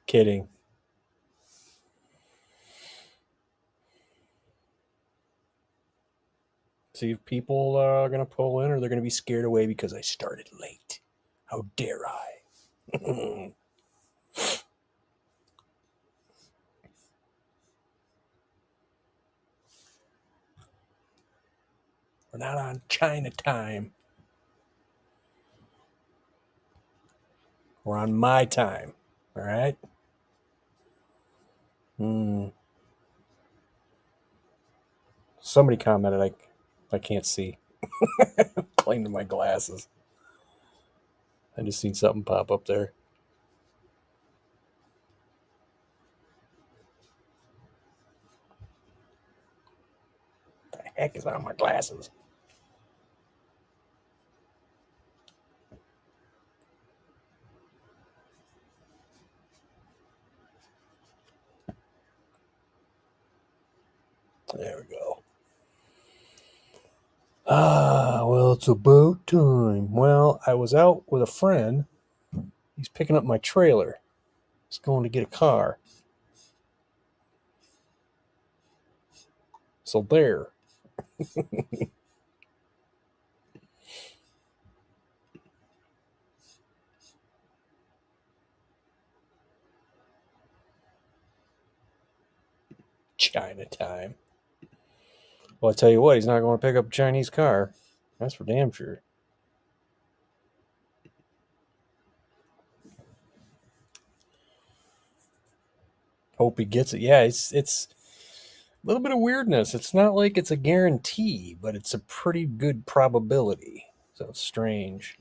Kidding. See if people are going to pull in or they're going to be scared away because I started late. How dare I? We're not on China time. We're on my time. All right? Somebody commented I can't see. Playing to my glasses. I just seen something pop up there. What the heck is on my glasses? There we go. Well, it's about time. Well, I was out with a friend. He's picking up my trailer. He's going to get a car. So there. China time. Well, I tell you what, he's not going to pick up a Chinese car. That's for damn sure. Hope he gets it. Yeah, it's a little bit of weirdness. It's not like it's a guarantee, but it's a pretty good probability. So it's strange.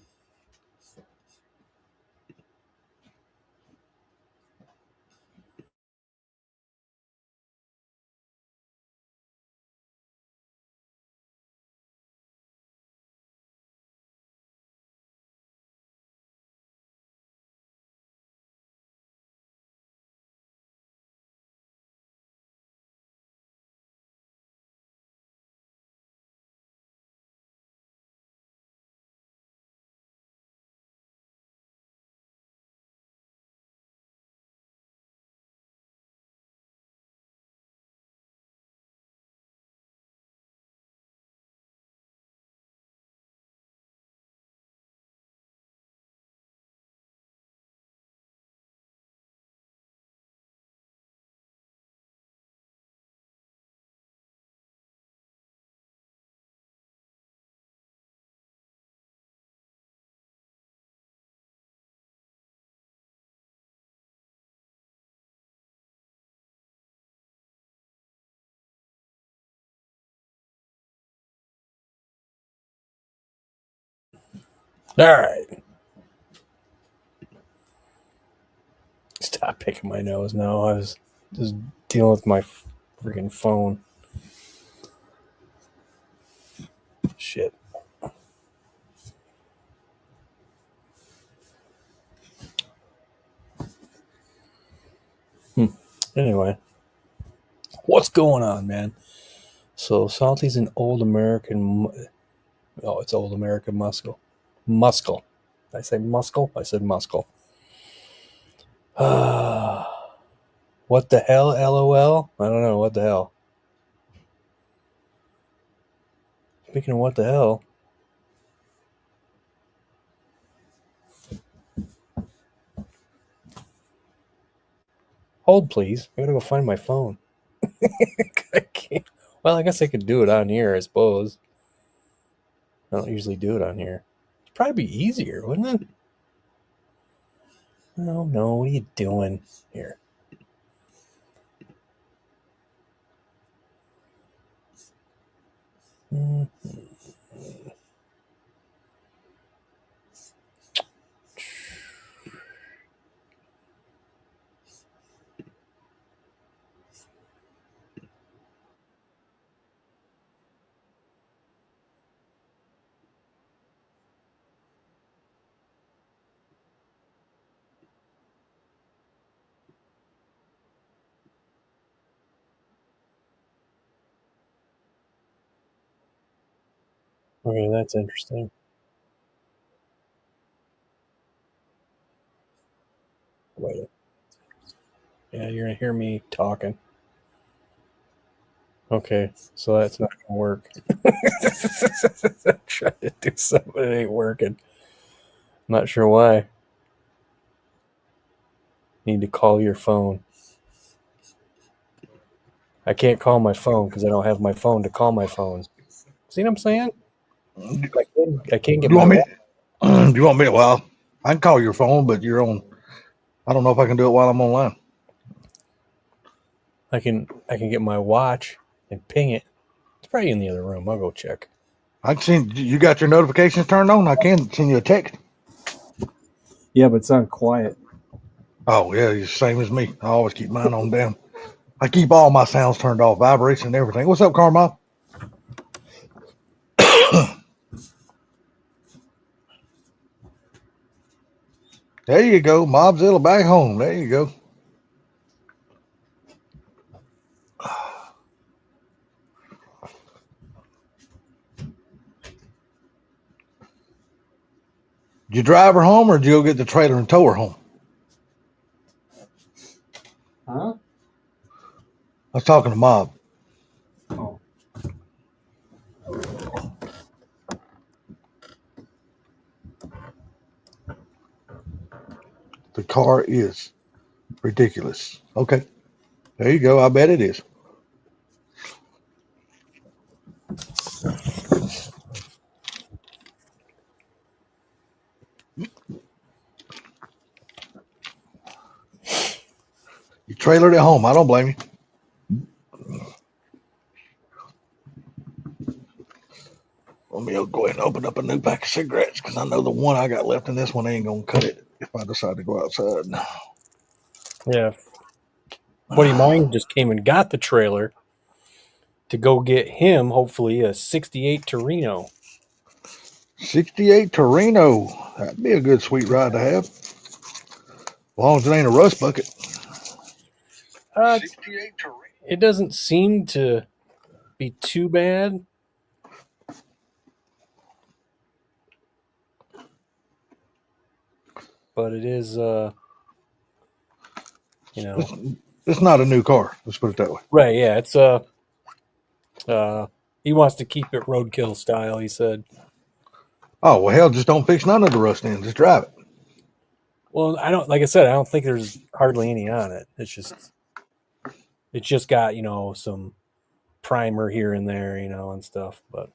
All right. Stop picking my nose now. I was just dealing with my freaking phone. Shit. Anyway, what's going on, man? So Salty's an old American. Oh, it's old American muscle. Muscle. Did I say muscle? I said muscle. What the hell? LOL. I don't know. What the hell? Speaking of what the hell, hold please. I gotta go find my phone. I can't. Well, I guess I could do it on here. I suppose. I don't usually do it on here. It'd probably be easier, wouldn't it? Oh no, what are you doing here? Okay, that's interesting. Wait. Yeah, you're gonna hear me talking. Okay, so that's not gonna work. Trying to do something, it ain't working. Not sure why. Need to call your phone. I can't call my phone because I don't have my phone to call my phone. See what I'm saying? I can't get Do you my want me? watch. Do you want me? Well, I can call your phone, but you're on. I don't know if I can do it while I'm online. I can get my watch and ping it. It's probably in the other room. I'll go check. I can send you got your notifications turned on. I can send you a text. Yeah, but it's on quiet. Oh yeah, you're the same as me. I always keep mine on down. I keep all my sounds turned off, vibration and everything. What's up, Carmel? There you go, Mobzilla back home. There you go. Did you drive her home, or did you go get the trailer and tow her home? Huh? I was talking to Mob. Oh. The car is ridiculous. Okay, there you go. I bet it is. You trailered at home. I don't blame you. Let me go ahead and open up a new pack of cigarettes because I know the one I got left in this one ain't gonna cut it if I decide to go outside. Yeah. Buddy of mine just came and got the trailer to go get him, hopefully, a 68 Torino. 68 Torino. That'd be a good sweet ride to have. As long as it ain't a rust bucket. Uh, it doesn't seem to be too bad. But it is, It's, it's not a new car. Let's put it that way. right. Yeah, it's, he wants to keep it roadkill style, he said. Oh, well, hell, just don't fix none of the rust in. Just drive it. Well, like I said, I don't think there's hardly any on it. It's just got, some primer here and there, and stuff. But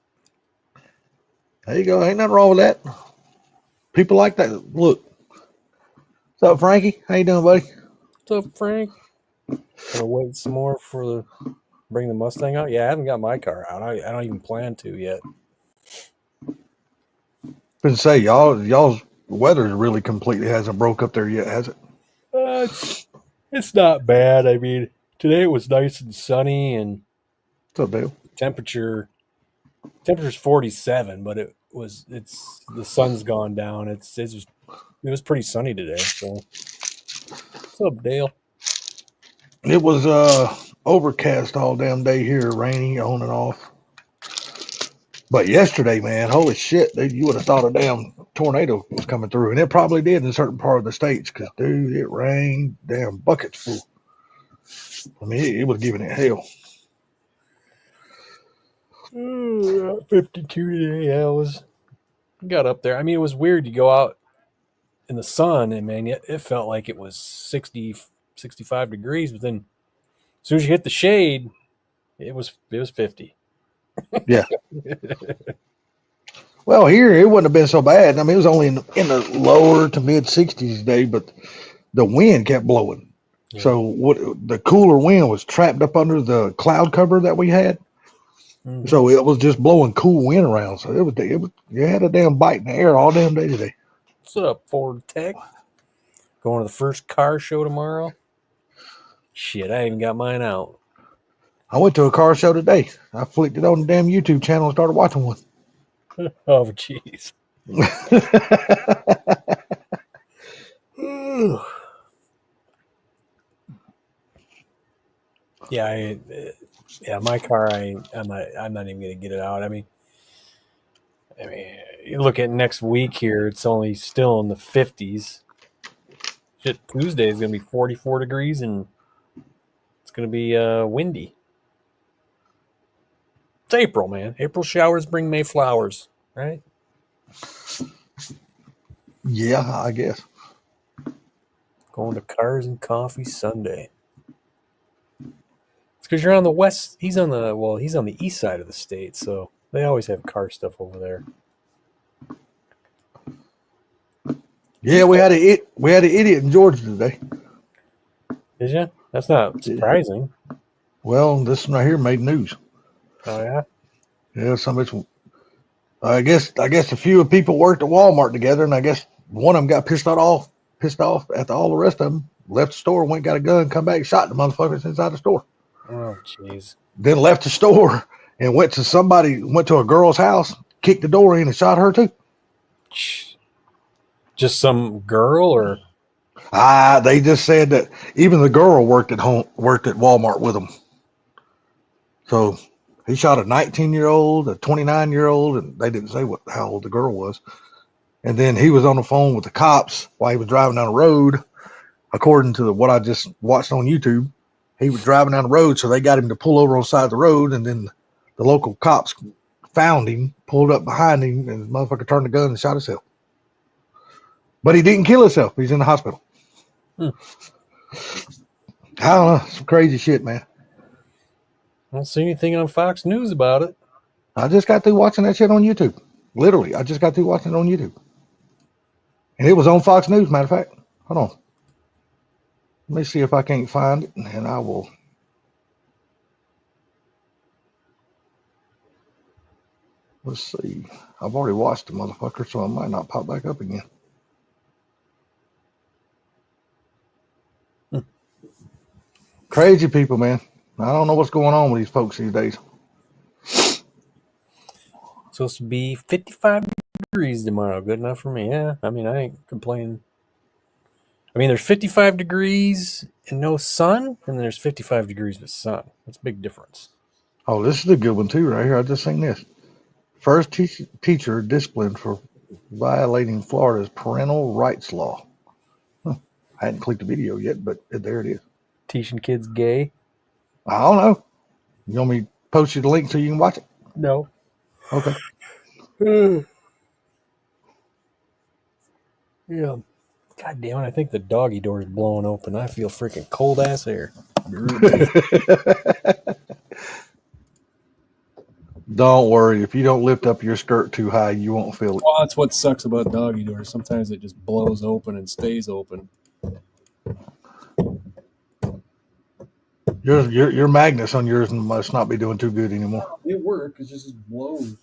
There you go. Ain't nothing wrong with that. People like that. Look. What's up, Frankie? How you doing, buddy? what's up, Frank? Gonna wait some more for bring the Mustang out. Yeah, I haven't got my car out. I don't even plan to yet. Couldn't say y'all's weather really completely hasn't broke up there yet, has it? It's not bad. I mean, today it was nice and sunny, and What's up, Dale? temperature's 47, but it's the sun's gone down. It was pretty sunny today. So what's up, Dale? It was overcast all damn day here, rainy on and off. But yesterday, man, holy shit, dude, you would have thought a damn tornado was coming through, and it probably did in certain part of the states, because dude, it rained damn buckets full. I mean, it was giving it hell. 52 today. Yeah, got up there. I mean, it was weird. You go out in the sun, and man, it felt like it was 60, 65 degrees, but then as soon as you hit the shade, it was 50. Yeah. Well, here it wouldn't have been so bad. I mean, it was only in the lower to mid 60s today, but the wind kept blowing. Yeah. So what the cooler wind was trapped up under the cloud cover that we had. Mm-hmm. So it was just blowing cool wind around. So it was you had a damn bite in the air all damn day today. What's up, Ford Tech? Going to the first car show tomorrow? Shit, I even got mine out. I went to a car show today. I flicked it on the damn YouTube channel and started watching one. Oh, jeez. Yeah, my car. I'm not even gonna get it out. I mean, you look at next week here. It's only still in the 50s. Shit, Tuesday is gonna be 44 degrees, and It's going to be windy. It's April, man. April showers bring May flowers, right? Yeah, I guess. Going to Cars and Coffee Sunday. It's because you're on the west. He's on the east side of the state, so they always have car stuff over there. Yeah, we had an idiot in Georgia today. Did you? That's not surprising. Well, this one right here made news. Oh yeah. Yeah, I guess a few people worked at Walmart together, and I guess one of them got pissed off after all the rest of them left the store, went got a gun, come back, shot the motherfuckers inside the store. Oh jeez. Then left the store and went to a girl's house, kicked the door in, and shot her too. Just some girl, or They just said that even the girl worked at Walmart with them. So he shot a 19-year-old, a 29-year-old, and they didn't say how old the girl was. And then he was on the phone with the cops while he was driving down the road. According to what I just watched on YouTube, he was driving down the road, so they got him to pull over on the side of the road, and then the local cops found him, pulled up behind him, and the motherfucker turned the gun and shot himself. But he didn't kill himself. He's in the hospital. I don't know. Some crazy shit, man. I don't see anything on Fox News about it. I just got through watching that shit on YouTube. Literally, I just got through watching it on YouTube. And it was on Fox News, matter of fact. Hold on. Let me see if I can't find it, and I will. Let's see. I've already watched the motherfucker, so it might not pop back up again. Crazy people, man. I don't know what's going on with these folks these days. Supposed to be 55 degrees tomorrow. Good enough for me. Yeah, I mean, I ain't complaining. I mean, there's 55 degrees and no sun, and there's 55 degrees with sun. That's a big difference. Oh, this is a good one, too, right here. I just seen this. First teacher disciplined for violating Florida's parental rights law. I hadn't clicked the video yet, but there it is. Teaching kids gay? I don't know. You want me to post you the link so you can watch it? No. Okay. Yeah. God damn it, I think the doggy door is blowing open. I feel freaking cold ass air. Don't worry. If you don't lift up your skirt too high, you won't feel it. Well, that's what sucks about doggy doors. Sometimes it just blows open and stays open. Your magnets on yours must not be doing too good anymore. It works. It just blows.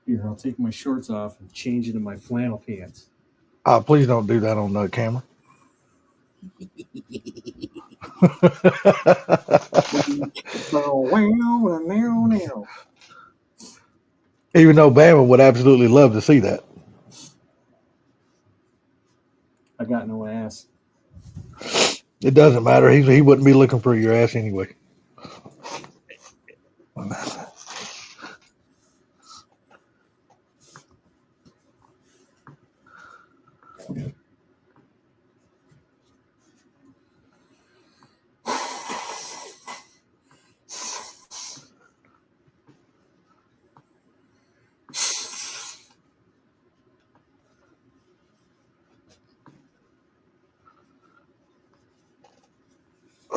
Here, I'll take my shorts off and change into my flannel pants. Please don't do that on the camera. Even though Bama would absolutely love to see that. I got no ass. It doesn't matter. He wouldn't be looking for your ass anyway.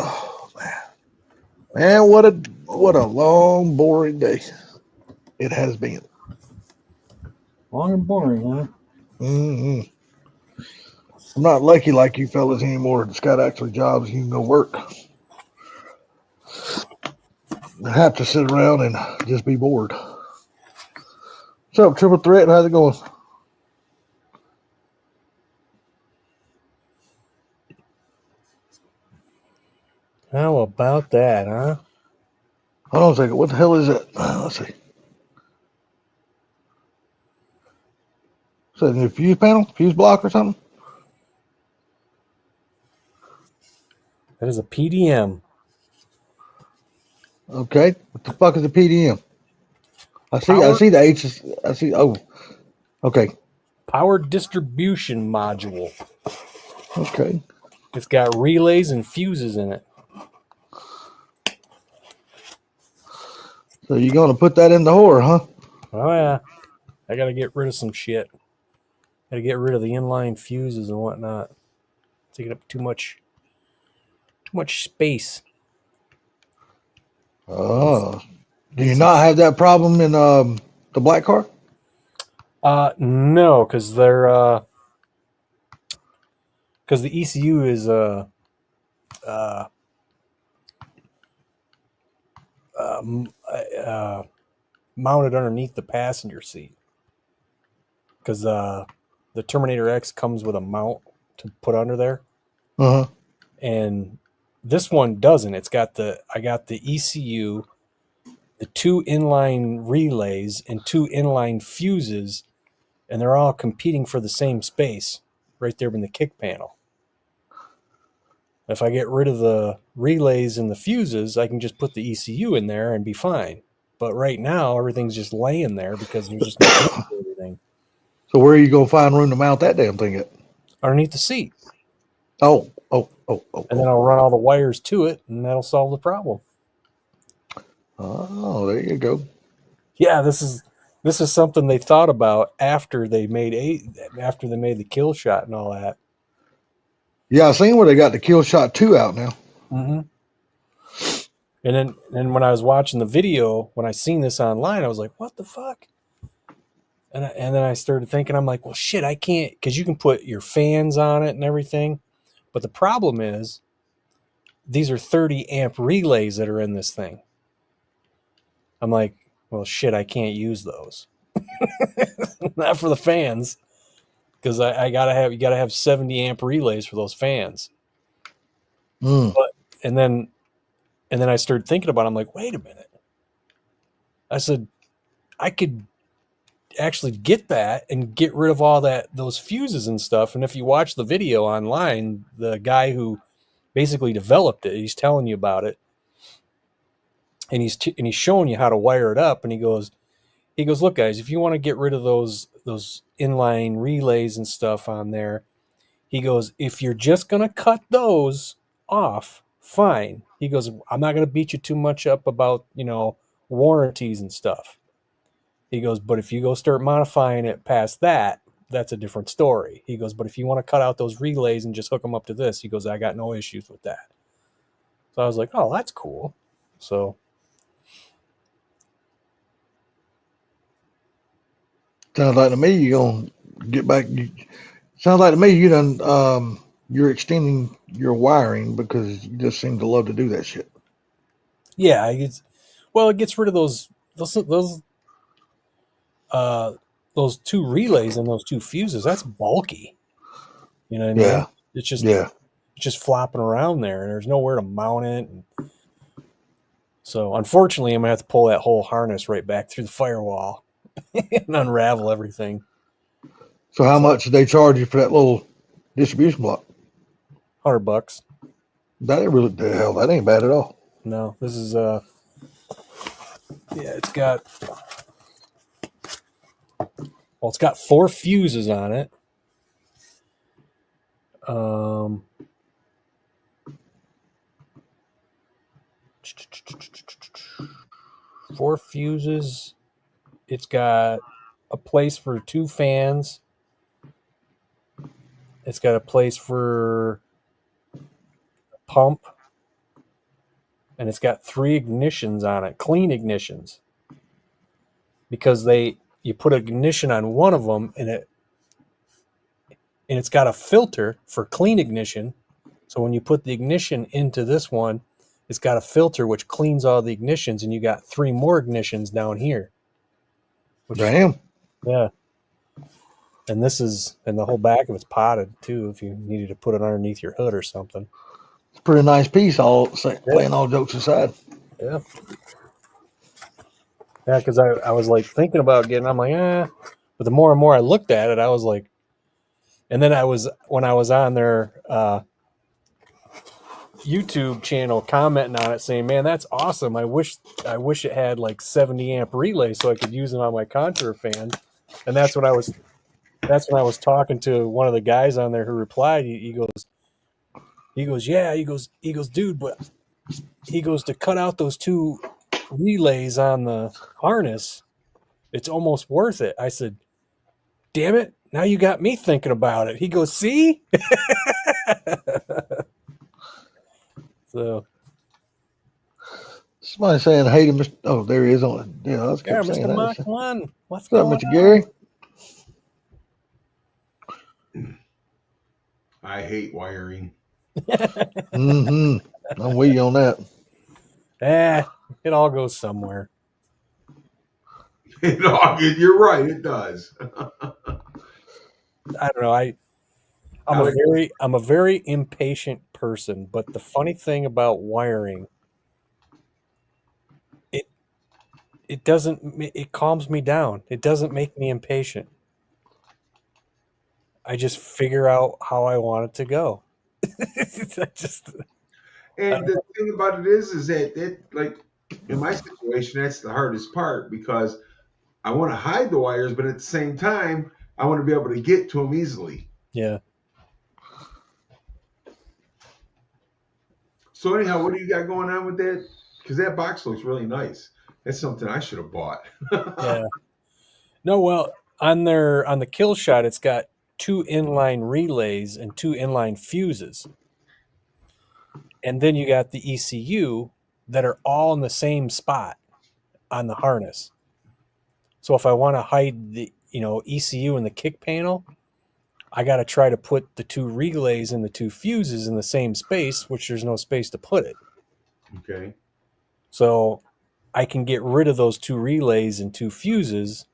Oh man, what a long, boring day it has been. Long and boring, huh? Mm-hmm. I'm not lucky like you fellas anymore. It's got actually jobs you can go work. I have to sit around and just be bored. What's up, Triple Threat? How's it going? How about that, huh? Hold on a second. What the hell is that? Let's see. Is that a new fuse panel? Fuse block or something? That is a PDM. Okay. What the fuck is a PDM? I Power see the H. I see. Oh, okay. power distribution module. Okay. It's got relays and fuses in it. So you're gonna put that in the whore, huh? Oh yeah, I got to get rid of some shit. Got to get rid of the inline fuses and whatnot. Taking up too much space. Oh. Do Need you some. not have that problem in the black car? No, because they're because the ECU is uh, um, uh, mounted underneath the passenger seat. Because the Terminator X comes with a mount to put under there, Uh huh. and this one doesn't. I got the ECU, the two inline relays, and two inline fuses, and they're all competing for the same space right there in the kick panel. If I get rid of the relays and the fuses, I can just put the ECU in there and be fine. But right now, everything's just laying there because there's just no room for everything So where are you gonna find room to mount that damn thing at? underneath the seat. Oh, oh, oh, oh, And then oh. I'll run all the wires to it, and that'll solve the problem. Oh, there you go. Yeah, this is something they thought about after they made the kill shot and all that. Yeah, I seen where they got the Kill Shot 2 out now. Mm-hmm. And then when I was watching the video, when I seen this online, I was like, "What the fuck?" And then I started thinking, I'm like, "Well, shit, I can't," because you can put your fans on it and everything, but the problem is these are 30 amp relays that are in this thing. I'm like, "Well, shit, I can't use those." Not for the fans, because I you gotta have 70 amp relays for those fans. Mm. But and then I started thinking about it, I'm like, wait a minute. I said, I could actually get that and get rid of all those fuses and stuff. And if you watch the video online, the guy who basically developed it, he's telling you about it, and he's showing you how to wire it up. And he goes, look, guys, if you want to get rid of those inline relays and stuff on there, he goes, if you're just gonna cut those off, fine. He goes, I'm not gonna beat you too much up about warranties and stuff. He goes, but if you go start modifying it past that, that's a different story. He goes, but if you want to cut out those relays and just hook them up to this, he goes, I got no issues with that. So I was like, oh, that's cool. So Sounds like to me you're gonna get back. Sounds like to me you done you're extending your wiring because you just seem to love to do that shit. yeah, it gets rid of those uh those two relays and those two fuses. That's bulky. You know what I mean? Yeah, It's just yeah. flopping around there, and there's nowhere to mount it. And so, unfortunately, I'm gonna have to pull that whole harness right back through the firewall and unravel everything. So how So, much did they charge you for that little distribution block? $100. That ain't really the hell. That ain't bad at all. No, this is yeah, it's got 4 fuses on it. 4 fuses. It's got a place for 2 fans. It's got a place for a pump, and it's got 3 ignitions on it, clean ignitions, because you put ignition on one of them, and it's got a filter for clean ignition. So when you put the ignition into this one, it's got a filter which cleans all the ignitions, and you got 3 more ignitions down here. Damn. Yeah. And the whole back of it's potted too, if you needed to put it underneath your hood or something. It's a pretty nice piece. Playing all jokes aside. Yeah. Yeah, because I was like thinking about getting, I'm like, but the more and more I looked at it, I was like, and then when I was on there, YouTube channel commenting on it saying, "Man, that's awesome. I wish it had like 70 amp relay so I could use them on my Contour fans." And that's when I was talking to one of the guys on there who replied. He goes, "Yeah." He goes, "Dude, but," he goes, "to cut out those two relays on the harness, it's almost worth it." I said, "Damn it. Now you got me thinking about it." He goes, "See?" So, Somebody saying, "Hey to Mr." Oh, there he is on it. Yeah, I was yeah, kept saying Mr. that. Mach What's 1, what's up, going Mr. on? Gary? I hate wiring. Mm-hmm. I'm with you on that. It all goes somewhere. You're right, it does. I don't know. I'm a very impatient person, but the funny thing about wiring, it calms me down. It doesn't make me impatient. I just figure out how I want it to go. I just And the thing about it is that like in my situation, that's the hardest part because I want to hide the wires, but at the same time, I want to be able to get to them easily. Yeah. So anyhow, what do you got going on with that? Because that box looks really nice. That's something I should have bought. Yeah. No, well, on the kill shot, it's got 2 inline relays and 2 inline fuses. And then you got the ECU that are all in the same spot on the harness. So if I want to hide the ECU in the kick panel, I got to try to put the 2 relays and the 2 fuses in the same space, which there's no space to put it. Okay. So I can get rid of those 2 relays and 2 fuses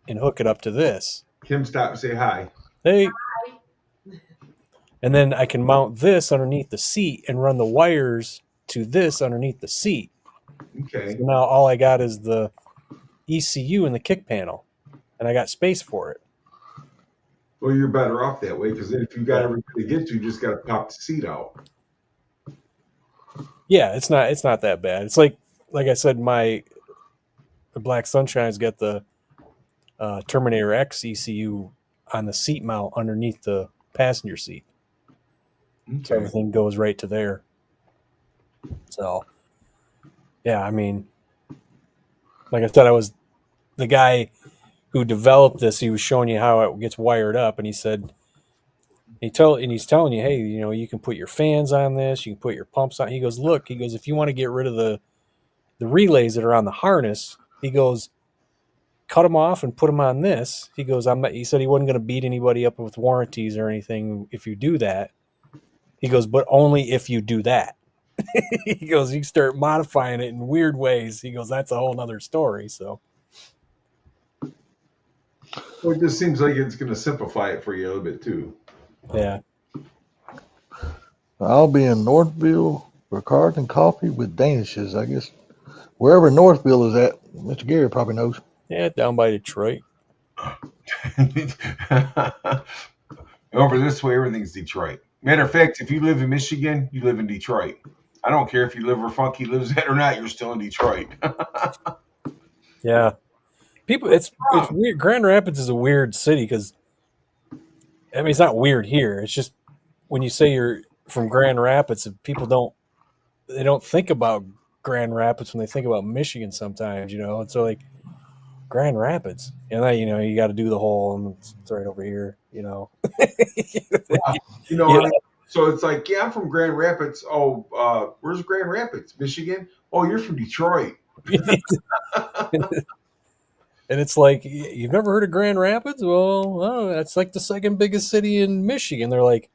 and hook it up to this. Kim, stop and say hi. Hey. And then I can mount this underneath the seat and run the wires to this underneath the seat. Okay. So now all I got is the ECU and the kick panel, and I got space for it. Well, you're better off that way because then if you got everything to get to, you just got to pop the seat out. Yeah, it's not that bad. It's like I said, the Black Sunshine's got the Terminator X ECU on the seat mount underneath the passenger seat. Okay. So everything goes right to there. So, yeah, I mean, like I said, I was the guy who developed this. He was showing you how it gets wired up, and he said, he's telling you, hey, you can put your fans on this, you can put your pumps on. He goes, look, if you want to get rid of the relays that are on the harness, he goes, cut them off and put them on this. He goes, he said he wasn't going to beat anybody up with warranties or anything if you do that. He goes, but only if you do that. He goes, you start modifying it in weird ways. He goes, that's a whole nother story. So, well, it just seems like it's going to simplify it for you a little bit too. Yeah. I'll be in Northville for cards and coffee with Danishes, I guess. Wherever Northville is at, Mr. Gary probably knows. Yeah, down by Detroit. Over this way, everything's Detroit. Matter of fact, if you live in Michigan, you live in Detroit. I don't care if you live where Funky lives at or not, you're still in Detroit. Yeah. It's weird. Grand Rapids is a weird city because, I mean, it's not weird here. It's just when you say you're from Grand Rapids, people don't think about Grand Rapids when they think about Michigan sometimes, and so like Grand Rapids, and then, you got to do the whole, it's right over here, Well, so it's like, yeah, I'm from Grand Rapids. Oh, where's Grand Rapids? Michigan? Oh, you're from Detroit. And it's like, you've never heard of Grand Rapids? Well, that's like the second biggest city in Michigan. They're like,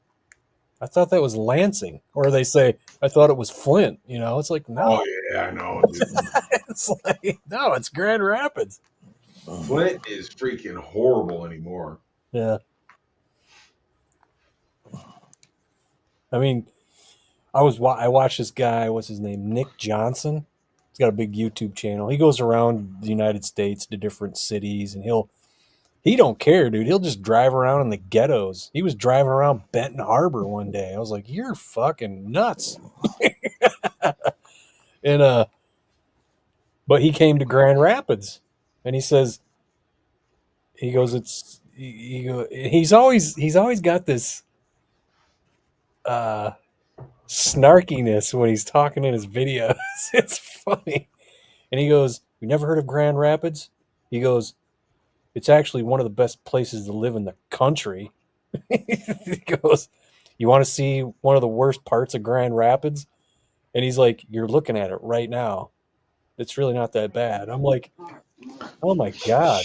I thought that was Lansing. Or they say, I thought it was Flint. It's like, no. Oh, yeah, I know. It's like, no, it's Grand Rapids. Flint is freaking horrible anymore. Yeah. I mean, I watched this guy, what's his name? Nick Johnson. He's got a big YouTube channel. He goes around the United States to different cities, and he'll He don't care, dude. He'll just drive around in the ghettos. He was driving around Benton Harbor one day. I was like, "You're fucking nuts." And but he came to Grand Rapids, and he says, he goes, he's always got this uh snarkiness when he's talking in his videos. It's funny. And he goes, "You never heard of Grand Rapids?" He goes, "It's actually one of the best places to live in the country." He goes, "You want to see one of the worst parts of Grand Rapids?" And he's like, "You're looking at it right now. It's really not that bad." I'm like, "Oh my God."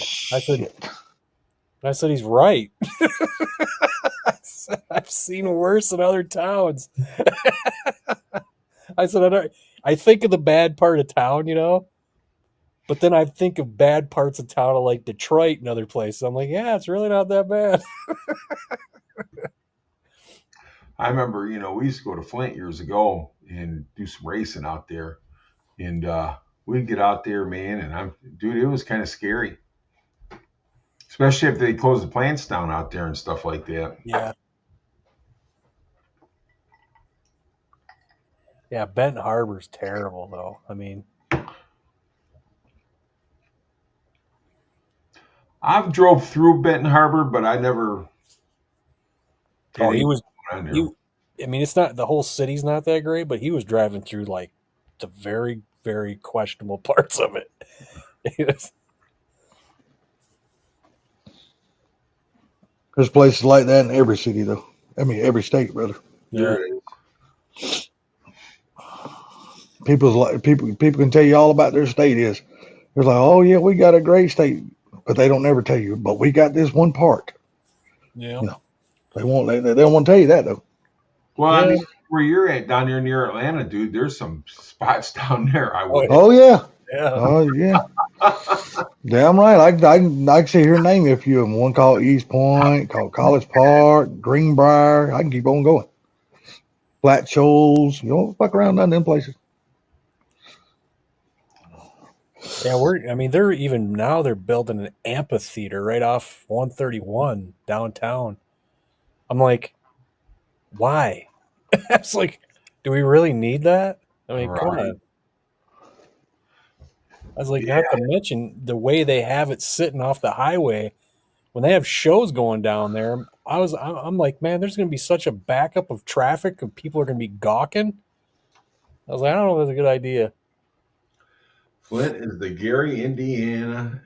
I said he's right. I've seen worse in other towns. I said, I think of the bad part of town, you know, but then I think of bad parts of town like Detroit and other places. I'm like, yeah, it's really not that bad. I remember, we used to go to Flint years ago and do some racing out there, and we'd get out there, man, and dude, it was kind of scary, especially if they close the plants down out there and stuff like that. Yeah. Yeah, Benton Harbor's terrible, though. I mean, I've drove through Benton Harbor, but I never. oh, he was. on there. I mean, it's not the whole city's not that great, but he was driving through like the very, very questionable parts of it. There's places like that in every city, though. I mean, every state, brother. Yeah. People can tell you all about their state is. They're like, oh yeah, we got a great state, but they don't ever tell you. But we got this one part. Yeah. You know, they won't. They don't want to tell you that though. Well, I Yeah. mean, where you're at down there near Atlanta, dude, there's some spots down there I would. Oh yeah. Yeah. Oh yeah. Damn right. I can sit here and name you a few of them. One called East Point, called College Park, Greenbrier. I can keep on going. Flat Shoals. You don't fuck around down them places. Yeah, they're even now they're building an amphitheater right off 131 downtown. I'm like, why? It's like, do we really need that? I mean, come Right. on. I was like, not to mention the way they have it sitting off the highway when they have shows going down there. I'm like, man, there's going to be such a backup of traffic and people are going to be gawking. I was like, I don't know if that's a good idea. Flint is the Gary, Indiana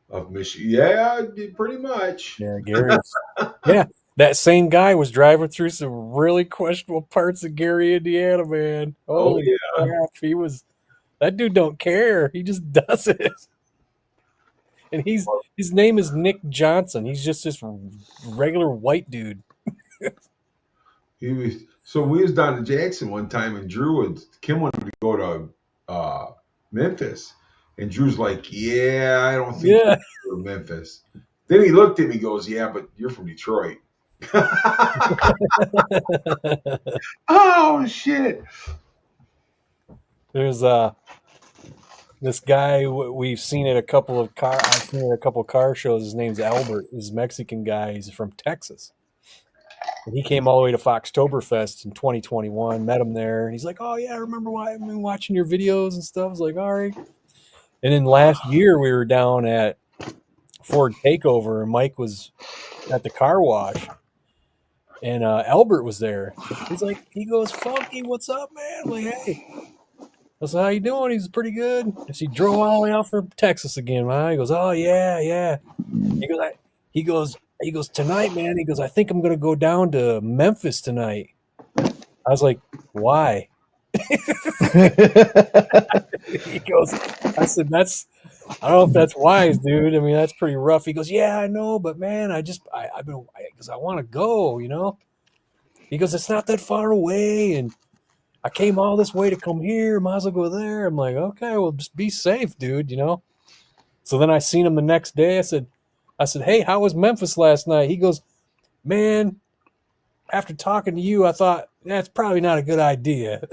of Michigan. Yeah, pretty much. Yeah, Gary. Yeah, that same guy was driving through some really questionable parts of Gary, Indiana, man. Holy yeah. crap. That dude don't care. He just does it. And his name is Nick Johnson. He's just this regular white dude. So we was down in Jackson one time, and Kim wanted to go to Memphis, and Drew's like, "Yeah, I don't think you Yeah. can go to Memphis." Then he looked at me, and goes, "Yeah, but you're from Detroit." Oh shit! There's this guy we've seen at a couple of car shows. His name's Albert. He's a Mexican guy. He's from Texas. And he came all the way to Foxtoberfest in 2021, met him there. And he's like, oh, yeah, I remember why I've been watching your videos and stuff. I was like, all right. And then last year we were down at Ford Takeover, and Mike was at the car wash. And Albert was there. He goes, Funky, what's up, man? I'm like, hey. I said, how you doing? He's pretty good. And he drove all the way out from Texas again, man. He goes, oh, yeah. He goes, tonight, man. He goes, I think I'm going to go down to Memphis tonight. I was like, why? He goes, I said, I don't know if that's wise, dude. I mean, that's pretty rough. He goes, yeah, I know, but man, because I want to go, you know? He goes, it's not that far away. And I came all this way to come here. Might as well go there. I'm like, okay, well, just be safe, dude, you know? So then I seen him the next day. I said, hey, how was Memphis last night? He goes, man, after talking to you, I thought that's probably not a good idea.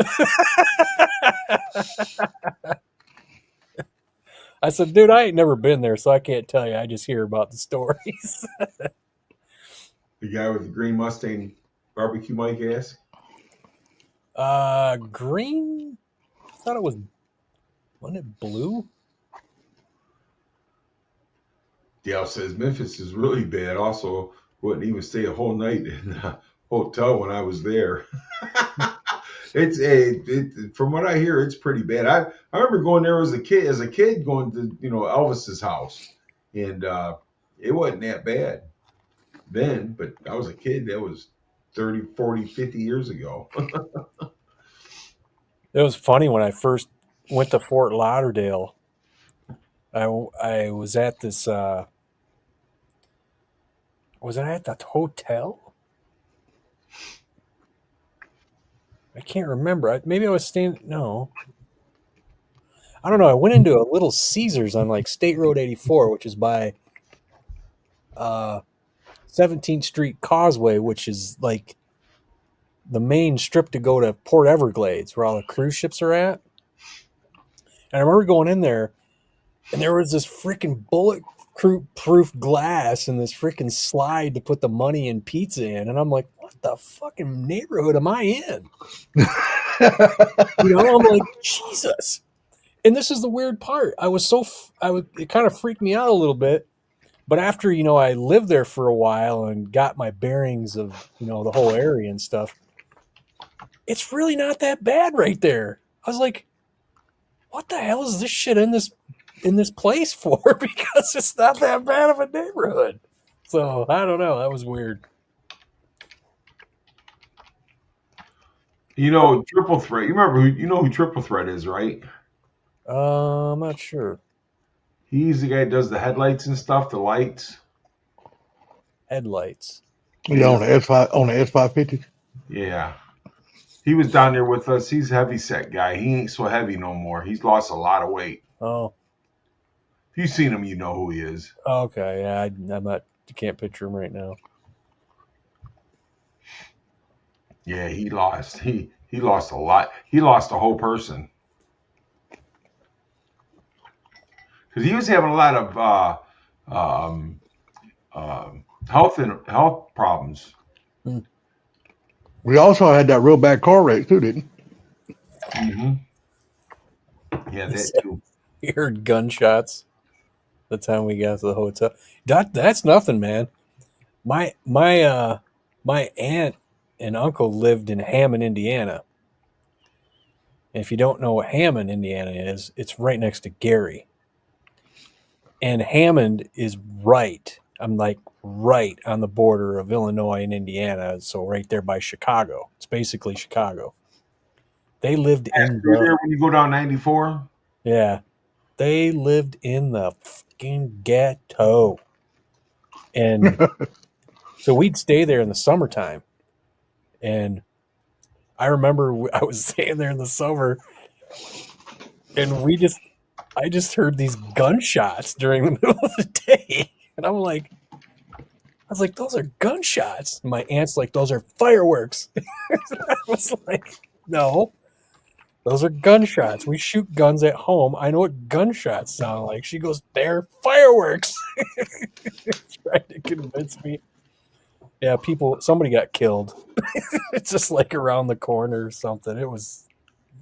I said, dude, I ain't never been there, so I can't tell you. I just hear about the stories. The guy with the green Mustang barbecue Mike ass. Green. I thought it was. Wasn't it blue? Dale says Memphis is really bad. Also, wouldn't even stay a whole night in the hotel when I was there. From what I hear, it's pretty bad. I remember going there as a kid going to Elvis's house, and it wasn't that bad then. But I was a kid. That was 30, 40, 50 years ago. It was funny when I first went to Fort Lauderdale. I was at this. Was I at that hotel? I can't remember. Maybe I was staying. No, I don't know. I went into a Little Caesars on like State Road 84, which is by 17th Street Causeway, which is like the main strip to go to Port Everglades, where all the cruise ships are at. And I remember going in there, and there was this freaking bulletproof glass and this freaking slide to put the money and pizza in. And I'm like, what the fucking neighborhood am I in? I'm like, Jesus. And this is the weird part. It kind of freaked me out a little bit. But after, I lived there for a while and got my bearings of, the whole area and stuff, it's really not that bad right there. I was like, what the hell is this shit in this place for? Because it's not that bad of a neighborhood. So I don't know. That was weird. Triple Threat. You remember who Triple Threat is, right? I'm not sure. He's the guy that does the headlights and stuff, the lights. Headlights. Yeah, on the S550. Yeah. He was down there with us. He's a heavy set guy. He ain't so heavy no more. He's lost a lot of weight. Oh. If you've seen him, you know who he is. Okay, yeah, I can't picture him right now. Yeah, he lost a lot. He lost a whole person. Because he was having a lot of health problems. We also had that real bad car wreck too, didn't we? Mm-hmm. Yeah, that too. You heard gunshots the time we got to the hotel. That's nothing, man. My aunt and uncle lived in Hammond, Indiana. And if you don't know what Hammond, Indiana is, it's right next to Gary. And Hammond is right. I'm like right on the border of Illinois and Indiana. So right there by Chicago. It's basically Chicago. They lived in You're there when you go down 94? Yeah. They lived in the fucking ghetto. And so we'd stay there in the summertime. And I remember I was staying there in the summer, and I just heard these gunshots during the middle of the day. And I was like, those are gunshots. And my aunt's like, those are fireworks. I was like, no, those are gunshots. We shoot guns at home. I know what gunshots sound like. She goes, they're fireworks. Trying to convince me. Yeah, somebody got killed. It's just like around the corner or something. It was.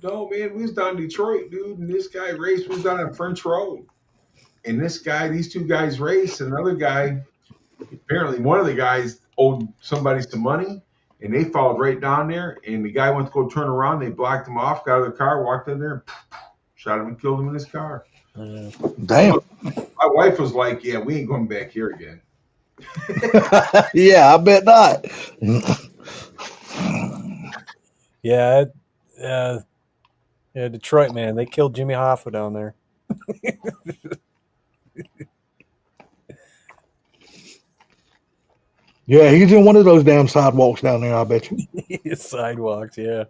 No, man, we was down in Detroit, dude, and this guy raced. We was down on French Road. And these two guys raced. Another guy, apparently one of the guys owed somebody some money, and they followed right down there. And the guy went to go turn around. They blocked him off, got out of the car, walked in there, and shot him and killed him in his car. Damn. My wife was like, yeah, we ain't going back here again. Yeah, I bet not. Yeah, Detroit, man. They killed Jimmy Hoffa down there. Yeah, he's in one of those damn sidewalks down there, I bet you. Sidewalks, yeah.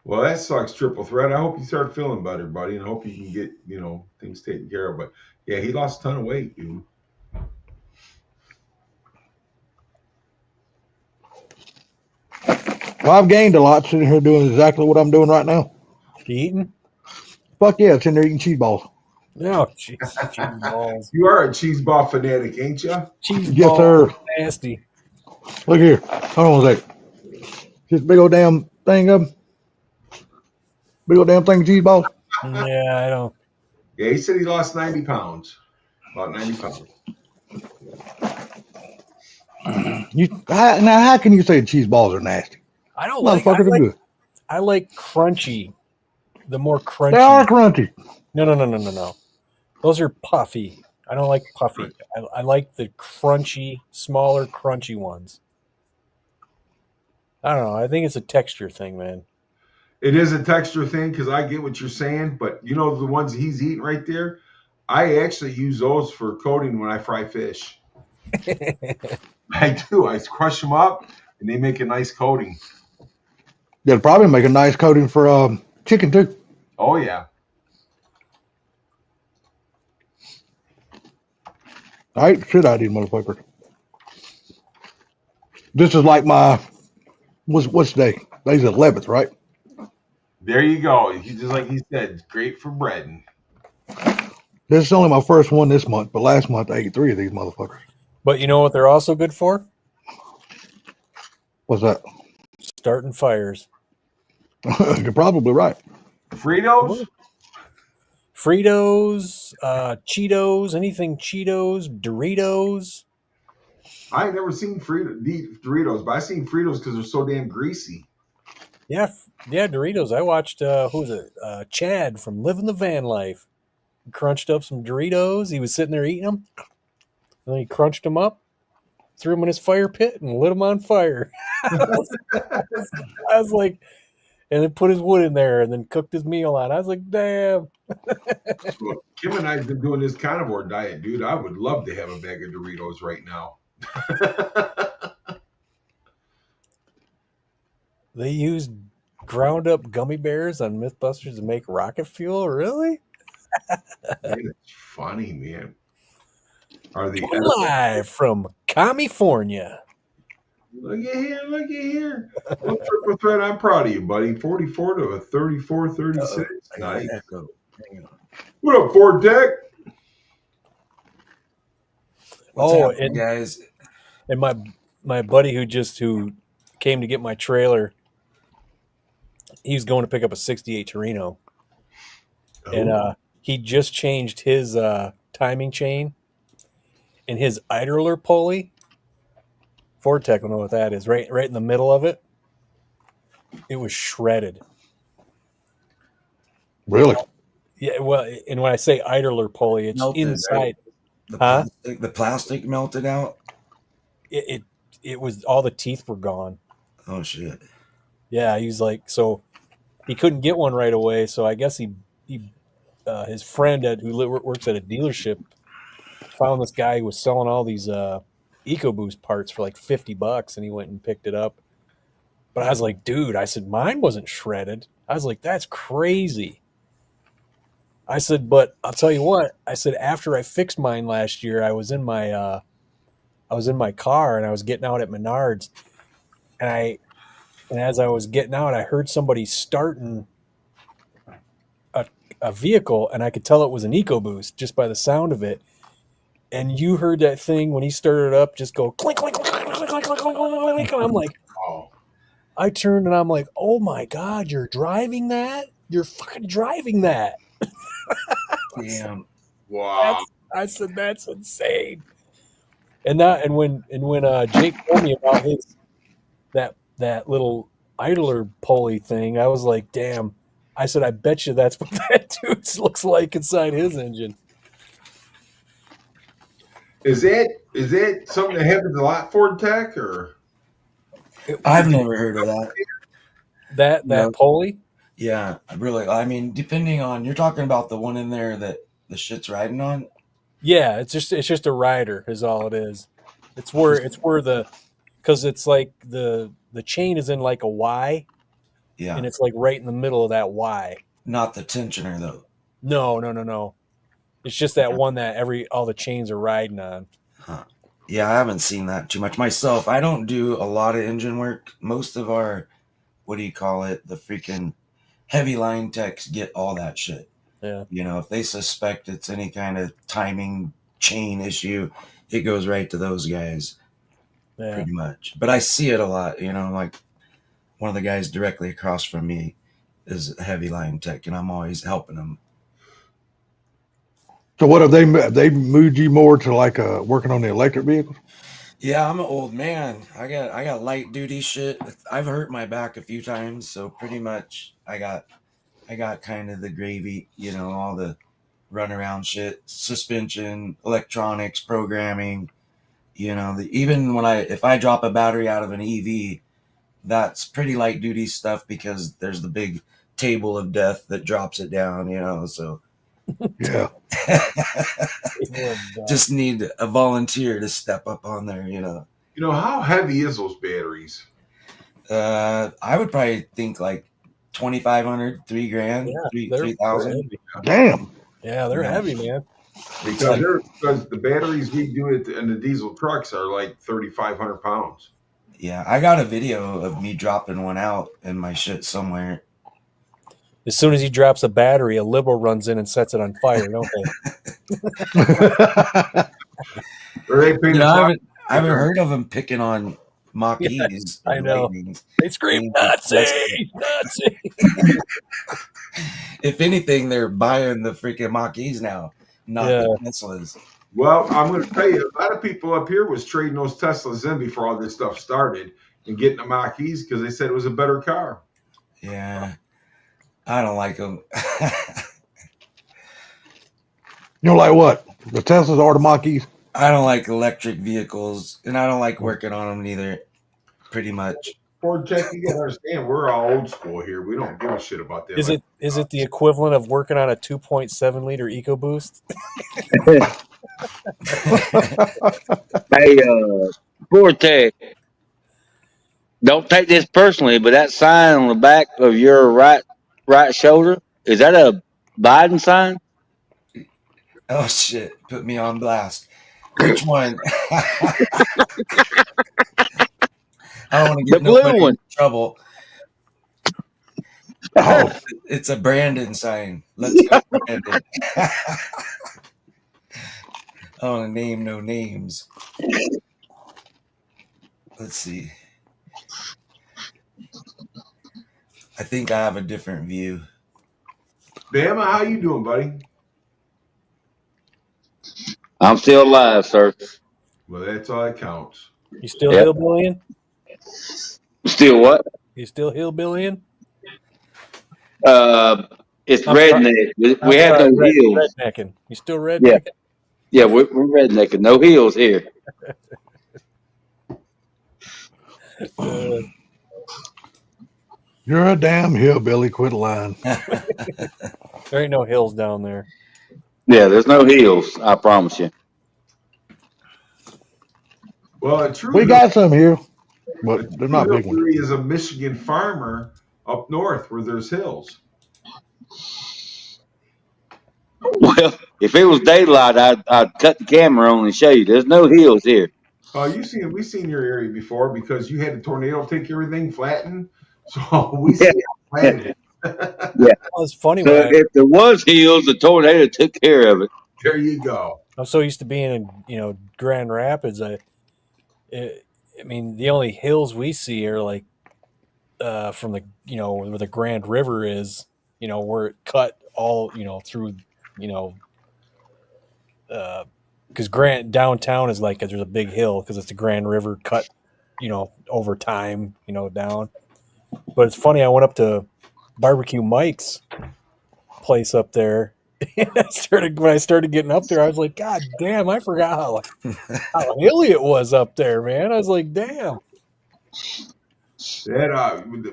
Well, that sucks, Triple Threat. I hope you start feeling better, buddy, and I hope you can get, things taken care of. But yeah, he lost a ton of weight, dude. Well, I've gained a lot sitting here doing exactly what I'm doing right now. You eating? Fuck yeah, it's in there eating cheese balls. No, jeez, cheese balls. You are a cheese ball fanatic, ain't you? Cheese Yes, balls, sir. nasty. Look here. Hold on a sec. Just big old damn thing of 'em. Big old damn thing of cheese balls. Yeah, I don't. Yeah, he said he lost 90 pounds. About 90 pounds. Now, how can you say cheese balls are nasty? I don't like. Motherfuckers are good. I like crunchy. The more crunchy. They are crunchy. No. Those are puffy. I don't like puffy. I like the crunchy, smaller, crunchy ones. I don't know. I think it's a texture thing, man. It is a texture thing because I get what you're saying, but you know the ones he's eating right there? I actually use those for coating when I fry fish. I do. I crush them up and they make a nice coating. They'll probably make a nice coating for chicken too. Oh, yeah. I ate the shit out of these motherfuckers. This is like my what's today? Today's the 11th, right? There you go. Just like he said, great for bread. This is only my first one this month, but last month I ate 3 of these motherfuckers. But you know what they're also good for? What's that? Starting fires. You're probably right. Fritos? Fritos, Cheetos, anything Cheetos, Doritos. I ain't never seen Doritos, but I seen Fritos because they're so damn greasy. Yeah, Doritos. I watched who was it? Chad from Living the Van Life. He crunched up some Doritos. He was sitting there eating them. And then he crunched them up, threw them in his fire pit, and lit them on fire. I was like, and then put his wood in there, and then cooked his meal on. I was like, damn. Look, Kim and I have been doing this carnivore diet, dude. I would love to have a bag of Doritos right now. They used ground up gummy bears on Mythbusters to make rocket fuel? Really? It's funny, man. Are the Live from California. Look at here. Well, triple threat, I'm proud of you, buddy. 44 to a 34, 36. Nice. What up, Ford Tech? What's happening, guys? And my buddy who came to get my trailer, he was going to pick up a 68 Torino. Oh. And he just changed his timing chain and his idler pulley. Ford Tech will know what that is. Right in the middle of it. It was shredded. Really? Yeah, well, and when I say idler pulley, it's Melted, inside. right? The plastic melted out. It was, all the teeth were gone. Oh shit! Yeah, he was like, so he couldn't get one right away. So I guess his friend who works at a dealership found this guy who was selling all these EcoBoost parts for like $50, and he went and picked it up. But I was like, dude, I said, mine wasn't shredded. I was like, that's crazy. I said, but I'll tell you what. I said, after I fixed mine last year, I was in my car and I was getting out at Menards, and as I was getting out, I heard somebody starting a vehicle, and I could tell it was an EcoBoost just by the sound of it. And you heard that thing when he started it up, just go clink, clink, clink, clink, clink, clink, clink, clink. And I'm like, Oh, I turned and I'm like, oh my God, you're driving that? You're fucking driving that. Damn. wow. I said, that's insane. And when Jake told me about his that little idler pulley thing, I was like, damn. I said, I bet you that's what that dude looks like inside his engine. Is that something that happens a lot, Ford Tech, or? I've never heard of that. That No. pulley? Yeah, really. I mean, depending on, you're talking about the one in there that the shit's riding on. Yeah, it's just a rider is all it is. It's where because it's like the chain is in like a Y, Yeah, and it's like right in the middle of that Y. not the tensioner though. No. It's just that one that all the chains are riding on. Huh. Yeah, I haven't seen that too much myself. I don't do a lot of engine work. Most of our what do you call it? The freaking heavy line techs get all that shit. Yeah. You know, if they suspect it's any kind of timing chain issue, it goes right to those guys Yeah. pretty much. But I see it a lot, you know, like one of the guys directly across from me is a heavy line tech, and I'm always helping them. So what have they moved you more to like working on the electric vehicles? Yeah, I'm an old man. I got light duty shit. I've hurt my back a few times, so pretty much I got kind of the gravy, you know, all the runaround shit, suspension, electronics, programming, you know, even when if I drop a battery out of an EV, that's pretty light duty stuff because there's the big table of death that drops it down, you know, so Yeah. just need a volunteer to step up on there, you know. You know, how heavy is those batteries? I would probably think like 2,500, $3,000, Yeah, 3,000. Damn. Yeah, they're Yeah. heavy, man. It's like, Because the batteries we do in the diesel trucks are like 3,500 pounds. yeah, I got a video of me dropping one out in my shit somewhere. As soon as he drops a battery, a liberal runs in and sets it on fire, don't they? Or they paint You know, a I haven't heard of them picking on Mach-E's or I know. Lightnings. They scream, Nazi! Nazi! If anything, they're buying the freaking Mach-E's now, not the Teslas. Well, I'm going to tell you, a lot of people up here was trading those Teslas in before all this stuff started and getting the Mach-E's because they said it was a better car. Yeah, I don't like them. You know, like what? The Teslas or the Mach-E's? I don't like electric vehicles, and I don't like working on them either, pretty much. Ford Tech, you got to understand, we're all old school here. We don't give a shit about that. Is it the equivalent of working on a 2.7 liter EcoBoost? Hey, Ford Tech, don't take this personally, but that sign on the back of your right shoulder, is that a Biden sign? Oh shit! Put me on blast. Which one? I don't want to get The blue nobody one. in trouble. Oh, It's a Brandon sign. Let's go, Brandon. I don't want to name no names. Let's see. I think I have a different view. Bama, how you doing, buddy? I'm still alive, sir. Well, that's all that counts. You still Yep. hillbillying? Still what? You still hillbillying? It's I'm redneck. We I'm have sorry, no heels. rednecking. You still rednecking? Yeah, we're redneck. No heels here. you're a damn hillbilly. Quit lying. There ain't no hills down there. Yeah, there's no heels. I promise you. Well, a true We got some here, but they're not big ones. hillbilly is a Michigan farmer up north where there's hills. Well, if it was daylight, I'd cut the camera on and show you. There's no heels here. We've seen your area before because you had a tornado take everything flattened. So we see it flattened. Well, it's funny So when if there was heels, the tornado took care of it. There you go. I'm so used to being in Grand Rapids. I mean, the only hills we see are like from the where the Grand River is. Where it cut all through because downtown is like there's a big hill because it's the Grand River cut over time down. But it's funny, I went up to Barbecue Mike's place up there. And when I started getting up there, I was like, God damn, I forgot how hilly it was up there, man. I was like, damn.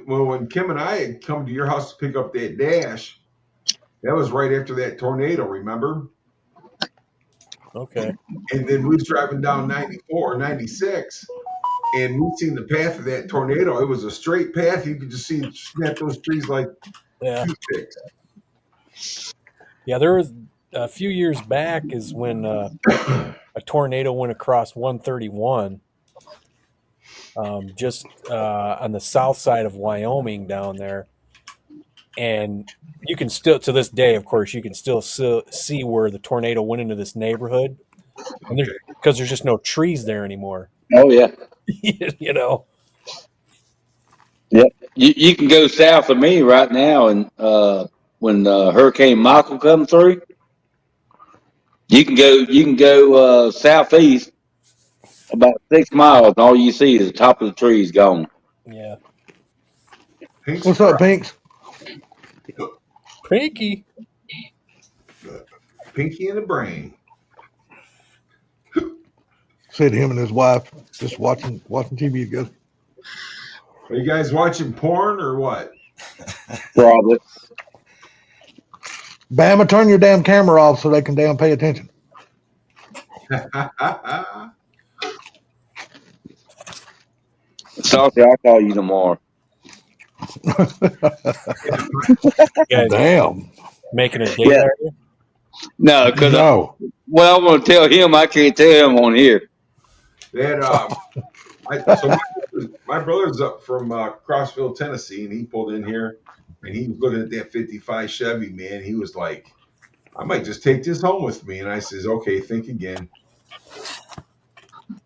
When Kim and I had come to your house to pick up that dash, that was right after that tornado, remember? Okay. And then we was driving down 94 or 96, and we seen the path of that tornado. It was a straight path. You could just snap those trees like Yeah. toothpicks. Yeah, there was a few years back is when a tornado went across 131, just on the south side of Wyoming down there. And you can still, to this day, of course, you can still see where the tornado went into this neighborhood. And Okay. because there's just no trees there anymore. Oh yeah. You know? Yep. You can go south of me right now, and when Hurricane Michael comes through, you can go southeast about 6 miles, and all you see is the top of the trees gone. Yeah. Pink's What's up, Pinks? Pinky. Pinky and the Brain. Said him and his wife just watching TV together. Are you guys watching porn or what? Probably. Bama, turn your damn camera off so they can damn pay attention. Salty, I'll call you tomorrow. You guys Damn. making a date, Yeah. are you? No, because No. what I want to tell him, I can't tell him on here. That my brother's up from Crossville, Tennessee, and he pulled in here, and he was looking at that '55 Chevy. Man, he was like, "I might just take this home with me." And I says, "Okay, think again."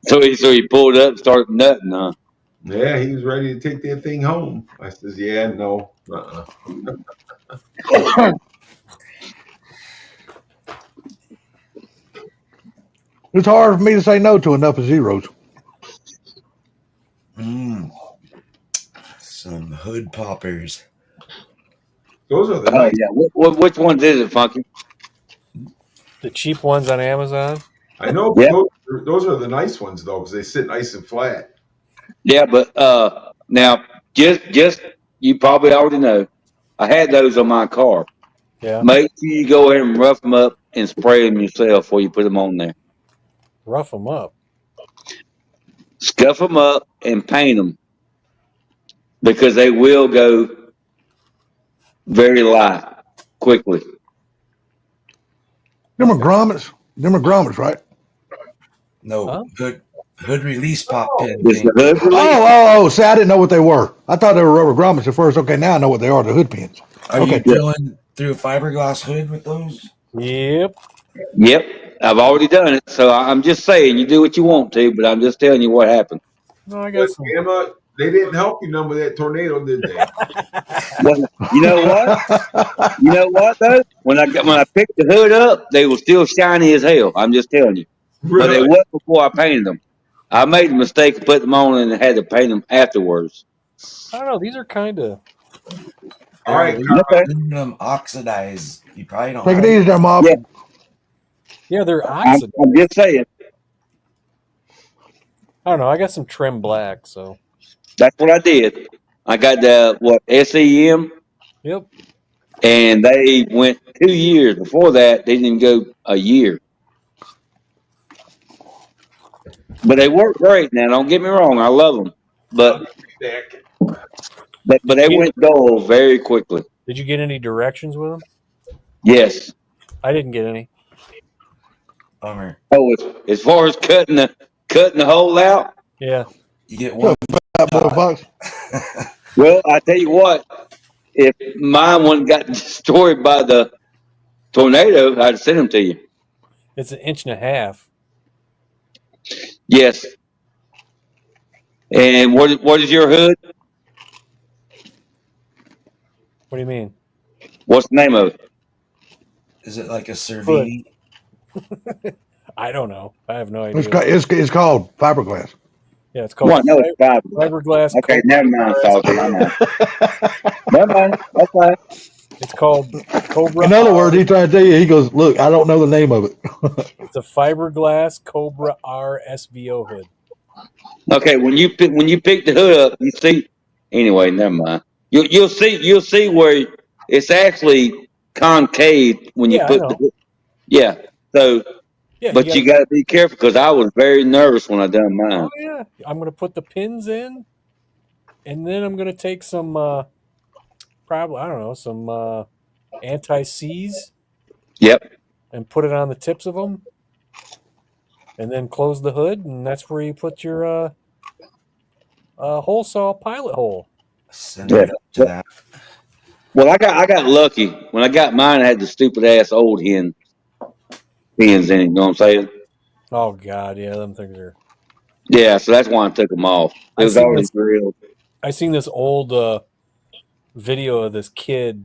So he pulled up and started nutting, huh? Yeah, he was ready to take that thing home. I says, "Yeah, no, It's hard for me to say no to enough of zeros. Some hood poppers. Those are the Oh nice. yeah. Which ones is it, Funky? The cheap ones on Amazon. I know, but Yeah. those are the nice ones though, because they sit nice and flat. Yeah, but now just you probably already know, I had those on my car. Yeah. Make sure you go ahead and rough them up and spray them yourself before you put them on there. Rough them up. Scuff them up and paint them because they will go very light quickly. Them are grommets, right? No, Huh? hood release pop pin It's thing. the hood release. Oh, see, I didn't know what they were. I thought they were rubber grommets at first. Okay, now I know what they are, the hood pins. Are Okay. you drilling through a fiberglass hood with those? Yep. Yep, I've already done it. So I'm just saying, you do what you want to, but I'm just telling you what happened. No, I But got some. Emma, they didn't help you none with that tornado, did they? Well, you know what? You know what though? When I picked the hood up, they were still shiny as hell. I'm just telling you. But they Really? wasn't before I painted them. I made the mistake of putting them on and had to paint them afterwards. I don't know. These are kind of. All right, Okay. Aluminum oxidized. You probably don't. Take it have easy there, Mob. Yeah. Yeah, they're I'm oxidized. just saying. I don't know. I got some trim black, so. That's what I did. I got the SEM, Yep. and they went 2 years. Before that, they didn't go a year. But they work great now. Don't get me wrong. I love them. But they went dull very quickly. Did you get any directions with them? Yes. I didn't get any. Bummer. Oh, as far as cutting the hole out, Yeah. You get one. That boy Fox. well, I tell you what, if mine wouldn't got destroyed by the tornado, I'd send them to you. It's 1.5 inches. Yes. And what is your hood? What do you mean? What's the name of it? Is it like a Cervini? I don't know. I have no It's, idea. it's called fiberglass. Yeah, it's called Well, no, it's five. fiberglass. Okay, Cobra never mind, RS. Salty. I know. Never mind. That's fine. It's called Cobra. In other R. words, he's trying to tell you, he goes, look, I don't know the name of it. It's a fiberglass Cobra R SVO hood. Okay, when you pick the hood up, you see. Anyway, never mind. You'll see where it's actually concave when you Yeah, I put know. the hood. Yeah. So, Yeah, but you got to be careful because I was very nervous when I done mine. Oh yeah, I'm gonna put the pins in, and then I'm gonna take some probably I don't know some anti-seize Yep. and put it on the tips of them, and then close the hood, and that's where you put your hole saw pilot hole. Send me Yeah. up to that. Well, I got lucky when I got mine. I had the stupid ass old hen pins in it. You know what I'm saying? Oh God, yeah, them things are. Yeah, so that's why I took them off. It I was seen already this. drilled. I seen this old video of this kid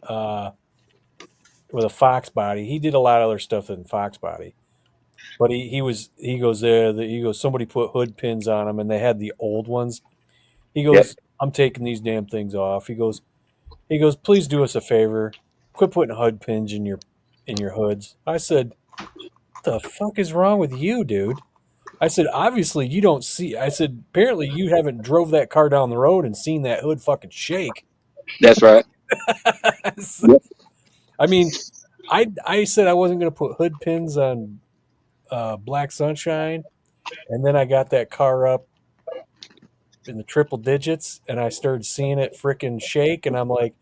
uh, with a fox body. He did a lot of other stuff than fox body, but he goes there. He goes. Somebody put hood pins on them, and they had the old ones. He Yep. goes, I'm taking these damn things off. He goes, please do us a favor. Quit putting hood pins in your hoods. I said, what the fuck is wrong with you, dude? I said, obviously you don't see. I said, apparently you haven't drove that car down the road and seen that hood fucking shake. That's right. Yep. I mean, I said I wasn't going to put hood pins on Black Sunshine, and then I got that car up in the triple digits, and I started seeing it freaking shake, and I'm like,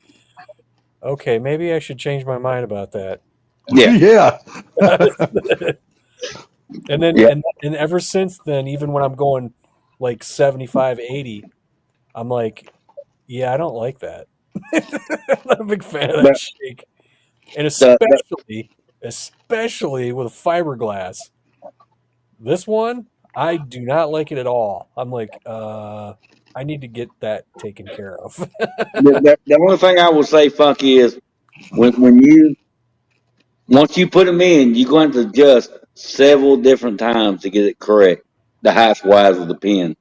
okay, maybe I should change my mind about that. Yeah. Yeah. And then Yeah. and ever since then, even when I'm going like 75, 80, I'm like, yeah, I don't like that. I'm not a big fan of that But shake. And the, especially with fiberglass. This one, I do not like it at all. I'm like, I need to get that taken care of. the only thing I will say, Funky, is when you once you put them in, you're going to adjust several different times to get it correct, the height wise of the pin,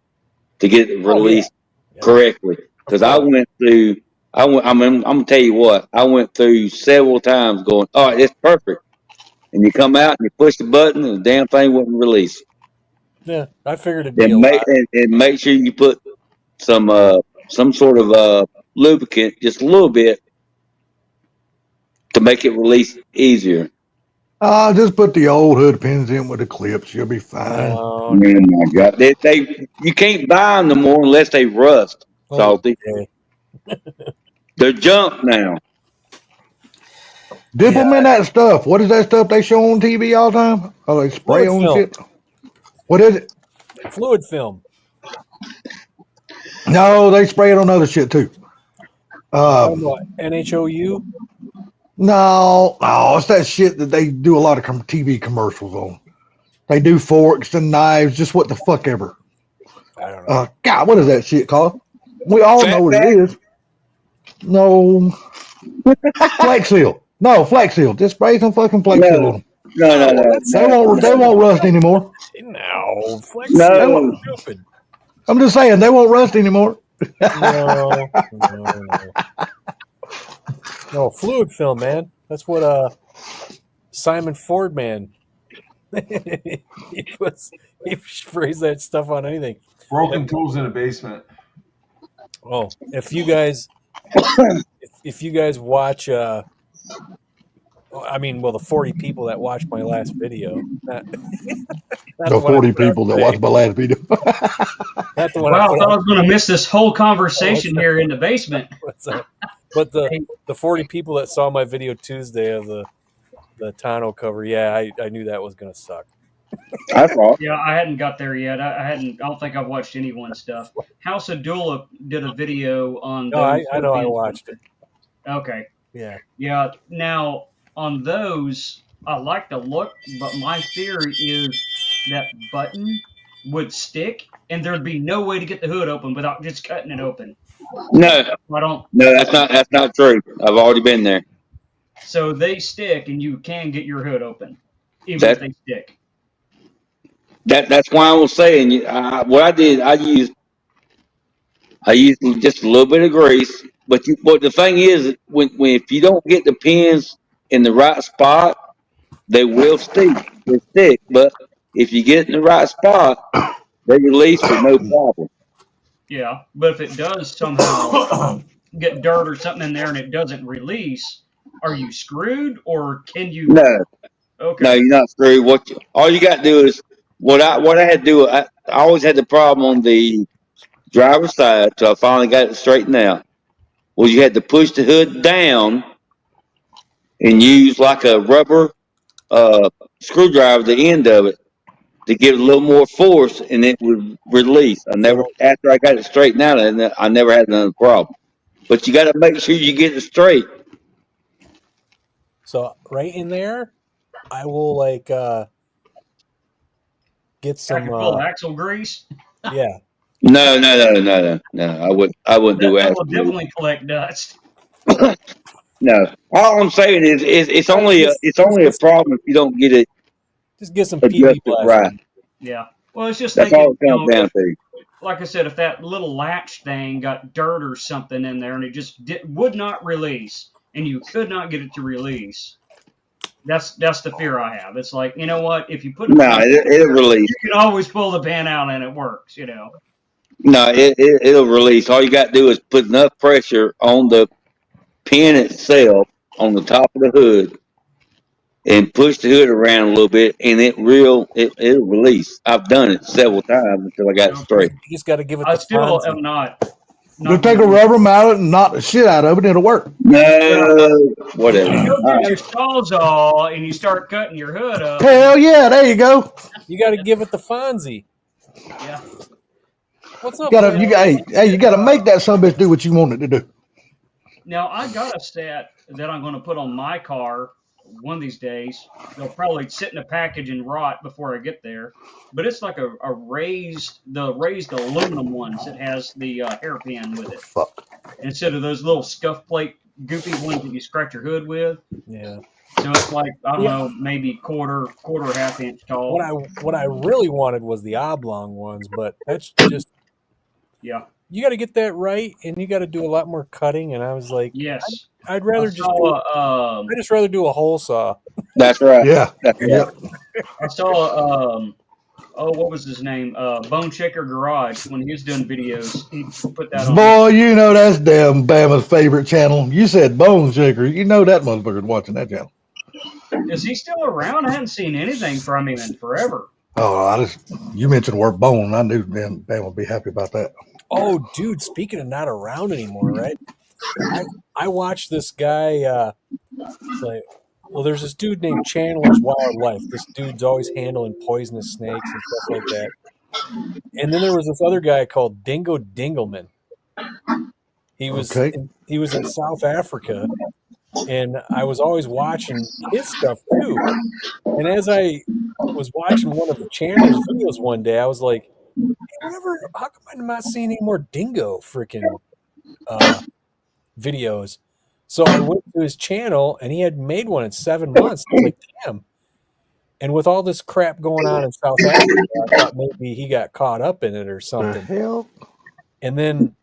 to get it Oh, yeah. released Yeah. correctly. Because I course. went through, I'm gonna tell you what, I went through several times going, all right, it's perfect, and you come out and you push the button and the damn thing wouldn't release. Yeah, I figured it'd be a lot. And make sure you put some sort of lubricant, just a little bit, to make it release easier. Just put the old hood pins in with the clips. You'll be fine. Oh, Oh my God, they you can't buy them no more unless they rust. Salty, okay. they're junk now. Dip Yeah. them in that stuff. What is that stuff they show on TV all the time? Oh, they spray Fluid on film. shit. What is it? Fluid film. No, they spray it on other shit too. NHOU? No, it's that shit that they do a lot of TV commercials on. They do forks and knives, just what the fuck ever. I don't know. God, what is that shit called? We all Fat know what Pack? it is. No. Flex Seal. No, Flex Seal. Just spray some fucking Flex Seal on them. No. They won't rust anymore. No, Flex No. Seal is stupid. I'm just saying, they won't rust anymore. No. No, fluid film, man. That's what Simon Ford, man. he sprays that stuff on anything. Broken tools in a basement. Oh, if you guys watch the 40 people that watched my last video, not The 40 people that watched my last video. not the one Wow, I thought I was going to miss this whole conversation here in the basement. but the 40 people that saw my video Tuesday of the tonneau cover, yeah, I knew that was going to suck. I thought. Yeah, I hadn't got there yet. I don't think I've watched anyone's stuff. House of Dula did a video on. No, I know I watched it. Okay. Yeah. Yeah. Now on those, I like the look, but my theory is that button would stick, and there'd be no way to get the hood open without just cutting it open. No, I don't. no, that's not true. I've already been there. So they stick, and you can get your hood open, even if they stick. That's why I was saying what I did. I used just a little bit of grease, but the thing is, when if you don't get the pins in the right spot, they will stick. They stick, but if you get in the right spot, they release with no problem. Yeah, but if it does somehow get dirt or something in there and it doesn't release, are you screwed, or can you? No, Okay. no, you're not screwed. All you got to do is what I had to do. I always had the problem on the driver's side, so I finally got it straightened out. Was you had to push the hood down and use like a rubber screwdriver, the end of it, to give it a little more force, and it would release. After I got it straightened out, and I never had another problem. But you got to make sure you get it straight. So right in there, I will like get some. Pack full of axle grease. Yeah, No. I wouldn't do That will that. definitely collect dust. No. All I'm saying is, it's only a problem if you don't get it just get some PB adjusted Blast. right. Yeah. Well, it's just That's thinking, all it comes down to. like I said, if that little latch thing got dirt or something in there and it just would not release, and you could not get it to release, that's the fear I have. It's like, you know what? If you put No, it'll release. you can always pull the pin out and it works. You know. No, it'll release. All you got to do is put enough pressure on the pin itself on the top of the hood and push the hood around a little bit, and it'll release. I've done it several times until I got it straight. You just got to give it I the still Fonzie. am not. Just take a rubber mallet and knock the shit out of it, and it'll work. No, whatever. You go get your Sawzall and you start cutting your hood up. Hell yeah, there you go. You got to give it the Fonzie. Yeah. What's up? You gotta make that son of a bitch do what you want it to do. Now I got a set that I'm going to put on my car one of these days. They'll probably sit in a package and rot before I get there. But it's like a raised aluminum ones that has the hairpin with it. Fuck. Instead of those little scuff plate goofy ones that you scratch your hood with. Yeah. So it's like, I don't know, maybe quarter half inch tall. What I really wanted was the oblong ones, but that's just Yeah. you got to get that right, and you got to do a lot more cutting. And I was like, Yes. I'd rather I just saw, I just rather do a hole saw. That's right. Yeah. Yeah. I saw what was his name? Bone Shaker Garage, when he was doing videos, he put that on. Boy, you know that's damn Bama's favorite channel. You said Bone Shaker. You know that motherfucker's watching that channel. Is he still around? I hadn't seen anything from him in forever. Oh, you mentioned the word bone. I knew Bama would be happy about that. Oh, dude! Speaking of not around anymore, right? I watched this guy. There's this dude named Chandler's Wildlife. This dude's always handling poisonous snakes and stuff like that. And then there was this other guy called Dingo Dingleman. He was in South Africa, and I was always watching his stuff too. And as I was watching one of the Chandler's videos one day, I was like, how come I'm not seeing any more dingo freaking videos? So I went to his channel, and he had made one in 7 months. I was like, damn. And with all this crap going on in South Africa, I thought maybe he got caught up in it or something. The hell? And then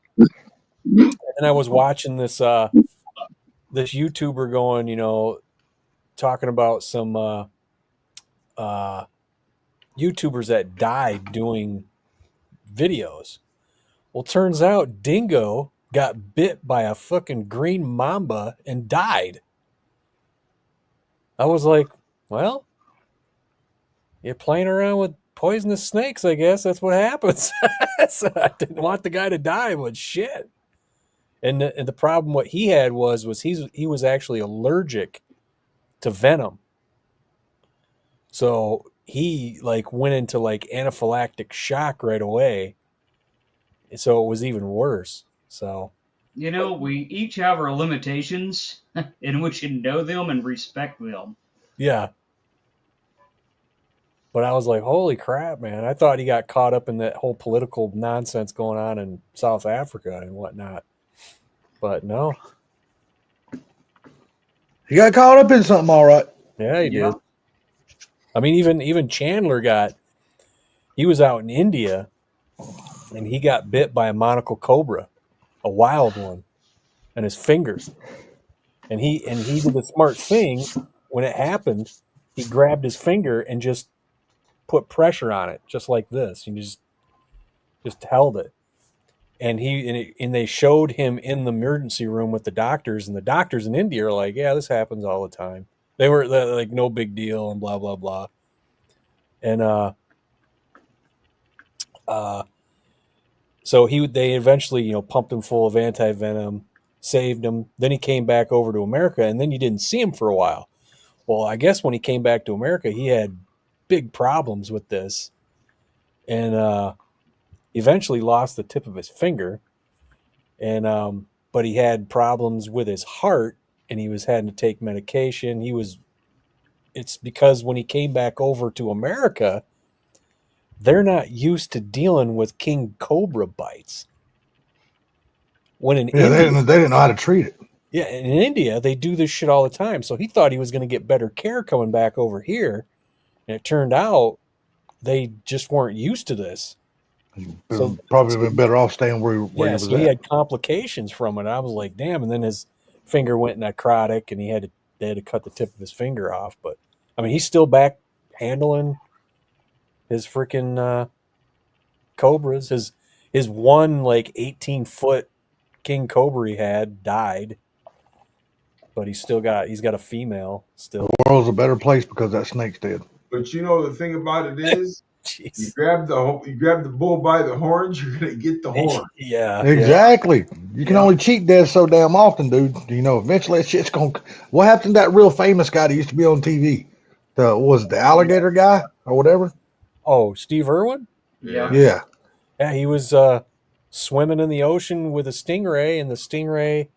I was watching this this YouTuber going, talking about some YouTubers that died doing videos. Well, turns out Dingo got bit by a fucking green mamba and died. I was like, well, you're playing around with poisonous snakes, I guess. That's what happens. So I didn't want the guy to die, but shit. And the problem what he had was he was actually allergic to venom. So he went into anaphylactic shock right away. So it was even worse. So, we each have our limitations, and we should know them and respect them. yeah. But I was like, holy crap, man. I thought he got caught up in that whole political nonsense going on in South Africa and whatnot. But no. He got caught up in something, all right. Yeah, he did. I mean, even Chandler he was out in India, and he got bit by a monocle cobra, a wild one, and his fingers. And he did the smart thing when it happened. He grabbed his finger and just put pressure on it, just like this. He just held it. And they showed him in the emergency room with the doctors, and the doctors in India are like, yeah, this happens all the time. They were like, no big deal, and blah, blah, blah. And so they eventually, pumped him full of anti-venom, saved him. Then he came back over to America, and then you didn't see him for a while. Well, I guess when he came back to America, he had big problems with this. and eventually lost the tip of his finger. And but he had problems with his heart, and he was having to take medication. It's because when he came back over to America, they're not used to dealing with king cobra bites. When in Yeah, India, they didn't know how to treat it. yeah, in India they do this shit all the time. So he thought he was going to get better care coming back over here, and it turned out they just weren't used to this. So Probably been better off staying where he was so he at. had complications from it. I was like, damn. And then his finger went necrotic, and they had to cut the tip of his finger off. But I mean, he's still back handling his freaking cobras. His one like 18-foot king cobra he had died, but he's got a female still. The world's a better place because that snake's dead. But you know the thing about it is, you Jeez. grab the bull by the horns, you're gonna get the horn. Yeah. Exactly. You can Yeah. only cheat death so damn often, dude. You know, eventually that shit's going to. What happened to that real famous guy that used to be on TV? Was it the alligator guy or whatever? Oh, Steve Irwin? Yeah. Yeah. Yeah, he was swimming in the ocean with a stingray, and the stingray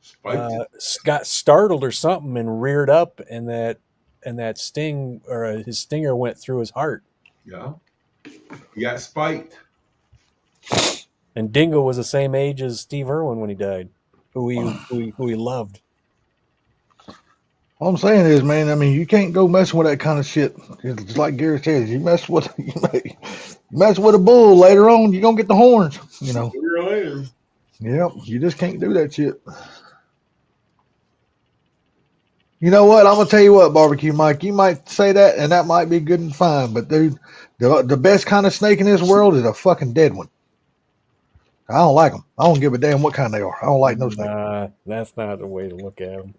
Spiked it. got startled or something and reared up, and that sting or his stinger went through his heart. Yeah. He got spiked. And Dingo was the same age as Steve Irwin when he died, who he loved. All I'm saying is, man, I mean, you can't go messing with that kind of shit. It's like Gary says, you mess with a bull later on, you're gonna get the horns. You know. A year later. Yep. You just can't do that shit. You know what? I'm gonna tell you what, Barbecue Mike. You might say that, and that might be good and fine, but dude, the best kind of snake in this world is a fucking dead one. I don't like them. I don't give a damn what kind they are. I don't like no snake. That's not the way to look at them.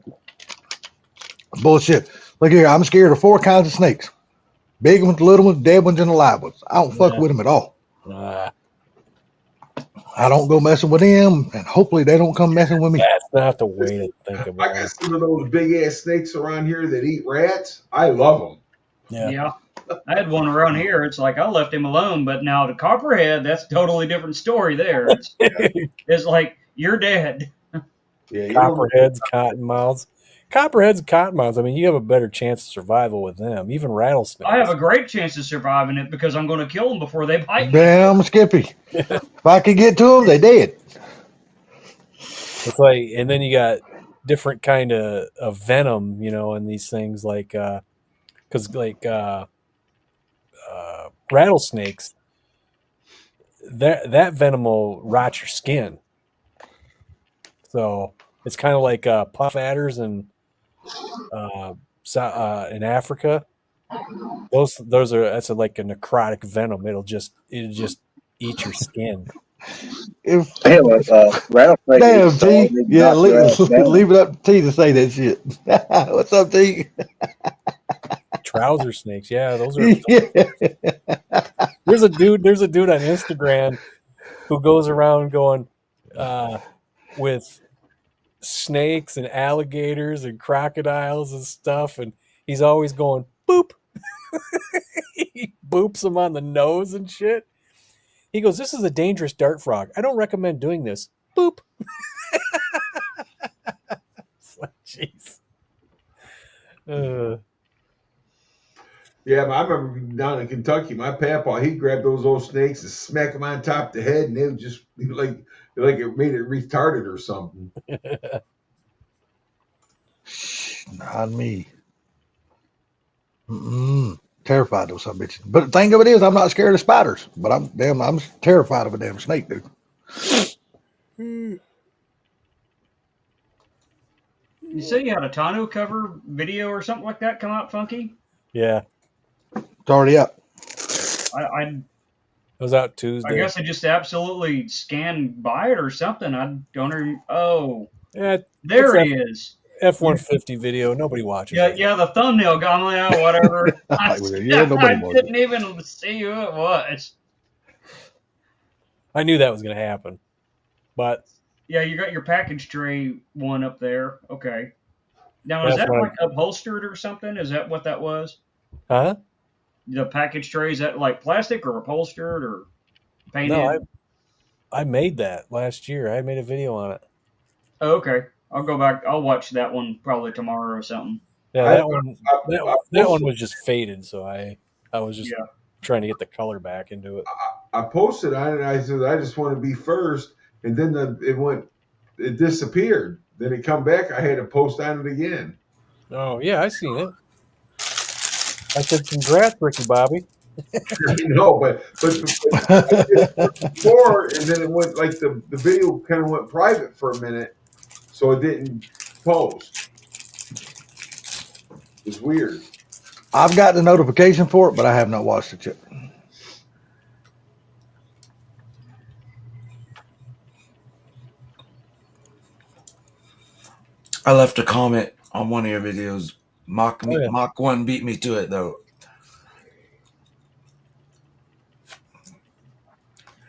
Bullshit. Look here, I'm scared of 4 kinds of snakes: big ones, little ones, dead ones, and alive ones. I don't fuck with them at all. I don't go messing with them, and hopefully they don't come messing with me. That's not the way to think I about got it. some of those big ass snakes around here that eat rats. I love them. Yeah. I had one around here. It's like I left him alone, but now the copperhead, that's a totally different story there. It's like, you're dead. Yeah, you know, Copperheads, cottonmouths. Copperheads and cottonmouths, I mean, you have a better chance of survival with them. Even rattlesnakes. I have a great chance of surviving it because I'm going to kill them before they bite me. Damn, Skippy. If I could get to them, they dead. It's like, and then you got different kind of venom, you know, in these things, like, because like rattlesnakes, that venom will rot your skin. So it's kind of like puff adders in Africa. That's like a necrotic venom. It'll just eat your skin. If Hell, rattlesnake. damn is T, solid, yeah, knock your ass down. leave it up to T to say that shit. What's up, T? Trouser snakes, yeah, those are. Yeah. There's a dude on Instagram who goes around going with snakes and alligators and crocodiles and stuff, and he's always going boop. He boops them on the nose and shit. He goes, "This is a dangerous dart frog. I don't recommend doing this." Boop. It's like, jeez. yeah, but I remember down in Kentucky, my papa, he grabbed those old snakes and smack them on top of the head, and they would just like it made it retarded or something. Not me. Terrified of those some bitches. But the thing of it is, I'm not scared of spiders, but I'm terrified of a damn snake, dude. You say you had a tonneau cover video or something like that come out, Funky? Yeah, It's already up. I it was out Tuesday. I guess I just absolutely scanned by it or something. I don't even. Oh, Yeah, there it's it is. F-150 video. Nobody watches Yeah, it. yeah. The thumbnail got me out. Whatever. Yeah, nobody I watches didn't even see who it was. I knew that was going to happen, but Yeah, you got your package tray one up there. Okay. Now is That's that what like upholstered or something? Is that what that was? huh? the package tray, is that like plastic or upholstered or painted? No, I made that last year. I made a video on it. Oh, okay. I'll go back. I'll watch that one probably tomorrow or something. Yeah, I- that one. I That one was just faded, so I was just Yeah. trying to get the color back into it. I posted on it. I said I just want to be first, and then it disappeared. Then it come back. I had to post on it again. Oh yeah, I seen it. I said, "Congrats, Ricky Bobby." No, but I did it before, and then it went like the video kind of went private for a minute, so it didn't post. It's weird. I've got the notification for it, but I have not watched it yet. I left a comment on one of your videos. Mach Oh, yeah. Mach 1 beat me to it though.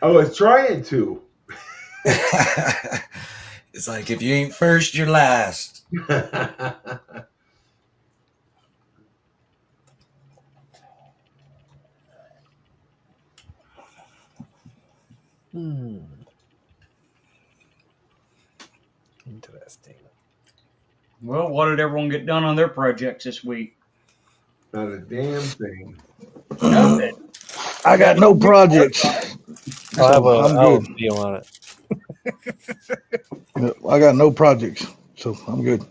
I was trying to. It's like if you ain't first, you're last. Interesting. Well, what did everyone get done on their projects this week? Not a damn thing. Nothing. I got no projects. I'll have I'm a good. video on it. I got no projects, so I'm good.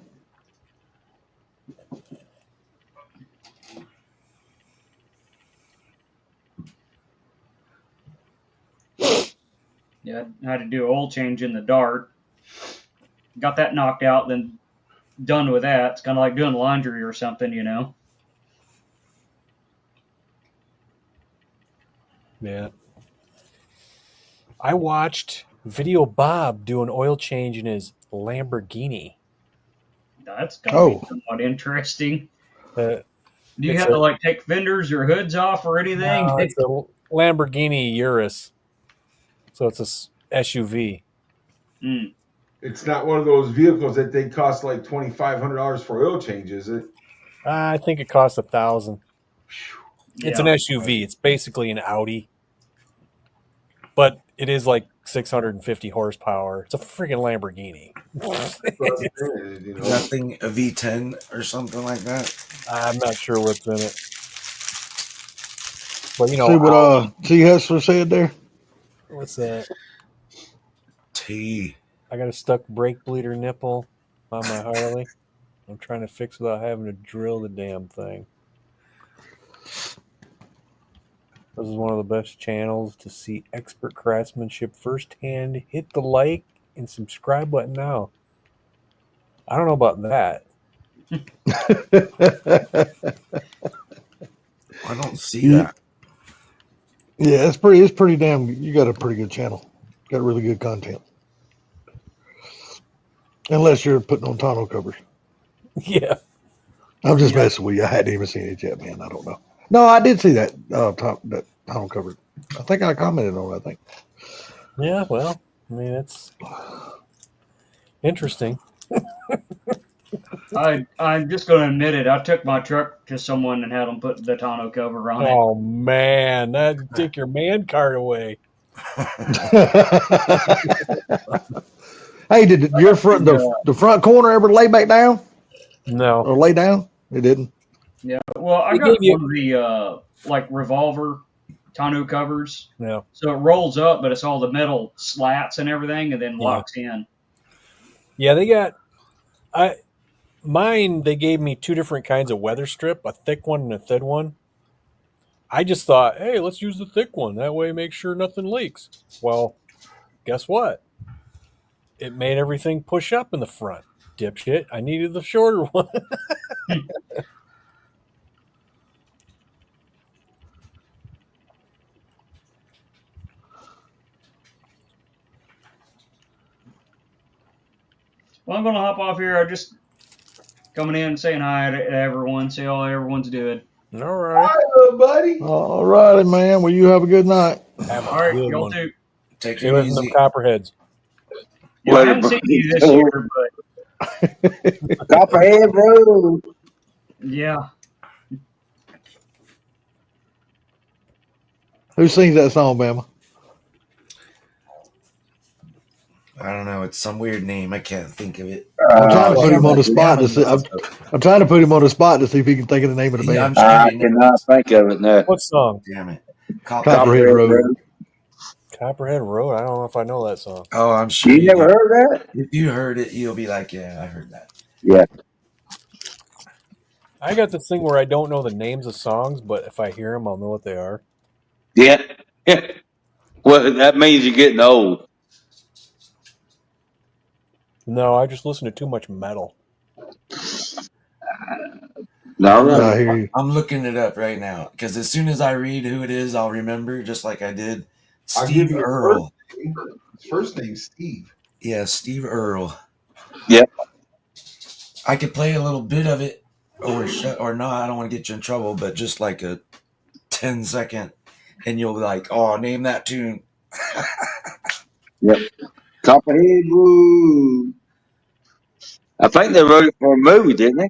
Yeah, I had to do an oil change in the Dart. Got that knocked out, then done with that. It's kind of like doing laundry or something, you know. Yeah. I watched Video Bob do an oil change in his Lamborghini. That's gonna be Oh. somewhat interesting. Uh, Do you It's have a- to like take fenders or hoods off or anything? no, it's a Lamborghini Urus. So it's a SUV. Mm. It's not one of those vehicles that they cost like $2,500 for oil change, is it? I think it costs $1,000. It's Yeah. an SUV. It's basically an Audi, but it is like 650 horsepower. It's a freaking Lamborghini. You know? That thing a V10 or something like that. I'm not sure what's in it, but you know, See what T. Hessler said there? what's that? T. I got a stuck brake bleeder nipple on my Harley. I'm trying to fix without having to drill the damn thing. This is one of the best channels to see expert craftsmanship firsthand. Hit the like and subscribe button now. I don't know about that. I don't see You- that. Yeah, it's pretty damn. You got a pretty good channel. Got really good content. Unless you're putting on tonneau covers. Yeah. I'm just messing with you. I hadn't even seen it yet, man. I don't know. No, I did see that that tonneau cover. I think I commented on it. I think. Yeah, well, I mean, it's interesting. I'm just going to admit it. I took my truck to someone and had them put the tonneau cover on it. Oh, man. That'd take your man card away. Hey, did your front the front corner ever lay back down No. or lay down? It didn't. Yeah. Well, I They got gave you- one of the like revolver tonneau covers. No. So it rolls up, but it's all the metal slats and everything, and then Yeah. locks in. Yeah, they got mine. They gave me two different kinds of weather strip, a thick one and a thin one. I just thought, hey, let's use the thick one. That way, make sure nothing leaks. Well, guess what? It made everything push up in the front. Dipshit. I needed the shorter one. Well, I'm going to hop off here. I just coming in and saying hi to everyone, see how everyone's doing. All right. Hi, little buddy. All righty, man. Well, you have a good night. Have a All right, good y'all one. too. Take See it you in them easy. copperheads. Yeah, I Later, haven't seen buddy. you this year, but Copperhead Road. yeah. Who sings that song, Bama? I don't know. It's some weird name. I can't think of it. I'm trying to put him on the spot Bama to see. knows I'm trying to put him on the spot to see if he can think of the name of the it. band. I'm sure I he cannot knows. think of it now. What song? Damn it. Copperhead Road. Copperhead Road. I don't know if I know that song. Oh, I'm sure You you never do. heard that? If you heard it, you'll be like, yeah, I heard that. Yeah. I got this thing where I don't know the names of songs, but if I hear them, I'll know what they are. Yeah. Well, that means you're getting old. No, I just listen to too much metal. No, I no. hear you. I'm looking it up right now because as soon as I read who it is, I'll remember, just like I did. I'll Steve give you Earle. his first name's Steve. Yeah, Steve Earle. Yep. I could play a little bit of it, or no, I don't want to get you in trouble, but just like a 10-second, and you'll be like, oh, name that tune. Yep. Copperhead Road. I think they wrote it for a movie, didn't they?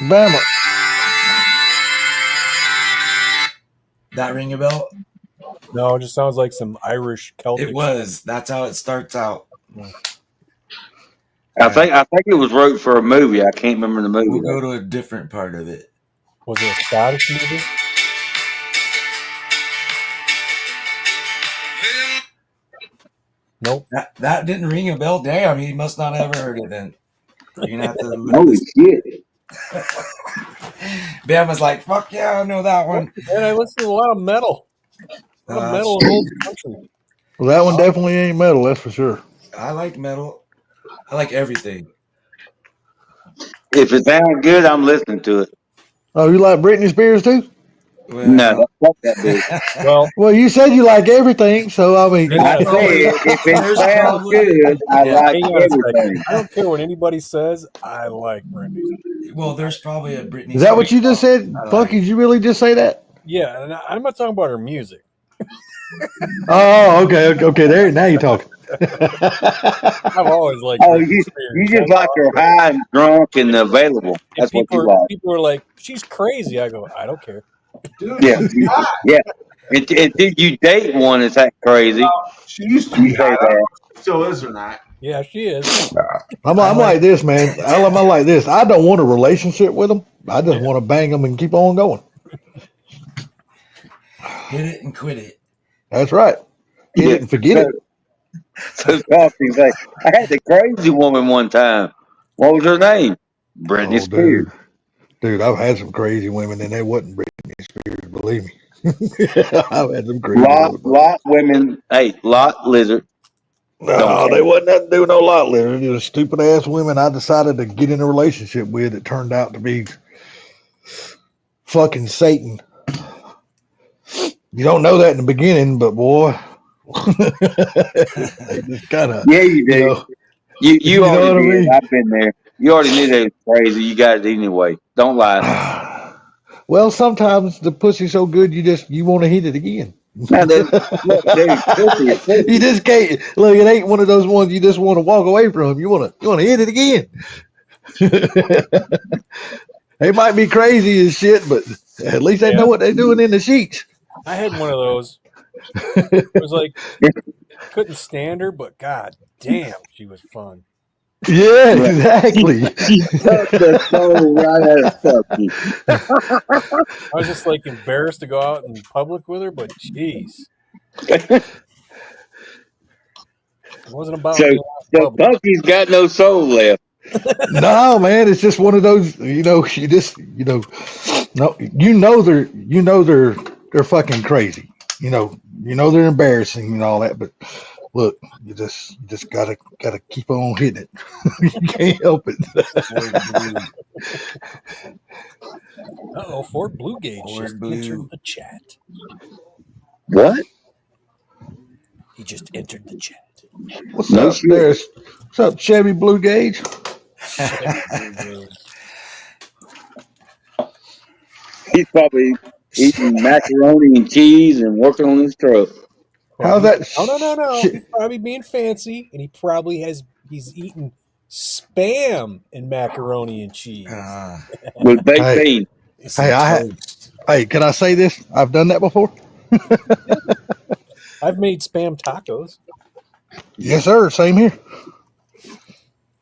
Bama. That ring a bell? No, it just sounds like some Irish Celtic. It was. That's how it starts out. I think it was wrote for a movie. I can't remember the movie. We'll go to a different part of it. Was it a Scottish movie? Nope. That didn't ring a bell. Damn, he must not have heard it then. You're gonna have to Holy shit. Bama's like, fuck yeah, I know that one. And I listen to a lot of metal. A lot of metal in old country. Well, that one definitely ain't metal, that's for sure. I like metal. I like everything. If it sounds good, I'm listening to it. Oh, you like Britney Spears too? Well, No, fuck that bitch. Well, you said you like everything, so I mean, I said if it sounds good, I like hang on a second. everything. I don't care what anybody says. I like Britney. well, there's probably a Britney. is that what you just said? I like Funky, did you really just say that? Yeah, and I'm not talking about her music. Oh, okay. There, now you're talking. I've always liked Oh, Britney you Spears. just like her high and drunk and available. That's what you like. People are like, she's crazy. I go, I don't care. Dude, Yeah, she's hot. yeah. Until you date one that's that crazy. She used to be You say hot. I don't know that. if she still is or not. Yeah, she is. I'm like this, man. I'm like this. I don't want a relationship with them. I just want to bang them and keep on going. hit it and quit it. That's right. Hit it and forget it. So Coffee's like, I had the crazy woman one time. What was her name? Britney Oh, Spears. dude, I've had some crazy women, and they wasn't Britney Spears. Believe me, I've had some crazy women. Lot women. Hey, lot lizard. No, they wasn't nothing to do with no lot lizard. They were stupid ass women I decided to get in a relationship with. It turned out to be fucking Satan. You don't know that in the beginning, but boy, they just kind of. Yeah, you do. You know already what I did. mean? I've been there. You already knew they was crazy. You got it anyway. Don't lie. Well, sometimes the pussy's so good you want to hit it again. Now, look, dude, pussy is pussy. You just can't look. It ain't one of those ones you just want to walk away from. You want to hit it again. They might be crazy as shit, but at least they know what they're doing in the sheets. I had one of those. It was like, couldn't stand her, but god damn, she was fun. Yeah, exactly. Suck the soul right out of Tucky. I was just like embarrassed to go out in public with her, but jeez, it wasn't about So, being out in so public. Tucky's got no soul left. No, man, it's just one of those. You just no, they're fucking crazy. You know they're embarrassing and all that, but look, you just gotta keep on hitting it. You can't help it. Fort Blue Gauge Fort just Blue. entered the chat. What? He just entered the chat. What's No up shit. there? What's up, Chevy Blue Gauge? He's probably eating macaroni and cheese and working on his truck. How's that? No. shit- He's probably being fancy, and he's eating spam and macaroni and cheese. With baked Hey. beans. It's Hey, toast. Hey, can I say this? I've done that before. I've made spam tacos. Yes, sir. Same here.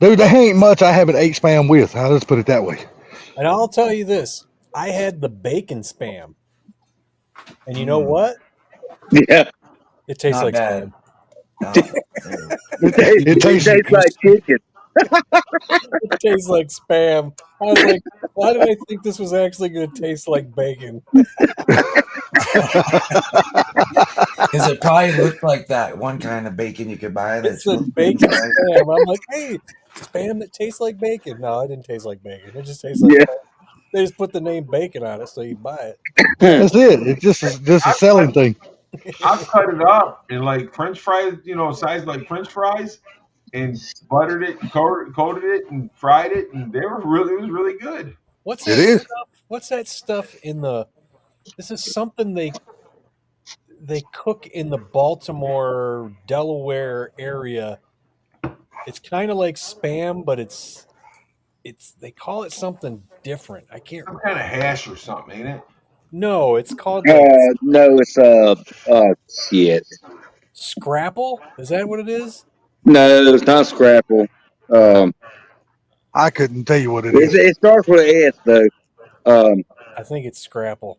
Dude, there ain't much I haven't ate spam with. I'll just put it that way. And I'll tell you this. I had the bacon spam. And you know what? Yeah. It tastes Not like bad. spam. Oh, It tastes like chicken. It tastes like spam. I was like, why did I think this was actually going to taste like bacon? because it probably looked like that one kind of bacon you could buy. It That's said bacon spam. I'm like, hey, spam that tastes like bacon. No, it didn't taste like bacon. It just tastes like Yeah. spam. They just put the name bacon on it so you buy it. That's it. It's just a selling thing. I've cut it up in like French fries, sized like French fries, and buttered it, coated it, and fried it, and it was really good. What's It that is. stuff? What's that stuff in the? This is something they cook in the Baltimore, Delaware area. It's kind of like spam, but it's they call it something different. I can't. Some kind of hash or something, ain't it? No, it's called No, it's shit. scrapple. Is that what it is? No, it's not Scrapple. I couldn't tell you what it is. It starts with an S though. I think it's scrapple.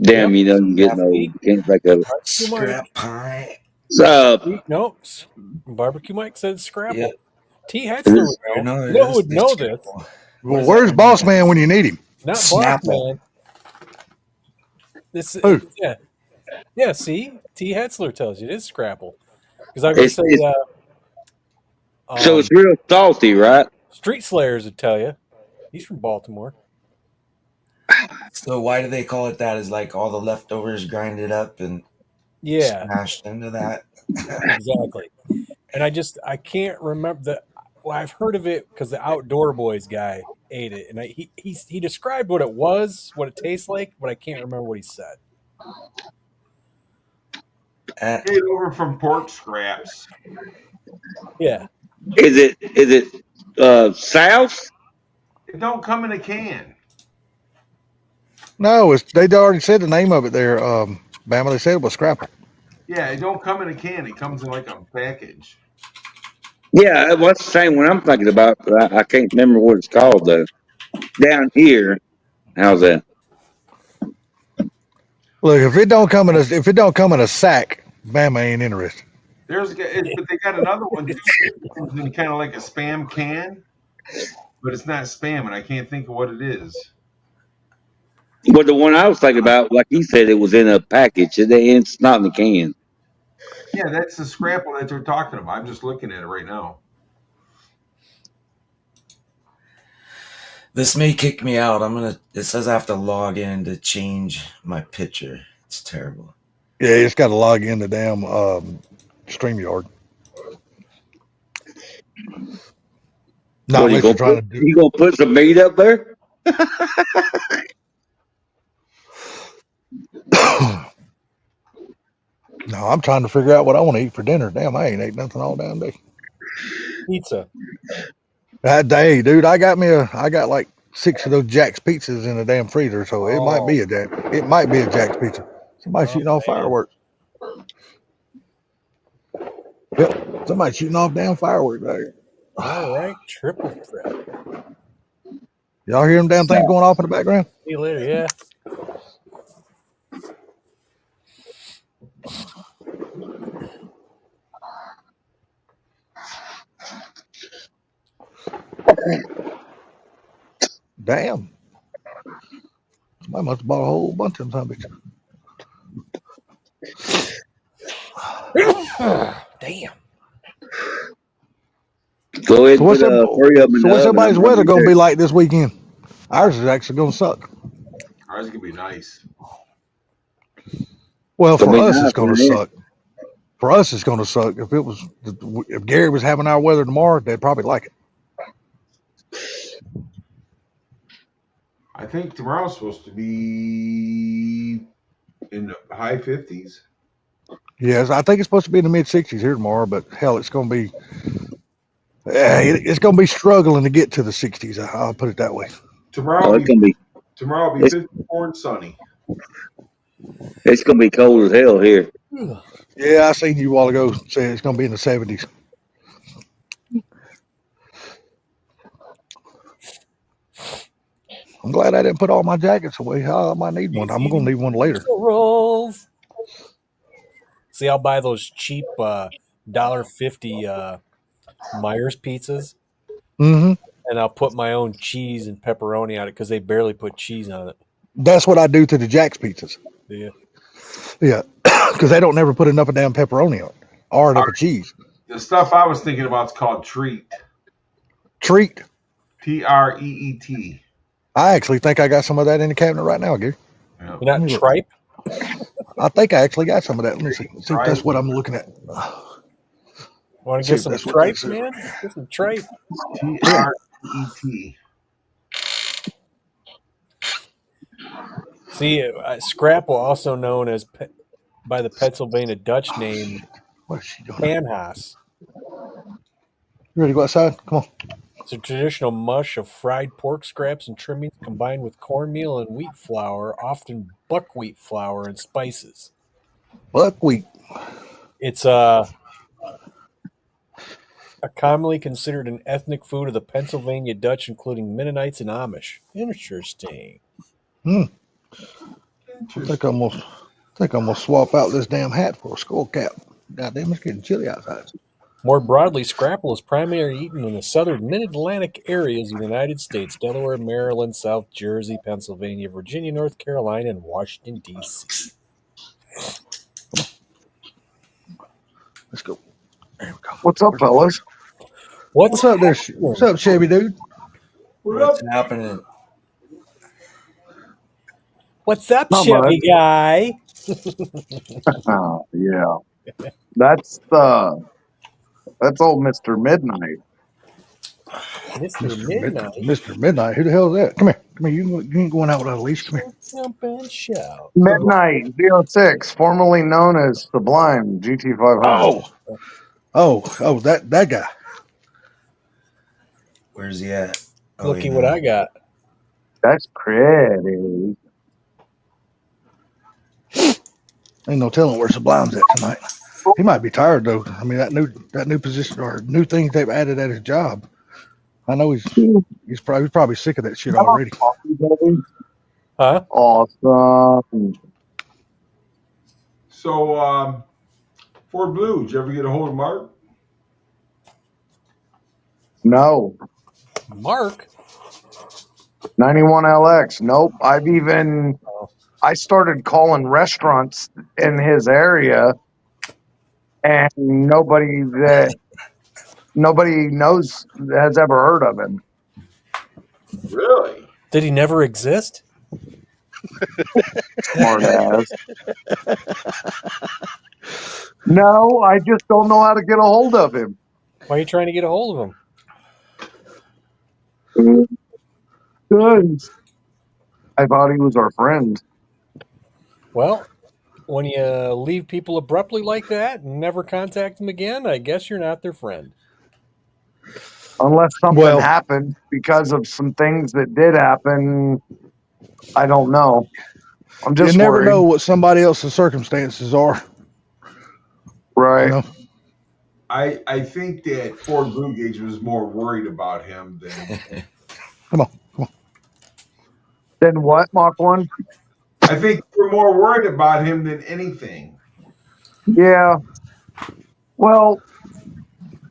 Damn, you don't get no. Can't think of it. scrap pie. Nope. Barbecue Mike said scrapple. Yeah. T. Hetzler would know. You know who would know this? Well, where's Boss Man when you need him? Not Boss Snapple. Man. This, Who? yeah. See, T. Hetzler tells you it is scrapple. Because I'm gonna say, So it's real salty, right? Street Slayers would tell you. He's from Baltimore. So why do they call it that? Is like all the leftovers grinded up and Yeah, smashed into that? exactly. And I can't remember the. Well, I've heard of it because the Outdoor Boys guy ate it, and he described what it was, what it tastes like, but I can't remember what he said. Made over from pork scraps. Yeah, Is it South? It don't come in a can. No, they already said the name of it there. Bama, they said it was Scrapple. Yeah, it don't come in a can. It comes in like a package. Yeah, what's the same one I'm thinking about? But I can't remember what it's called though. Down here, how's that? Look, if it don't come in a sack, Bama ain't interested. But they got another one too. It comes in kind of like a spam can, but it's not spam, and I can't think of what it is. But the one I was thinking about, like he said, it was in a package. It's not in the can. Yeah, that's the scrapple that they're talking about. I'm just looking at it right now. This may kick me out. It says I have to log in to change my picture. It's terrible. Yeah, it's got to log in the damn StreamYard. No, What, unless you're you gonna put some meat up there? No, I'm trying to figure out what I want to eat for dinner. Damn, I ain't ate nothing all damn day. pizza. That day, dude, I got like 6 of those Jack's pizzas in the damn freezer, so it might be a Jack's pizza. Somebody shooting off fireworks. Yep, somebody shooting off damn fireworks there. All right, triple threat. Y'all hear them damn things going off in the background? See you later. Yeah. Damn. Somebody must have bought a whole bunch of them. Damn. Go ahead. So what's everybody's weather going to be like this weekend? Ours is actually going to suck. Ours is gonna be nice. Well, for us, it's going to suck. For us, it's going to suck. If Gary was having our weather tomorrow, they'd probably like it. I think tomorrow's supposed to be in the high 50s. Yes, I think it's supposed to be in the mid 60s here tomorrow, but hell, it's going to be it's going to be struggling to get to the 60s. I'll put it that way. Tomorrow it can be. Tomorrow will be 54 and sunny. It's gonna be cold as hell here. Yeah, I seen you a while ago say it's going to be in the 70s. I'm glad I didn't put all my jackets away. I might need one. I'm going to need one later. Rolls. See, I'll buy those cheap $1.50 Myers pizzas, Mm-hmm. and I'll put my own cheese and pepperoni on it because they barely put cheese on it. That's what I do to the Jack's pizzas. Yeah. Yeah, because they don't never put enough of damn pepperoni on it or enough of cheese. The stuff I was thinking about is called Treat. Treat. Treet. I actually think I got some of that in the cabinet right now, Gary. Yeah. You're not tripe? I think I actually got some of that. Let me see. See if that's what I'm looking at. Want to See get if some that's what tripe, this is. man? Get some tripe. Treet. See, Scrapple, also known as by the Pennsylvania Dutch name What is she doing? Panhaas. You ready to go outside? Come on. It's a traditional mush of fried pork scraps and trimmings combined with cornmeal and wheat flour, often buckwheat flour and spices. Buckwheat. It's a commonly considered an ethnic food of the Pennsylvania Dutch, including Mennonites and Amish. Interesting. I think I'm gonna swap out this damn hat for a skull cap. God damn, it's getting chilly outside. More broadly, scrapple is primarily eaten in the southern mid-Atlantic areas of the United States: Delaware, Maryland, South Jersey, Pennsylvania, Virginia, North Carolina, and Washington, D.C. Let's go. There we go. What's up, fellas? What's up there? What's up, Chevy dude? What's happening? What's up, Not Chevy guy? Oh, yeah. That's old Mr. Midnight. Mr. Midnight. Mr. Midnight. Who the hell is that? Come here. Come here. You ain't going out without a leash. Come here. Jump and shout. Midnight 06, formerly known as Sublime GT500. Oh, that guy. Where's he at? Oh, Looky what I got. That's pretty. Ain't no telling where Sublime's at tonight. He might be tired though. I mean, that new position or new things they've added at his job. I know he's probably sick of that shit already. Huh? Awesome. So, Ford Blue, did you ever get a hold of Mark? No. Mark? 91LX. Nope. I started calling restaurants in his area, and nobody knows has ever heard of him. Really? Did he never exist? Smart ass. No, I just don't know how to get a hold of him. Why are you trying to get a hold of him? Good. I thought he was our friend. Well, when you leave people abruptly like that and never contact them again, I guess you're not their friend. Unless something happened because of some things that did happen. I don't know. I'm just You never worried. know what somebody else's circumstances are. Right. You know? I think that Ford Blue Gauge was more worried about him than. Come on. Then what, Mach 1? I think we're more worried about him than anything. Yeah. Well,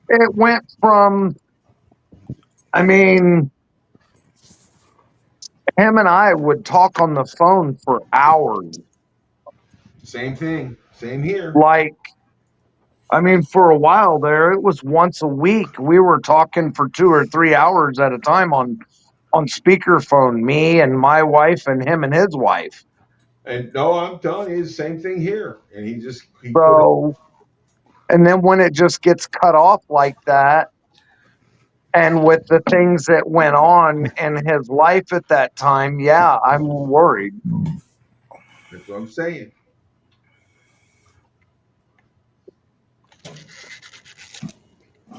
it went from, him and I would talk on the phone for hours. Same thing. Same here. For a while there, it was once a week. We were talking for 2 or 3 hours at a time on speakerphone, me and my wife and him and his wife. And no, I'm telling you, the same thing here. And he and then when it just gets cut off like that, and with the things that went on in his life at that time, yeah, I'm worried. That's what I'm saying.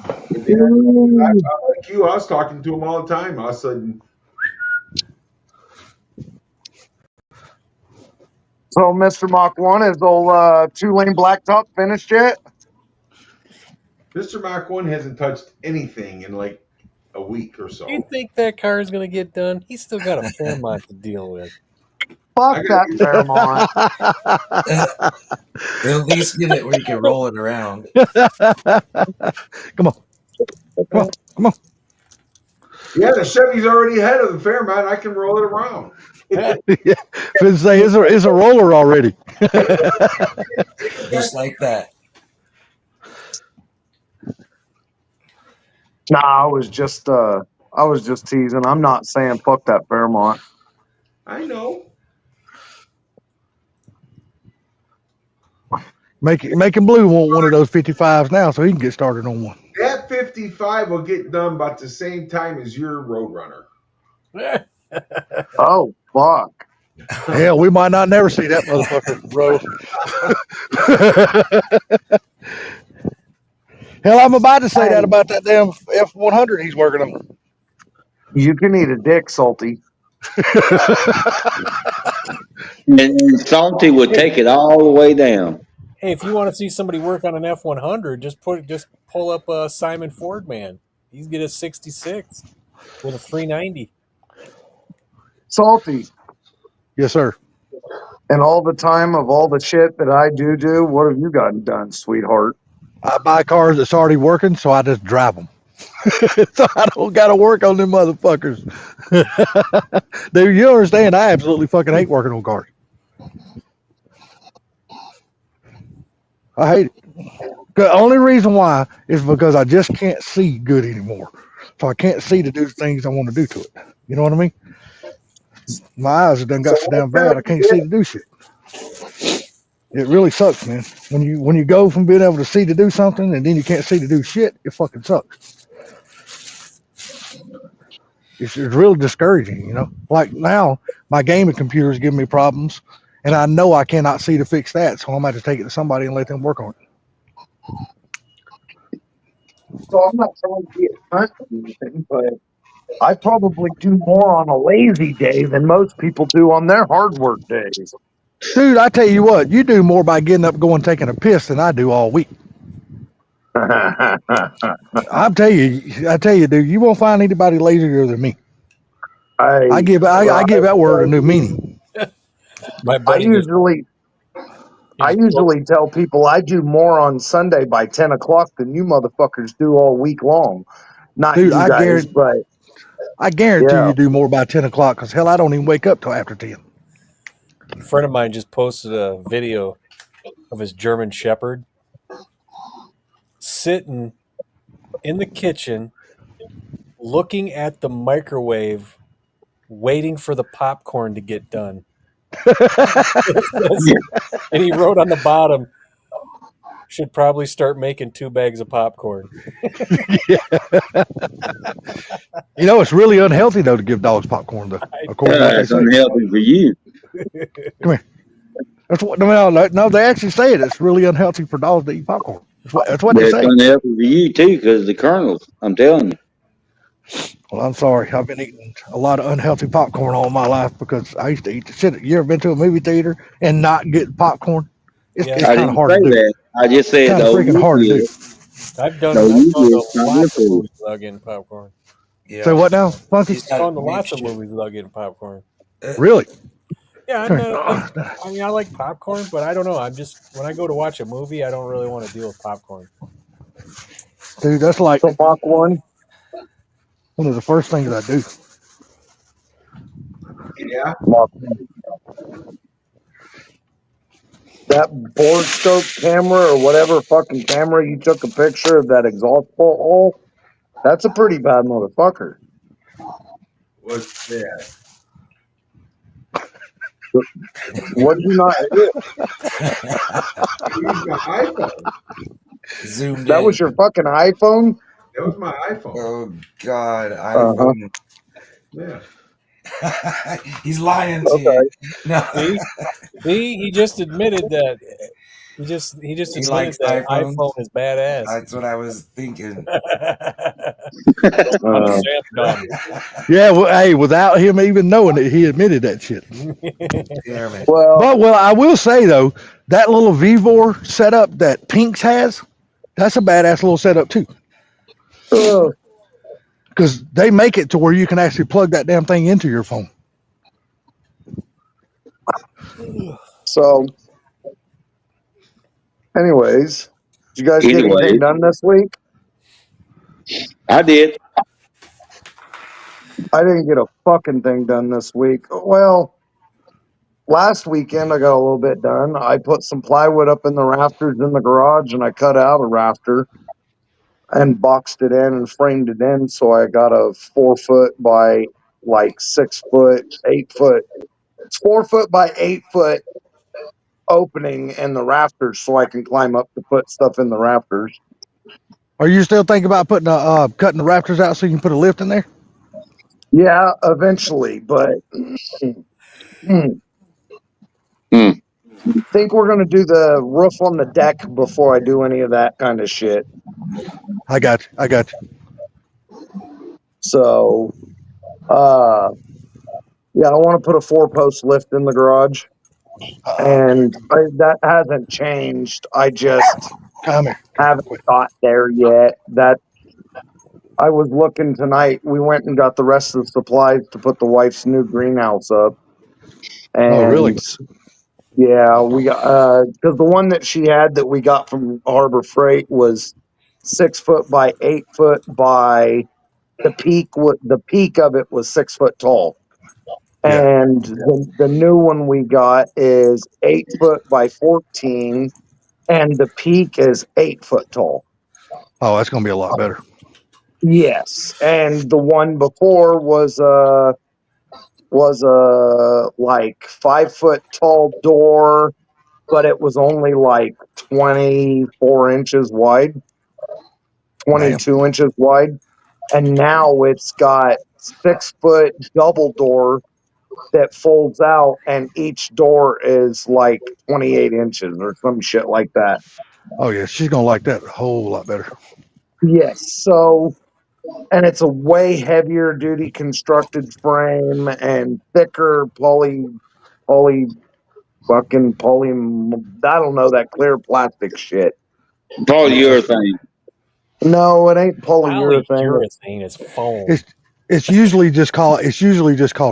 But yeah, like you, I was talking to him all the time. All of a sudden, So, Mr. Mach 1, is old 2-lane blacktop finished yet? Mr. Mach 1 hasn't touched anything in like a week or so. You think that car is going to get done? He's still got a Fairmont to deal with. Fuck I that gotta Fairmont. They'll at least get it where you can roll it around. Come on. Yeah, the Chevy's already ahead of the Fairmont. I can roll it around. Finn say it's a roller already. Just like that. Nah, I was just teasing. I'm not saying fuck that Fairmont. I know. Making Blue want one of those 55s now so he can get started on one. That 55 will get done about the same time as your Roadrunner. Oh, fuck. Hell, we might not never see that motherfucker roll. Hell, I'm about to say that about that damn F100 he's working on. You can eat a dick, Salty. And Salty would take it all the way down. Hey, if you want to see somebody work on an F100, just pull up Simon Ford, man. He's get a 66 with a 390. Salty. Yes, sir. And all the time of all the shit that I do, what have you gotten done, sweetheart? I buy cars that's already working, so I just drive them. So I don't got to work on them motherfuckers. Dude, you understand? I absolutely fucking hate working on cars. I hate it. The only reason why is because I just can't see good anymore. So I can't see to do the things I want to do to it. You know what I mean? My eyes have done got so damn bad. I can't see to do shit. It really sucks, man. When you go from being able to see to do something and then you can't see to do shit, it fucking sucks. It's really discouraging, you know. Like now, my gaming computer is giving me problems, and I know I cannot see to fix that, so I'm going to take it to somebody and let them work on it. So I'm not trying to be a cunt or anything, but I probably do more on a lazy day than most people do on their hard work days. Dude, I tell you what, you do more by getting up, going, taking a piss than I do all week. I tell you, dude, you won't find anybody lazier than me. I give that word a new meaning. I usually tell people I do more on Sunday by 10 o'clock than you motherfuckers do all week long. Not dude, you guys, but I guarantee you do more by 10 o'clock because hell, I don't even wake up till after 10. A friend of mine just posted a video of his German Shepherd sitting in the kitchen looking at the microwave waiting for the popcorn to get done. And he wrote on the bottom, should probably start making 2 bags of popcorn. You know, it's really unhealthy, though, to give dogs popcorn, though. It's unhealthy for you. Come here. That's what, no, they actually say it. It's really unhealthy for dogs to eat popcorn. That's what they say. It's unhealthy for you, too, because the kernels, I'm telling you. Well, I'm sorry. I've been eating a lot of unhealthy popcorn all my life because I used to eat the shit. You ever been to a movie theater and not get popcorn? It's kind of hard to do. That. I just said it's freaking hard to do. I've done lots of movies without getting popcorn. Yeah. So what now, Funky? I've gone to lots of movies without getting popcorn. Really? Yeah, I mean, I like popcorn, but I don't know. I'm just, when I go to watch a movie, I don't really want to deal with popcorn. Dude, that's like the Mach 1. One of the first things I do. Yeah. That board scope camera or whatever fucking camera you took a picture of that exhaust hole, that's a pretty bad motherfucker. What's that? What did you not do? Zoomed that in. was your fucking iPhone? That was my iPhone. Oh, God. iPhone. Yeah. He's lying to you. No. See, he just admitted that He just He admitted likes that iPhones. iPhone is badass. That's what I was thinking. On a Samsung. Yeah, well, hey, without him even knowing it, he admitted that shit. Damn it. Well, Well, I will say though, that little Vivor setup that Pinks has, that's a badass little setup too. Because they make it to where you can actually plug that damn thing into your phone. so, anyways, did you guys get anything Anyway, done this week? I did. I didn't get a fucking thing done this week. Well, last weekend I got a little bit done. I put some plywood up in the rafters in the garage and I cut out a rafter and boxed it in and framed it in. So I got a 4 foot by like 6 foot, 8 foot. It's 4 foot by 8 foot opening in the rafters so I can climb up to put stuff in the rafters. Are you still thinking about putting cutting the rafters out so you can put a lift in there? Yeah, eventually, but think we're going to do the roof on the deck before I do any of that kind of shit. I got you. So, yeah, I want to put a 4-post lift in the garage, and that hasn't changed. I just Come here. haven't got there yet. That I was looking tonight. We went and got the rest of the supplies to put the wife's new greenhouse up. And Oh, really? yeah, we got because the one that she had that we got from Harbor Freight was 6 foot by 8 foot by the peak. The peak of it was 6 foot tall, Yeah. and the new one we got is 8 foot by 14, and the peak is 8 foot tall. Oh, that's gonna be a lot better. Yes, and the one before was like 5 foot tall door, but it was only like 24 inches wide, 22 inches wide. And now it's got 6 foot double door that folds out, and each door is like 28 inches or some shit like that. Oh yeah, she's gonna like that a whole lot better. Yes. So, and it's a way heavier duty constructed frame and thicker I don't know, that clear plastic shit. Polyurethane. No, it ain't polyurethane. Polyurethane is foam. It's usually just called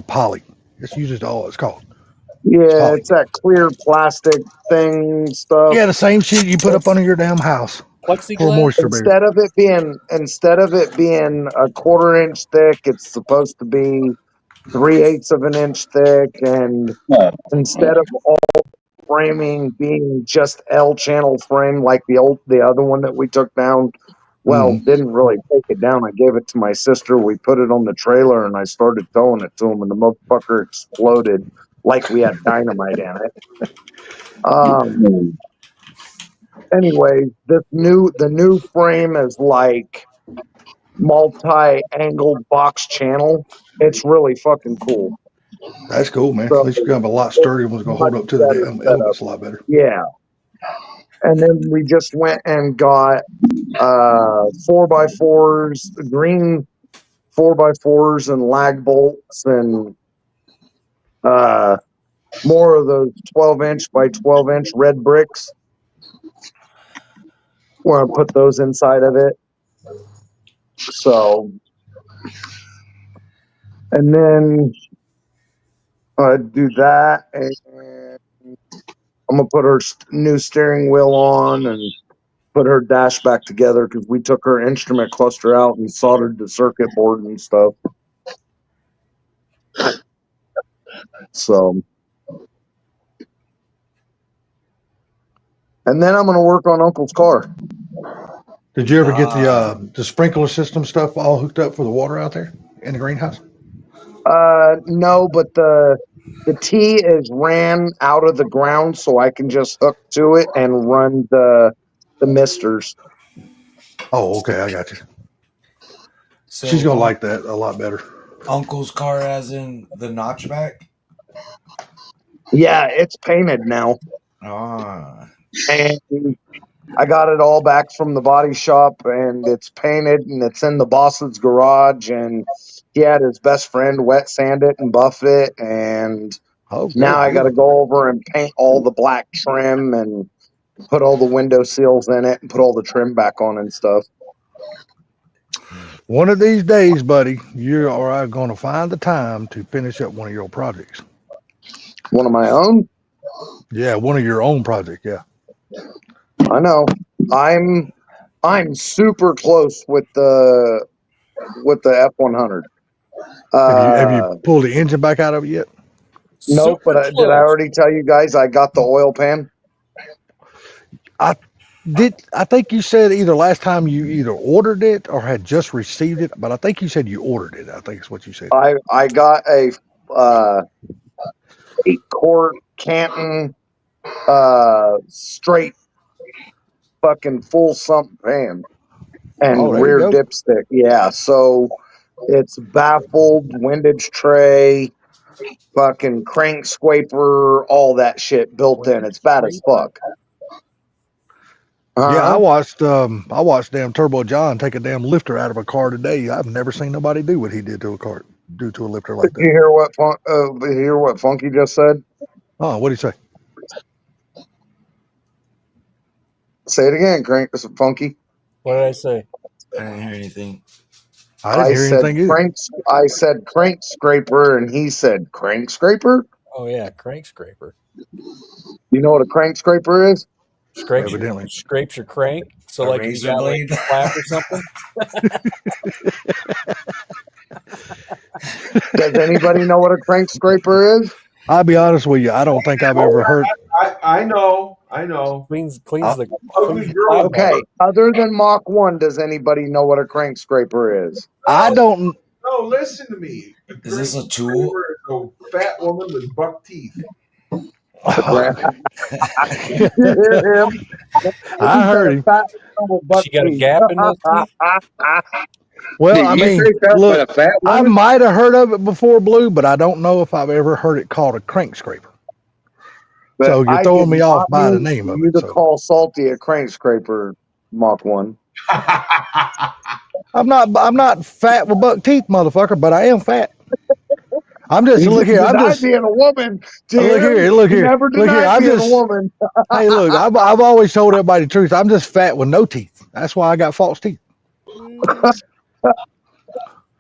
poly. It's usually all it's called. Yeah, it's that clear plastic thing stuff. Yeah, the same shit you put up under your damn house for Plexiglass? moisture barrier. Instead of it being a 1/4 inch thick, it's supposed to be 3/8 of an inch thick, and instead of all framing being just L channel frame like the other one that we took down. Well, didn't really take it down. I gave it to my sister. We put it on the trailer, and I started towing it to him, and the motherfucker exploded like we had dynamite in it. Anyway, the new frame is like multi-angle box channel. It's really fucking cool. That's cool, man. So, at least you're gonna have a lot sturdier one's gonna hold up to the damn elements a lot better. Yeah. And then we just went and got 4x4s, green 4x4s and lag bolts, and more of those 12-inch by 12-inch red bricks. We're gonna put those inside of it. So, and then do that, and I'm gonna put her new steering wheel on and put her dash back together because we took her instrument cluster out and soldered the circuit board and stuff. So, and then I'm gonna work on Uncle's car. Did you ever get the sprinkler system stuff all hooked up for the water out there in the greenhouse? No, but the T is ran out of the ground, so I can just hook to it and run the misters. Oh, okay, I got you. So She's gonna like that a lot better. Uncle's car, as in the notchback? Yeah, it's painted now. Ah. And I got it all back from the body shop, and it's painted, and it's in the boss's garage, and he had his best friend wet sand it and buff it, and Oh, now I got to good. go over and paint all the black trim and put all the window seals in it and put all the trim back on and stuff. One of these days, buddy, you are going to find the time to finish up one of your projects. One of my own? Yeah, one of your own projects. Yeah. I know. I'm super close with the F100. Have you pulled the engine back out of it yet? Nope, Super but did I close. already tell you guys I got the oil pan? I think you said either last time you either ordered it or had just received it, but I think you said you ordered it. I think is what you said. I got a 8-quart Canton straight fucking full sump pan and Oh, there you rear go. dipstick. Yeah, so it's baffled, windage tray, fucking crank scraper, all that shit built in. It's bad as fuck. Yeah, I watched damn Turbo John take a damn lifter out of a car today. I've never seen nobody do what he did to a car, do to a lifter like Did you that. hear what Funky just said? Oh, what did he say? Say it again, Crank. This is Funky. What did I say? I didn't hear anything. I didn't hear anything either. I said crank scraper, and he said crank scraper. Oh yeah, crank scraper. You know what a crank scraper is? Evidently. Scrapes your crank. So A like if you razor got blade? like a flap or something. Does anybody know what a crank scraper is? I'll be honest with you. I don't think I've ever heard. I know. Cleans the Ugly girl. Okay. Other than Mach 1, does anybody know what a crank scraper is? I don't. No, listen to me. Is this a tool? A fat woman with buck teeth. I heard him. She got a gap in those teeth. Well, I Did you mean, say something look, about a fat I woman? might have heard of it before, Blue, but I don't know if I've ever heard it called a crank scraper. But So you're I throwing did me off not by the mean name of you it. to So. call Salty a crank scraper, Mach 1. I'm not fat with buck teeth, motherfucker, but I am fat. I'm just look here. I'm just being a woman. look here. Look here. Never Look here. I'm being just a woman. hey, look. I've always told everybody the truth. I'm just fat with no teeth. That's why I got false teeth.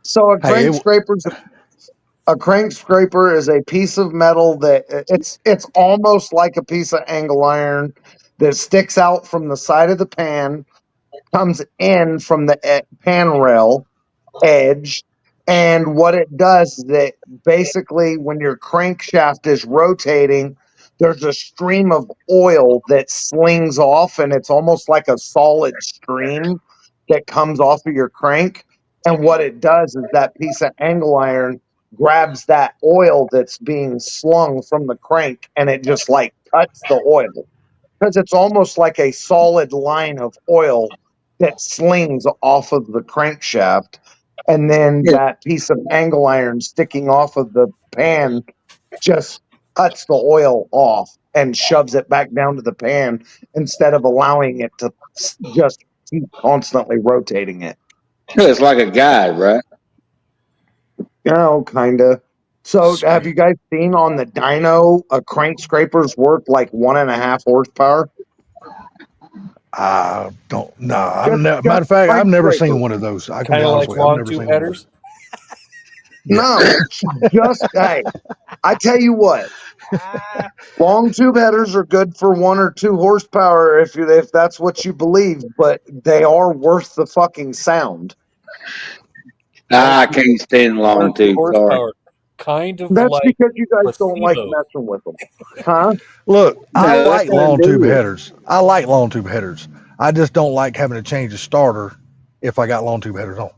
So a Hey, crank scraper is a piece of metal that it's almost like a piece of angle iron that sticks out from the side of the pan, comes in from the pan rail edge, and what it does is that basically when your crankshaft is rotating, there's a stream of oil that slings off, and it's almost like a solid stream that comes off of your crank. And what it does is that piece of angle iron grabs that oil that's being slung from the crank, and it just like cuts the oil because it's almost like a solid line of oil that slings off of the crankshaft. And then that piece of angle iron sticking off of the pan just cuts the oil off and shoves it back down to the pan instead of allowing it to just keep constantly rotating it. It's like a guide, right? You know, kind of. So have you guys seen on the dyno a crank scraper's worth like 1.5 horsepower? I don't know. Just Matter of fact, I've never scraper. seen one of those. I can Kind be of honest like with you. I've long never tube seen one of headers. those. No, just hey, I tell you what, long tube headers are good for 1 or 2 horsepower if that's what you believe, but they are worth the fucking sound. I can't stand long tube. Sorry. Horsepower. Kind of That's like because you guys don't like placebo. messing with them, huh? Look, I No, like that's long tube indeed. headers. I like long tube headers. I just don't like having to change the starter if I got long tube headers on.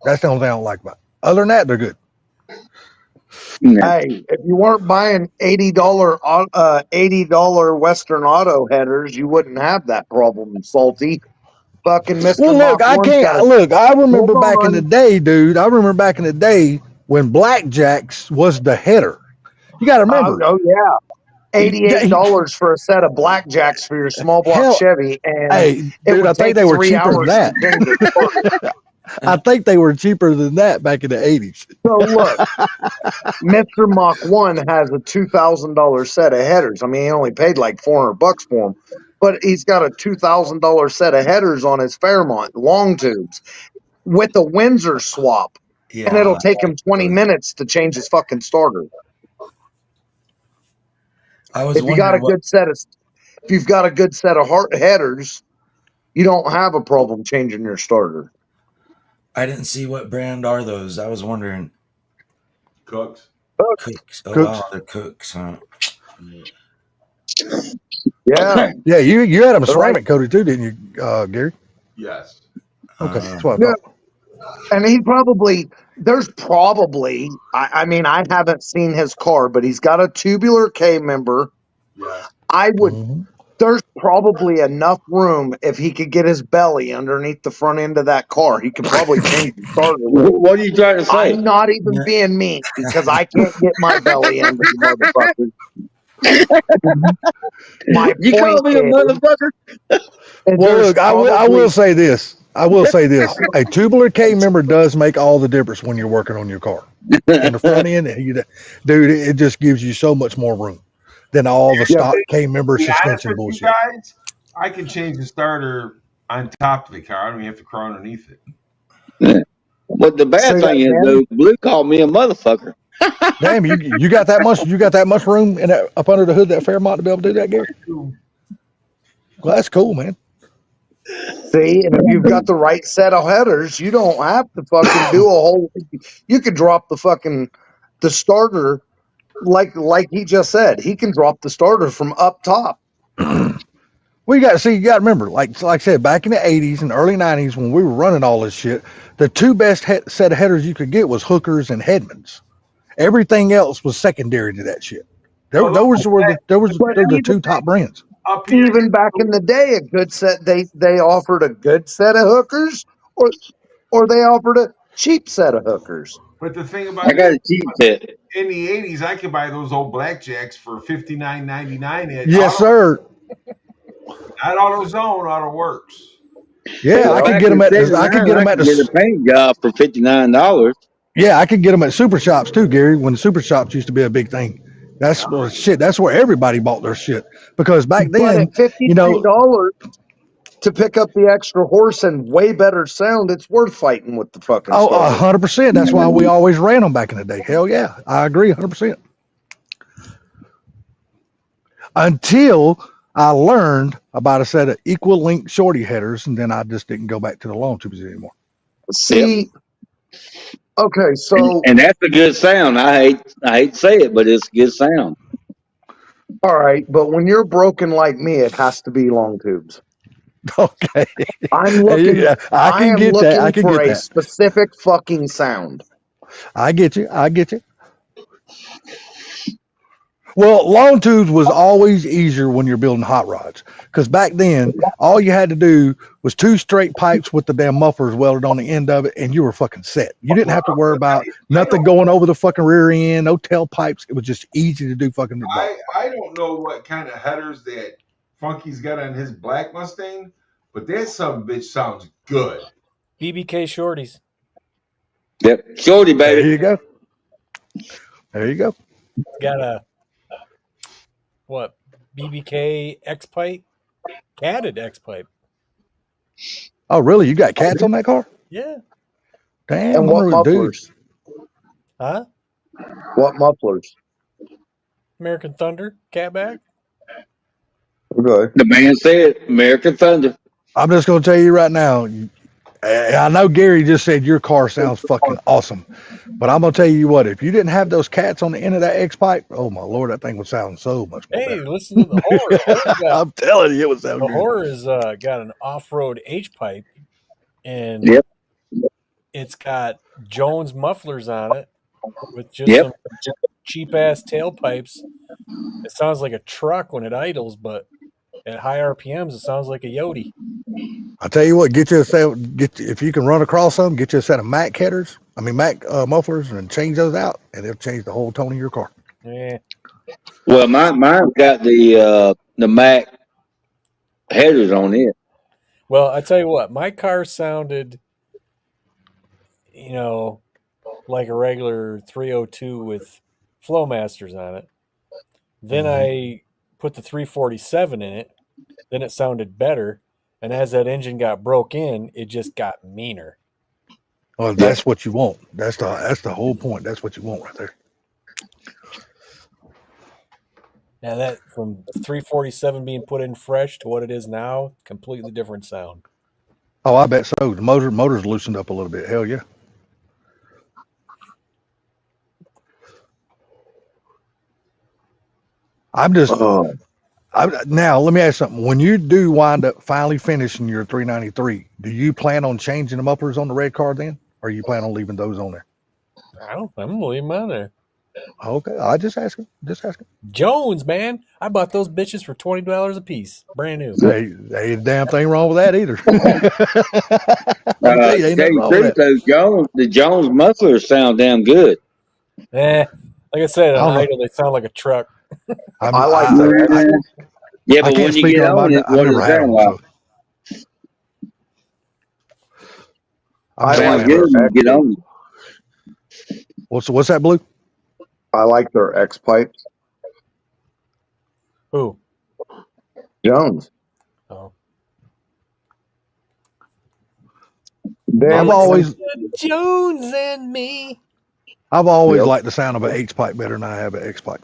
That's the only thing I don't like about it. Other than that, they're good. No. Hey, if you weren't buying $80 Western Auto headers, you wouldn't have that problem, Salty. Fucking Mr. Well, look, Mach I 1's can't. got a- Look, I remember Hold back in on. the day, dude. I remember back in the day when Blackjacks was the header. You got to remember. Oh yeah, $88 for a set of blackjacks for your small block Hell, Chevy, and hey, it dude, would I think take they were 3 cheaper than hours that. to change the starter. I think they were cheaper than that back in the 80s. So look, Mr. Mach 1 has a $2,000 set of headers. I mean, he only paid like $400 for them, but he's got a $2,000 set of headers on his Fairmont long tubes with a Windsor swap, and it'll Yeah. take him 20 minutes to change his fucking starter. I was If you got a wondering what. good set of, if you've got a good set of headers, you don't have a problem changing your starter. I didn't see what brand are those. I was wondering. Cooks. Cooks. Oh Cooks. wow, they're Cooks, huh? Yeah, Yeah, you had them They're ceramic coated too, didn't you, Gary? Yes. Okay, Uh, that's what I yeah. thought. And there's probably, I mean, I haven't seen his car, but he's got a tubular K member. Yes. Mhm. There's probably enough room if he could get his belly underneath the front end of that car. He could probably change the starter. What are you trying to say? I'm not even being mean because I can't get my belly under the motherfucker. My You call point me a is, motherfucker? Well, look, I will say this. I will say this. A tubular K member does make all the difference when you're working on your car. On the front end, dude, it just gives you so much more room than all the stock K member To be honest suspension with you bullshit. guys, I can change the starter on top of the car. I don't even have to crawl underneath it. But the bad Say that thing is, again? though, Blue called me a motherfucker. Damn, you got that much room in that, up under the hood of that Fairmont to be able to do that, Gary? Well, that's cool, man. see, and if you've got the right set of headers, you don't have to fucking do a whole. You could drop the starter, like he just said. He can drop the starter from up top. Well, you got to remember, like I said, back in the 80s and early 90s when we were running all this shit, the two best set of headers you could get was hookers and Hedmans. Everything else was secondary to that shit. Those were the two top brands. Up here, Even back in the day, a good set they offered a good set of hookers, or they offered a cheap set of hookers. but the thing about I got it a cheap set. in the 80s, I could buy those old blackjacks for $59.99 at Yes, sir. Not AutoZone, AutoWorks. Yeah, I could get them at get a paint job for $59. Yeah, I could get them at super shops too, Gary. When the super shops used to be a big thing, that's where everybody bought their shit because back But then, at $53 to pick up the extra horse and way better sound, it's worth fighting with the fucking. 100%. That's why we always ran them back in the day. Hell yeah, I agree 100%. Until I learned about a set of equal length shorty headers, and then I just didn't go back to the long tubes anymore. See, okay, so and that's a good sound. I hate to say it, but it's a good sound. all right, but when you're broken like me, it has to be long tubes. Okay, I'm looking. Yeah, I am looking for a specific fucking sound. I get you. Well, long tubes was always easier when you're building hot rods because back then all you had to do was two straight pipes with the damn mufflers welded on the end of it, and you were fucking set. You didn't have to worry about nothing going over the fucking rear end, no tailpipes. It was just easy to do fucking. I don't know what kind of headers that Funky's got on his black Mustang, but that son-of-a-bitch sounds good. BBK Shorties. Yep, shorty, baby. There you go. Got a BBK X pipe, catted X pipe. Oh, really? You got cats on that car? Yeah. Damn. And what mufflers? Huh? What mufflers? American Thunder, catback. Okay. The man said American Thunder. I'm just going to tell you right now. I know Gary just said your car sounds fucking awesome, but I'm going to tell you what, if you didn't have those cats on the end of that X pipe, oh my Lord, that thing would sound so much more better. Listen to the horror. I'm telling you, it would sound the good. horror has got an off-road H pipe, and it's got Jones mufflers on it with just some cheap-ass tailpipes. It sounds like a truck when it idles, but at high RPMs, it sounds like a Yodi. I'll tell you what, if you can run across them, get you a set of Mac headers, Mac mufflers, and change those out, and it'll change the whole tone of your car. Yeah. Well, mine's got the Mac headers on it. Well, I tell you what, my car sounded, you know, like a regular 302 with Flowmasters on it. Then I put the 347 in it. Then it sounded better. And as that engine got broke in, it just got meaner. Well, that's what you want. That's the whole point. That's what you want right there. Now that from 347 being put in fresh to what it is now, completely different sound. Oh, I bet so. The motor's loosened up a little bit. Hell yeah. Now let me ask you something. When you do wind up finally finishing your 393, do you plan on changing the mufflers on the red car then? Or you plan on leaving those on there? I'm gonna leave them on there. Okay, I just asking. Jones, man, I bought those bitches for $20 a piece, brand new. Hey, ain't a damn thing wrong with that either. To tell you the truth, though, the Jones mufflers sound damn good. Like I said, I on don't know. idle they sound like a truck. I like the Yeah, I but can't when you speak get on on them. it, I've what does never it had sound one. like? So. I Sounds like good their when you get on it. What's that, Blue? I like their X pipes. Who? Jones. Oh, Damn, I've always Jones and me. liked the sound of an H pipe better than I have an X pipe.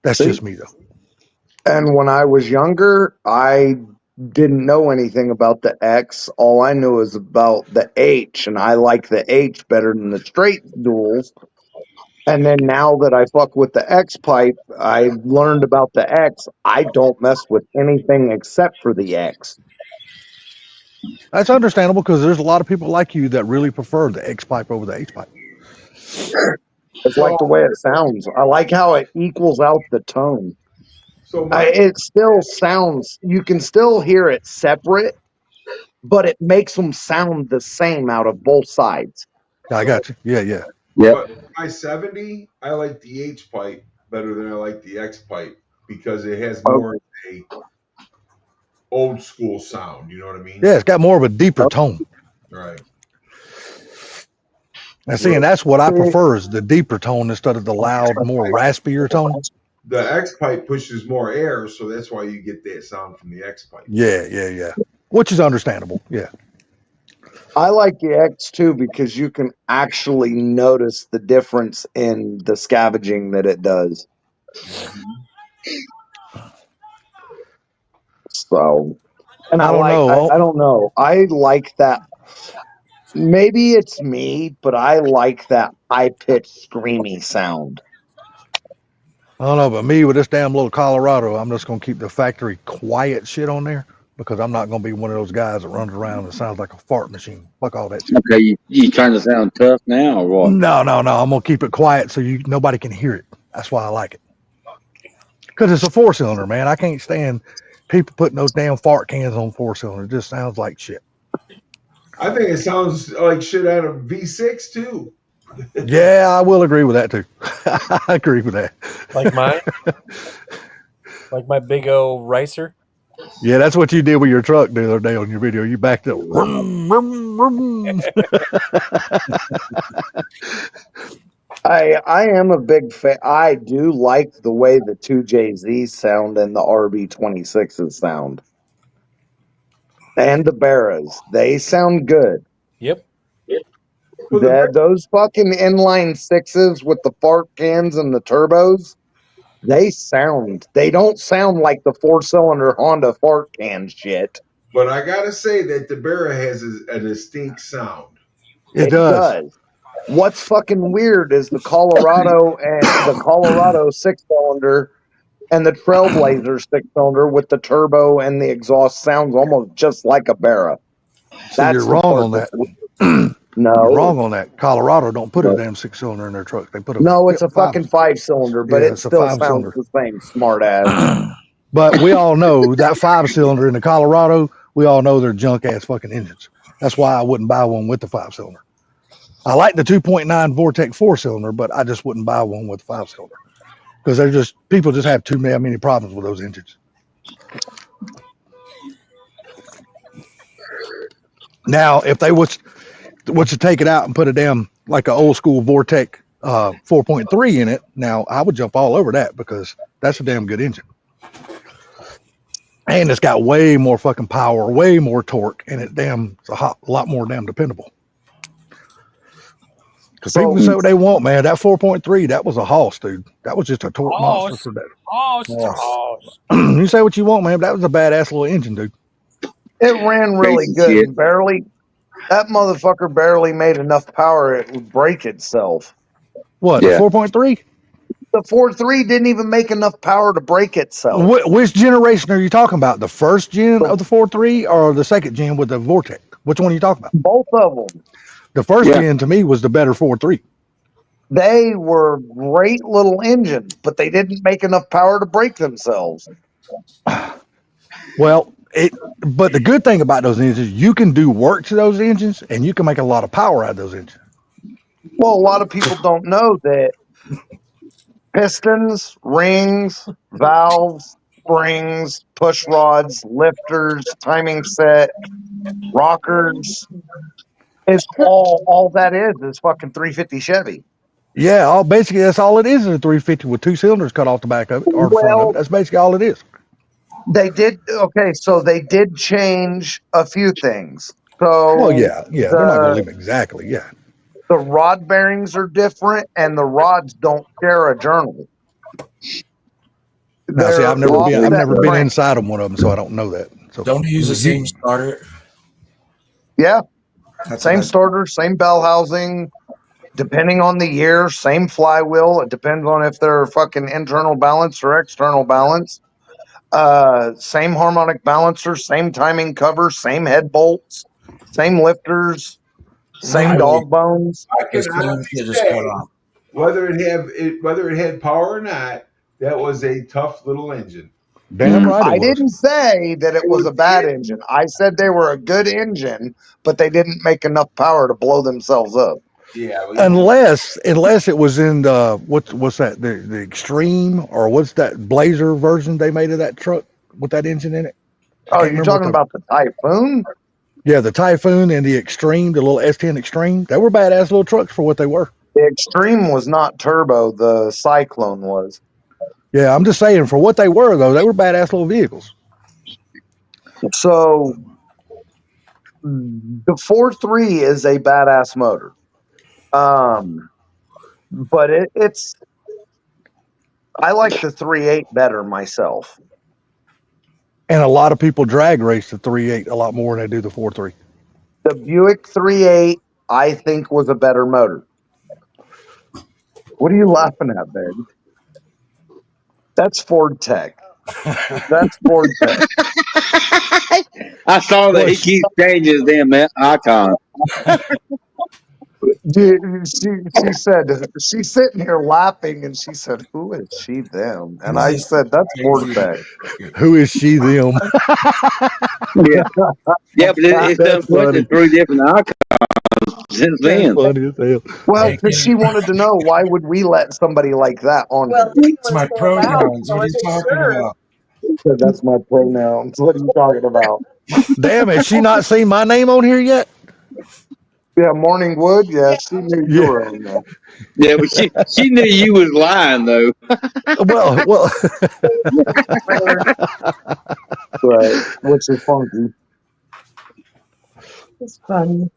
That's just me though. And when I was younger, I didn't know anything about the X. All I knew was about the H, and I like the H better than the straight duals. And then now that I fuck with the X pipe, I learned about the X. I don't mess with anything except for the X. That's understandable because there's a lot of people like you that really prefer the X pipe over the H pipe. It's like the way it sounds. I like how it equals out the tone. So It still sounds, you can still hear it separate, but it makes them sound the same out of both sides. I got you. Yeah. But my 70, I like the H pipe better than I like the X pipe because it has more of a old school sound. You know what I mean? Yeah, it's got more of a deeper tone. Right. And see, and that's what I prefer is the deeper tone instead of the loud, more raspier tone. The X pipe pushes more air, so that's why you get that sound from the X pipe. Yeah. Which is understandable. Yeah. I like the X too because you can actually notice the difference in the scavenging that it does. So, and I don't know. I like that. Maybe it's me, but I like that high pitched screamy sound. I don't know, but me with this damn little Colorado, I'm just gonna keep the factory quiet shit on there because I'm not gonna be one of those guys that runs around and sounds like a fart machine. Fuck all that shit. Okay, you trying to sound tough now or what? No. I'm gonna keep it quiet so nobody can hear it. That's why I like it. Because it's a 4-cylinder, man. I can't stand people putting those damn fart cans on 4-cylinder. It just sounds like shit. I think it sounds like shit out of V6 too. Yeah, I will agree with that too. I agree with that. Like mine? Like my big old ricer? Yeah, that's what you did with your truck the other day on your video. You backed up. Vroom, vroom, vroom. I am a big fan. I do like the way the 2JZs sound and the RB26s sound. And the Barras. They sound good. Yep. Those fucking inline 6s with the fart cans and the turbos, they don't sound like the 4-cylinder Honda fart can shit. But I gotta say that the Barra has a distinct sound. It does. What's fucking weird is the Colorado and the Colorado 6-cylinder and the Trailblazer 6-cylinder with the turbo and the exhaust sounds almost just like a Barra. So you're wrong on that. No. You're wrong on that. Colorado don't put a damn 6-cylinder in their truck. They put it's a fucking 5-cylinder, but it still sounds the same, smart ass. But we all know that 5-cylinder in the Colorado, we all know they're junk ass fucking engines. That's why I wouldn't buy one with the 5-cylinder. I like the 2.9 Vortec 4-cylinder, but I just wouldn't buy one with the 5-cylinder. because they're just people just have too many problems with those engines. Now, if they was to take it out and put a damn like an old school Vortec 4.3 in it, now I would jump all over that because that's a damn good engine. And it's got way more fucking power, way more torque, and it's a lot more damn dependable. Because people can say what they want, man. That 4.3, that was a hoss, dude. That was just a torque monster for that. You say what you want, man. But that was a badass little engine, dude. It ran really good. And that motherfucker barely made enough power it would break itself. What, the 4.3? The 4.3 didn't even make enough power to break itself. Which generation are you talking about? The first gen of the 4.3 or the second gen with the Vortec? Which one are you talking about? Both of them. The first gen to me was the better 4.3. They were great little engines, but they didn't make enough power to break themselves. Well, but the good thing about those engines, you can do work to those engines and you can make a lot of power out of those engines. Well, a lot of people don't know that pistons, rings, valves, springs, push rods, lifters, timing set, rockers, is all that is fucking 350 Chevy. Yeah, basically that's all it is a 350 with 2 cylinders cut off the back of it or the front of it. That's basically all it is. They did so they did change a few things. So well, yeah, they're not going to leave exactly. Yeah, the rod bearings are different, and the rods don't share a journal. Now, see, I've never been inside of one of them, so I don't know that. So don't use the same starter. Yeah, same starter, same bell housing. Depending on the year, same flywheel. It depends on if they're fucking internal balance or external balance. Same harmonic balancer, same timing cover, same head bolts, same lifters, same dog bones. I can honestly say, whether it had power or not, that was a tough little engine. Damn right. I didn't say that it was a bad engine. I said they were a good engine, but they didn't make enough power to blow themselves up. Yeah, unless it was in the what's that the Extreme or what's that Blazer version they made of that truck with that engine in it? Oh, you're talking about the Typhoon? Yeah, the Typhoon and the Extreme, the little S10 Extreme. They were badass little trucks for what they were. The Extreme was not turbo. The Cyclone was. Yeah, I'm just saying for what they were though, they were badass little vehicles. So the 4.3 is a badass motor. But it's I like the 3.8 better myself. And a lot of people drag race the 3.8 a lot more than they do the 4.3. The Buick 3.8, I think, was a better motor. What are you laughing at, baby? That's Ford Tech. That's Ford Tech. I saw that he keeps changing his damn icon. Dude, she said, she's sitting here laughing, and she said, "Who is she, them?" And I said, "That's Ford Tech." Who is she, them? Yeah, but it's done put in 3 different icons since then. Funny as hell. Well, because she wanted to know why would we let somebody like that on? Well, that's my pronouns. What are you talking about? Said, that's my pronouns. What are you talking about? Damn, has she not seen my name on here yet? Yeah, Morning Wood. Yeah, she knew you were on there. Yeah, but she knew you was lying though. well. Right, which is funky. It's funny.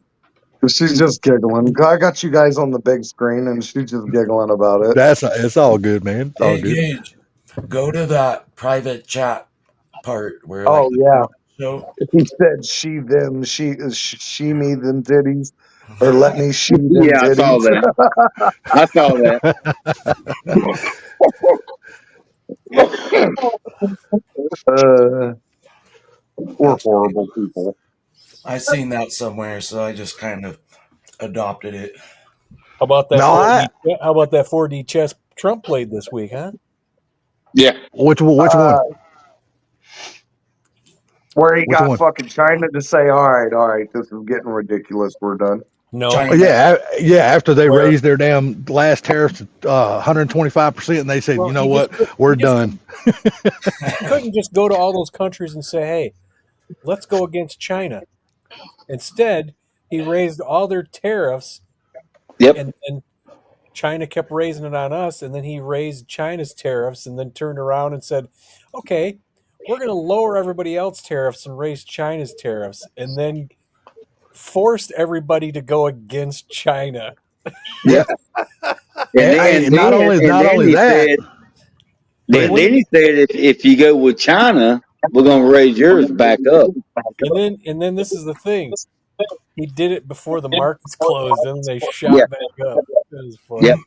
She's just giggling. I got you guys on the big screen, and she's just giggling about it. It's all good, man. It's all good. Gage, go to that private chat part where. Oh yeah. So he said, "She them, she me them titties, or let me she them yeah, titties." I saw that. We're horrible people. I seen that somewhere, so I just kind of adopted it. How about that? How about that 4D chess Trump played this week, huh? Yeah. Which one? Where he got fucking China to say, all right, this is getting ridiculous. We're done. No. China. Oh, yeah. After they Where- raised their damn last tariffs to 125%, and they said, Well, you know he what, just- we're he just- done. He couldn't just go to all those countries and say, "Hey, let's go against China." Instead, he raised all their tariffs, Yep. and then China kept raising it on us, and then he raised China's tariffs, and then turned around and said, "Okay, we're going to lower everybody else's tariffs and raise China's tariffs," and then forced everybody to go against China. Yep. And not only he that, said, Then- then he said, if you go with China, we're going to raise yours back up. And then this is the thing. He did it before the markets closed, and then they shot Yeah. back up. That was funny. Yep.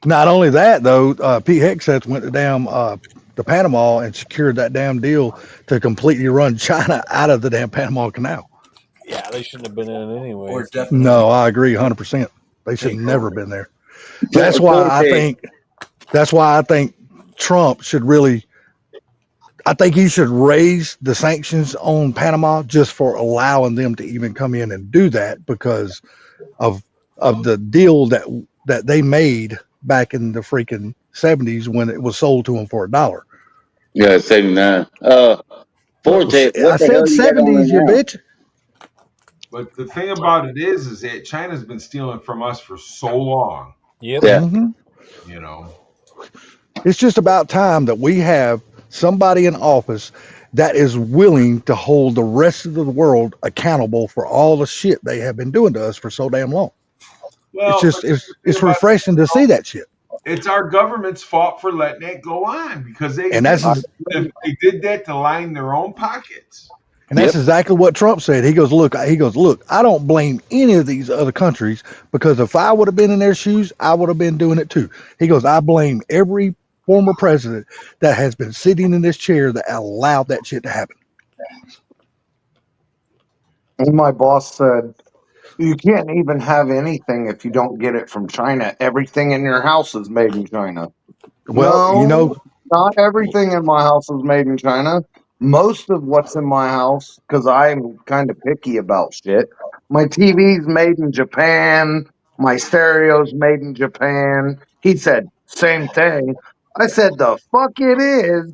not only that though, Pete Hegseth went to the Panama and secured that damn deal to completely run China out of the damn Panama Canal. Yeah, they shouldn't have been in it anyway. Or definitely. No, I agree 100%. They should have Take never over. been there. That's why I think Trump should really. I think he should raise the sanctions on Panama just for allowing them to even come in and do that because of the deal that they made back in the freaking 70s when it was sold to them for $1. Yeah, 79. Forte, I what the hell said you got on 70s, you there now? bitch. But the thing about it is that China's been stealing from us for so long. Yep. Yeah. Mhm. You know, It's just about time that we have somebody in office that is willing to hold the rest of the world accountable for all the shit they have been doing to us for so damn long. well, It's refreshing to see that shit. it's our government's fault for letting it go on because they And that's if they did that to line their own pockets. And that's exactly what Trump said. He goes, look, I don't blame any of these other countries because if I would have been in their shoes, I would have been doing it too. He goes, I blame every former president that has been sitting in this chair that allowed that shit to happen. And my boss said, you can't even have anything if you don't get it from China. Everything in your house is made in China. Well, No, you know, not everything in my house is made in China. Most of what's in my house, because I'm kind of picky about shit. My TV's made in Japan. My stereo's made in Japan. He said, same thing. I said, the fuck it is.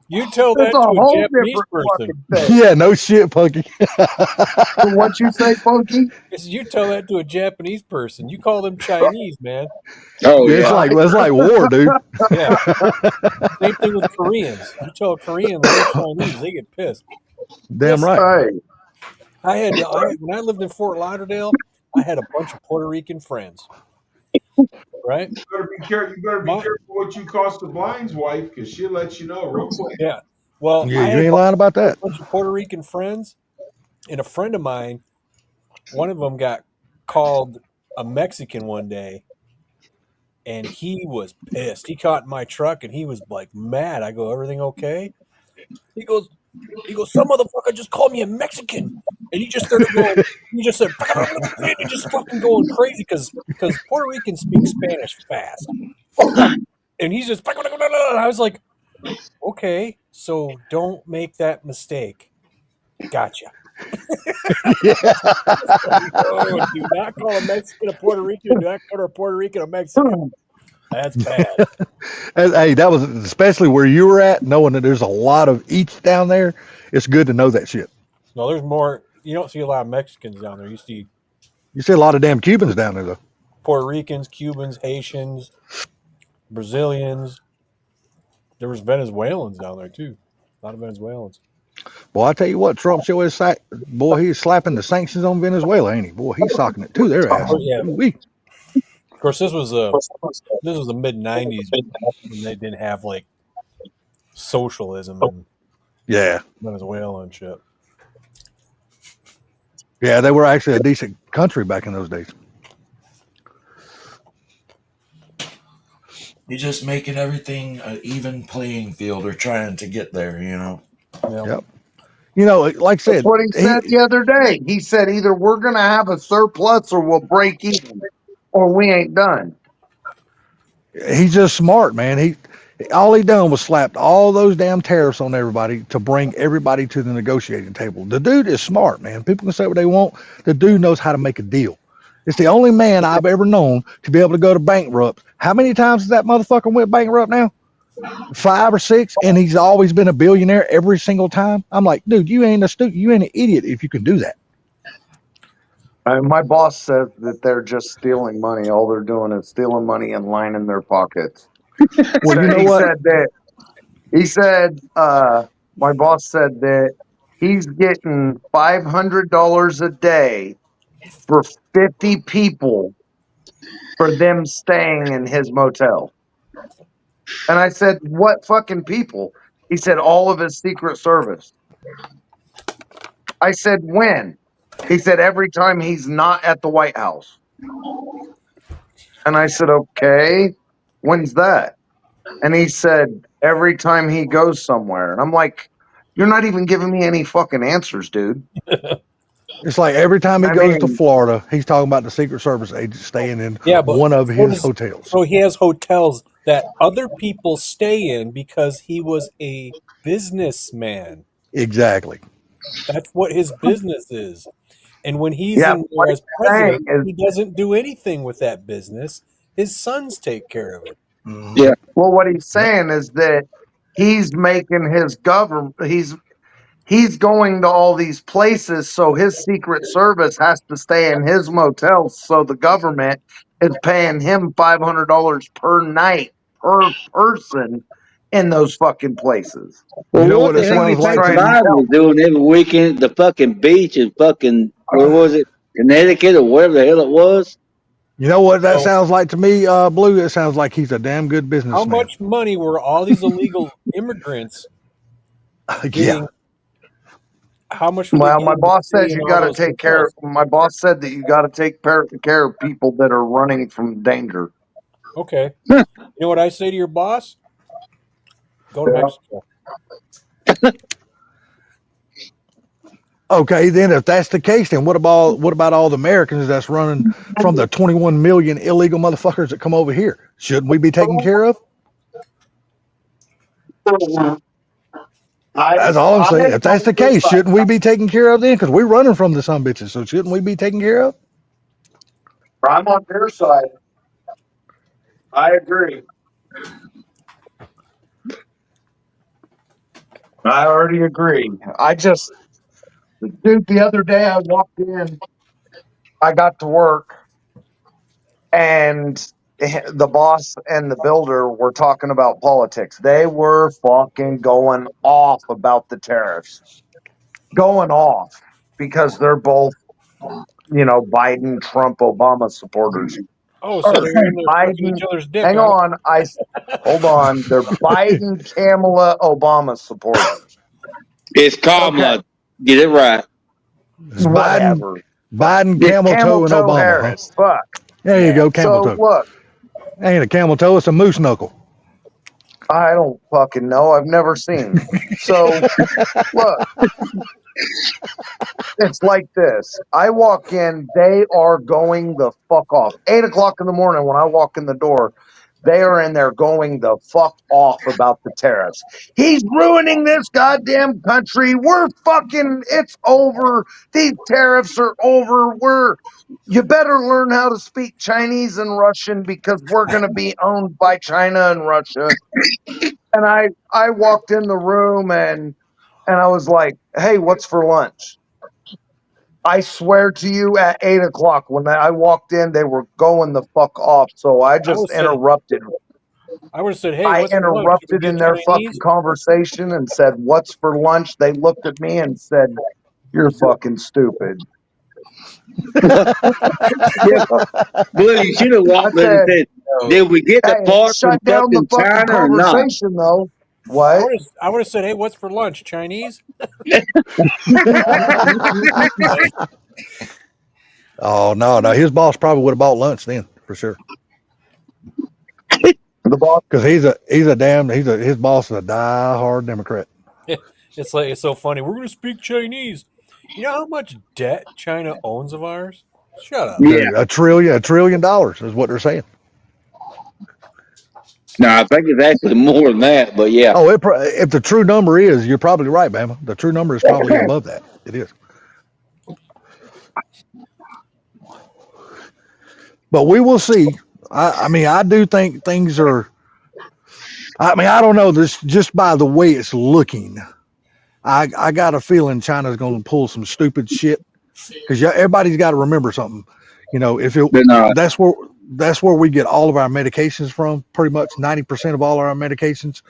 You tell that It's a to whole a Japanese different person. fucking thing. yeah, no shit, Punky. So what you say, Funky? I said, you tell that to a Japanese person. You call them Chinese, man. Oh, It's yeah. like war, dude. Yeah. Same thing with Koreans. You tell a Korean they're Chinese, they get pissed. Damn Yes, right. Hey, When I lived in Fort Lauderdale, I had a bunch of Puerto Rican friends. Right? You better be careful. You better be careful what you cost the blind's wife because she'll let you know real quick. Yeah. Well, Yeah, I you had ain't lying about that. a bunch of Puerto Rican friends, and a friend of mine, one of them got called a Mexican one day, and he was pissed. He caught in my truck, and he was like mad. I go, everything okay? He goes, some motherfucker just called me a Mexican, and he just started going. He just said, and just fucking going crazy because Puerto Ricans speak Spanish fast, and he's just. I was like, okay, so don't make that mistake. Gotcha. Oh, do not call a Mexican a Puerto Rican. Do not call a Puerto Rican a Mexican. That's bad. Hey, that was especially where you were at, knowing that there's a lot of each down there. It's good to know that shit. No, there's more. You don't see a lot of Mexicans down there. You see You see a lot of damn Cubans down there, though. Puerto Ricans, Cubans, Haitians, Brazilians. There was Venezuelans down there too. A lot of Venezuelans. Boy, I tell you what, Trump sure is he's slapping the sanctions on Venezuela, ain't he? Boy, he's socking it to their ass. Yeah. Ooh-wee. Of course, this was the mid '90s when they didn't have like socialism in Yeah. Venezuela and shit. Yeah, they were actually a decent country back in those days. You're just making everything an even playing field or trying to get there, you know. Yeah. Yep. You know, like I said, that's what he said the other day. He said either we're going to have a surplus or we'll break even, or we ain't done. he's just smart, man. All he done was slapped all those damn tariffs on everybody to bring everybody to the negotiating table. The dude is smart, man. People can say what they want. The dude knows how to make a deal. It's the only man I've ever known to be able to go to bankrupt. How many times has that motherfucker went bankrupt now? 5 or 6, and he's always been a billionaire every single time. I'm like, dude, you ain't an idiot if you can do that. My boss says that they're just stealing money. All they're doing is stealing money and lining their pockets. Well, you know He what? said that. He said, my boss said that he's getting $500 a day for 50 people for them staying in his motel. And I said, what fucking people? He said, all of his Secret Service. I said, when? He said, every time he's not at the White House. And I said, okay, when's that? And he said, every time he goes somewhere. And I'm like, you're not even giving me any fucking answers, dude. It's like every time he I goes to mean- Florida, he's talking about the Secret Service agent staying in Yeah, but one of so his does- hotels. So he has hotels that other people stay in because he was a businessman. Exactly. That's what his business is. And when he's Yeah, in what there as he's saying president, is- he doesn't do anything with that business. His sons take care of it. Mhm. Yeah. Well, what he's saying is that he's making his government, he's going to all these places, so his Secret Service has to stay in his motels, so the government is paying him $500 per night per person in those fucking places. Well, You know what what the it hell do you sounds think like to Biden was doing every weekend at the fucking beach in fucking, where was it? Connecticut or wherever the hell it was? You know what that So- sounds like to me, Blue? It sounds like he's a damn good How businessman. much money were all these illegal immigrants Yeah. getting? How much? Were they Well, my getting boss to stay says in you all got to those take care. hotels? My boss said that you got to take care of people that are running from danger. Okay. You know what I say to your boss? Go to Yeah. Mexico. Okay, then if that's the case, then what about all the Americans that's running from the 21 million illegal motherfuckers that come over here? Shouldn't we be taken care of? That's all I'm saying. If that's the case, shouldn't we be taken care of then? Because we're running from the some bitches, so shouldn't we be taken care of? I'm on their side. I agree. I already agree. Dude, the other day I walked in, I got to work, and the boss and the builder were talking about politics. They were fucking going off about the tariffs. Going off because they're both, Biden, Trump, Obama supporters. Oh, so they're in there sucking Biden, each other's dick. hang huh? on, hold on. They're Biden, Kamala, Obama supporters. It's Kamala. Okay. Get it right. It's Whatever. Biden, camel toe, Camel and toe Obama. Huh? Harris. Fuck. There you go, camel So toe. look, Ain't a camel toe, it's a moose knuckle. I don't fucking know. I've never seen. So look, it's like this. I walk in, they are going the fuck off. 8:00 in the morning when I walk in the door, they are in there going the fuck off about the tariffs. He's ruining this goddamn country. We're fucking, it's over. These tariffs are over. You better learn how to speak Chinese and Russian because we're going to be owned by China and Russia. And I walked in the room and I was like, hey, what's for lunch? I swear to you, at 8:00 when I walked in, they were going the fuck off. So I just would say- interrupted. I would have said, "Hey, I what's for lunch? interrupted Should we in get their Chinese?" fucking conversation and said, "What's for lunch?" They looked at me and said, "You're fucking stupid." Blue, you should have walked in and said, did we get the Hey, part from shut down the fucking fucking China or not? conversation, though. What? I would have said, "Hey, what's for lunch? Chinese?" Oh no, his boss probably would have bought lunch then for sure. The boss. Because his boss is a die-hard Democrat. It's so funny. We're going to speak Chinese. You know how much debt China owns of ours? Shut up. Yeah. $1 trillion is what they're saying. No, I think it's actually more than that, but yeah. Oh, if the true number is, you're probably right, Bama. The true number is probably above that. It is. But we will see. I mean, I do think things are. I mean, I don't know. This just by the way it's looking. I got a feeling China's going to pull some stupid shit because everybody's got to remember something. You know, if it They're not. that's where we get all of our medications from. Pretty much 90% of all our medications.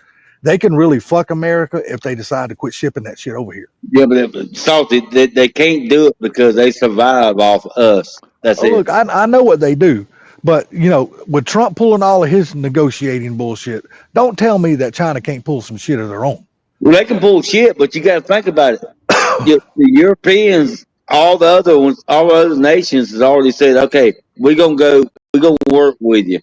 They can really fuck America if they decide to quit shipping that shit over here. Yeah, but Salty, they can't do it because they survive off us. That's Oh, it. look, I know what they do, but you know, with Trump pulling all of his negotiating bullshit, don't tell me that China can't pull some shit of their own. Well, they can pull shit, but you got to think about it. The Europeans, all the other ones, all the other nations has already said, okay, we're gonna work with you.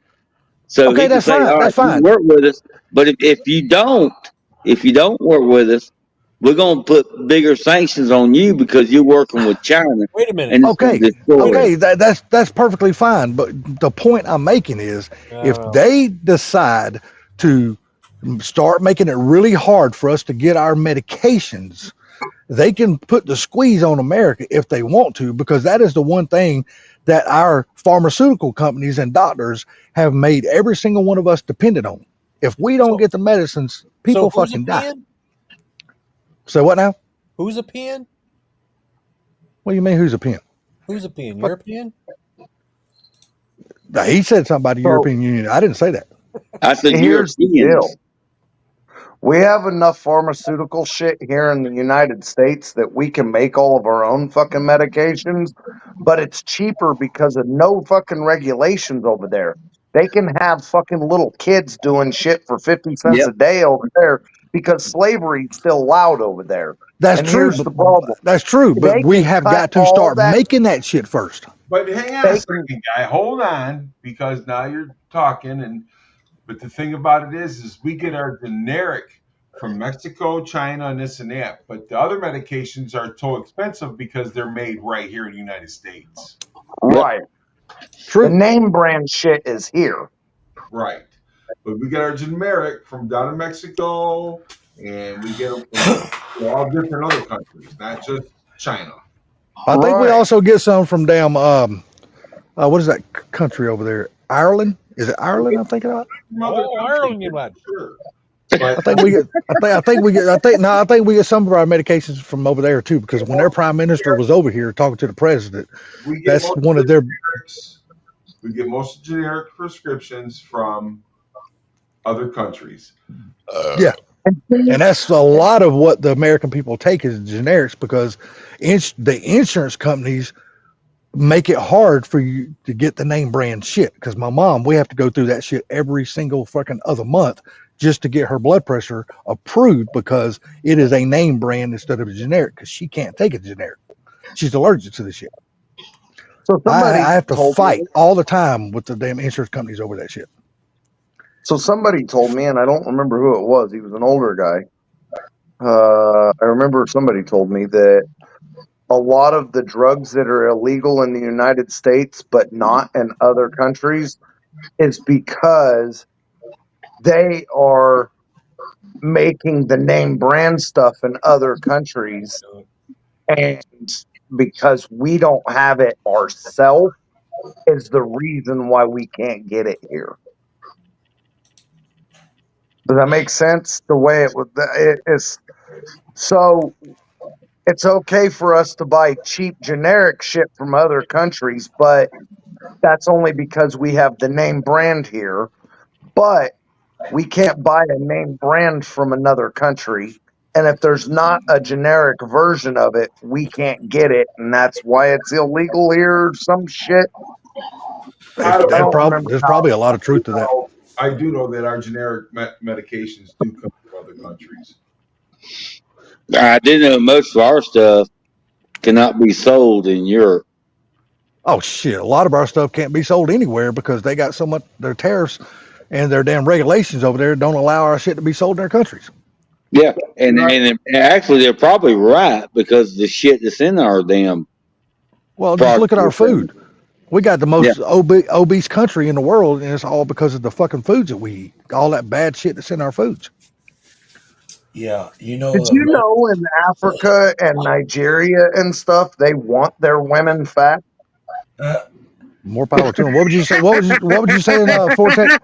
So Okay, he can that's say, fine. all right, That's you fine. work with us, but if you don't work with us, we're gonna put bigger sanctions on you because you're working with China, Wait a minute. and it's gonna Okay, destroy us. okay, that's perfectly fine. But the point I'm making is, if No. they decide to start making it really hard for us to get our medications, they can put the squeeze on America if they want to, because that is the one thing that our pharmaceutical companies and doctors have made every single one of us dependent on. If we don't So- get the medicines, people so who's fucking a die. peon? So what now? Who's a peon? What do you mean? Who's a pen? Who's a peon? What? European? He said something about the So European Union. I didn't say that. I said here's the Europeans. deal. We have enough pharmaceutical shit here in the United States that we can make all of our own fucking medications, but it's cheaper because of no fucking regulations over there. They can have fucking little kids doing shit for 50 cents Yep. a day over there because slavery's still allowed over there. That's And true. here's the problem. That's true. But They we can have cut got to all start that. making that shit first. But hang on They a can. second, guy. Hold on, because now you're talking, but the thing about it is we get our generic from Mexico, China, and this and that. But the other medications are so expensive because they're made right here in the United States. Right. The True. name brand shit is here. Right. But we get our generic from down in Mexico, and we get them from all different other countries, not just China. I think we Right. also get some from damn what is that country over there? Ireland? Is it Ireland? I'm thinking about. From other Oh, countries, Ireland, you lad. sure. I But think we get. I think we get some of our medications from over there too, because when their prime minister was over here talking to the president, we get that's most one of of their. generics. We get most of generic prescriptions from other countries. Yeah, and that's a lot of what the American people take is generics, because the insurance companies make it hard for you to get the name brand shit. Because my mom, we have to go through that shit every single fucking other month just to get her blood pressure approved, because it is a name brand instead of a generic, because she can't take a generic. She's allergic to the shit. So somebody I have to told fight me. all the time with the damn insurance companies over that shit. So somebody told me, and I don't remember who it was. He was an older guy. I remember somebody told me that a lot of the drugs that are illegal in the United States but not in other countries is because they are making the name brand stuff in other countries, and because we don't have it ourselves is the reason why we can't get it here. Does that make sense? The way it is. So it's okay for us to buy cheap generic shit from other countries, but that's only because we have the name brand here. But we can't buy a name brand from another country. And if there's not a generic version of it, we can't get it. And that's why it's illegal here or some shit. I don't remember There's how. probably a lot of truth to that. I do know that our generic medications do come from other countries. I did know most of our stuff cannot be sold in Europe. Oh shit! A lot of our stuff can't be sold anywhere because they got so much their tariffs and their damn regulations over there don't allow our shit to be sold in their countries. Yeah, and actually they're probably right, because the shit that's in our damn. Well, just look at our product. food. We got the most obese country in the world, and it's all because of the fucking foods that we eat. All that bad shit that's in our foods. Yeah, you know. Did you know in Africa and Nigeria and stuff, they want their women fat? More power to them. What would you say? What would you say in Fortech?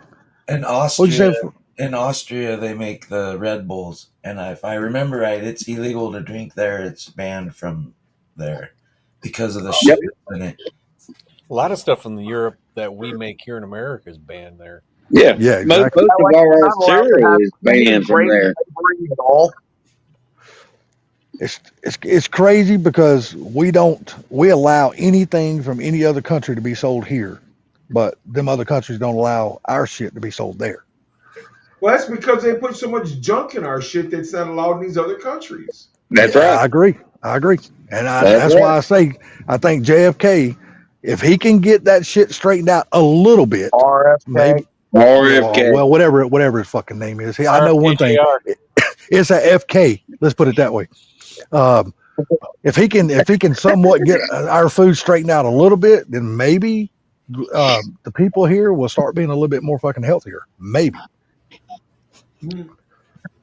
In What would you say? Austria, they make the Red Bulls, and if I remember right, it's illegal to drink there. It's banned from there because of the shit in it. A lot of stuff in Europe that we make here in America is banned there. Yeah, Yeah, most exactly. of Like, our you're not allowed to cereal have is any banned from grape there. flavoring at all. It's crazy because we allow anything from any other country to be sold here, but them other countries don't allow our shit to be sold there. Well, that's because they put so much junk in our shit that's not allowed in these other countries. That's Yeah, right. I agree, and That's that's right. why I say I think JFK, if he can get that shit straightened out a little bit, RFK. maybe. RFK. Well, whatever his fucking name is. I know one thing. RFKJR. It's a FK. Let's put it that way. If he can somewhat get our food straightened out a little bit, then maybe the people here will start being a little bit more fucking healthier. Maybe.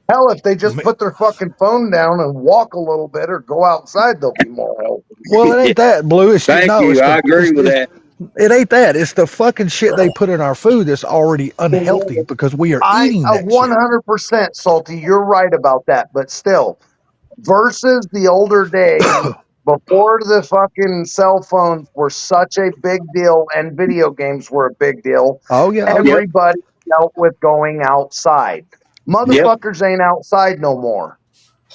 Hell, if they just put their fucking phone down and walk a little bit or go outside, they'll be more healthy. Well, it ain't that, Blue. It's Thank no, you. it's I agree with that. It ain't that. It's the fucking shit they put in our food that's already unhealthy because we are eating that shit. 100% Salty. You're right about that, but still, versus the older days before the fucking cell phones were such a big deal and video games were a big deal. Oh yeah. Everybody dealt with going outside. Motherfuckers ain't outside no more.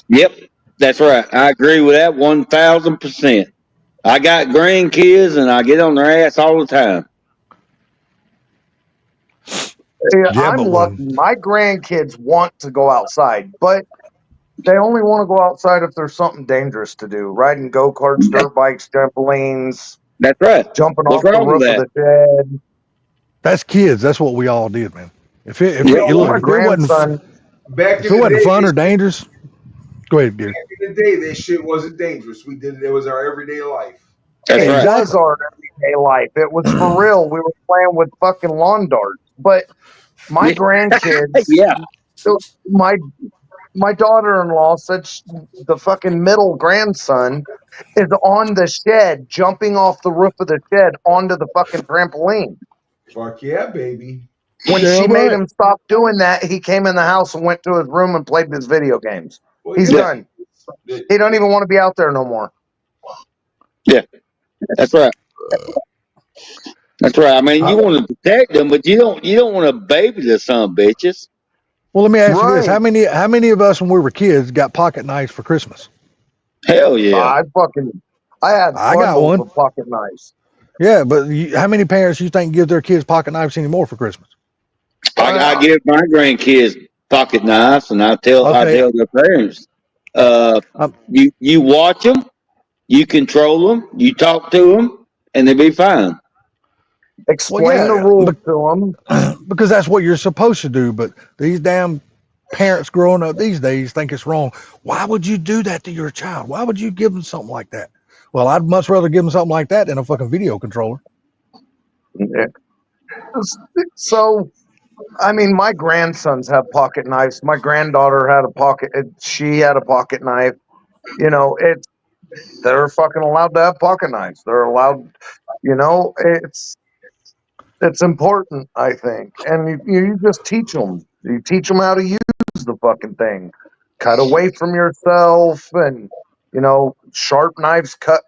Yep, that's right. I agree with that 1,000%. I got grandkids and I get on their ass all the time. I'm lucky. My grandkids want to go outside, but they only want to go outside if there's something dangerous to do. Riding go-karts, dirt bikes, trampolines. That's right. Jumping What's off the wrong with roof of that? the shed. That's kids. That's what we all did, man. If it Back in the wasn't day, fun or dangerous, go ahead, dude. back in the day, that shit wasn't dangerous. We did it. It was our everyday life. That's It right. was our everyday life. It was for real. We were playing with fucking lawn darts. But my grandkids, Yeah. my daughter-in-law said the fucking middle grandson is on the shed, jumping off the roof of the shed onto the fucking trampoline. Fuck yeah, baby. When she made him stop doing that, he came in the house and went to his room and played his video games. Well, He's yeah. done. He don't even want to be out there no more. Yeah, that's right. That's right. I mean, you want to protect them, but you don't want to baby the son of bitches. Well, let me ask you this: how many of us when we were kids got pocket knives for Christmas? Hell yeah! I got one. with pocket knives. Yeah, but how many parents you think give their kids pocket knives anymore for Christmas? I give my grandkids pocket knives, and I tell their parents, you watch them, you control them, you talk to them, and they'll be fine. Explain the rules to them. Because that's what you're supposed to do. But these damn parents growing up these days think it's wrong. Why would you do that to your child? Why would you give them something like that? Well, I'd much rather give them something like that than a fucking video controller. Yeah. So, I mean, my grandsons have pocket knives. My granddaughter she had a pocket knife. You know, they're fucking allowed to have pocket knives. They're allowed, it's important, I think. And you just teach them. You teach them how to use the fucking thing. Cut away from yourself, and sharp knives cut,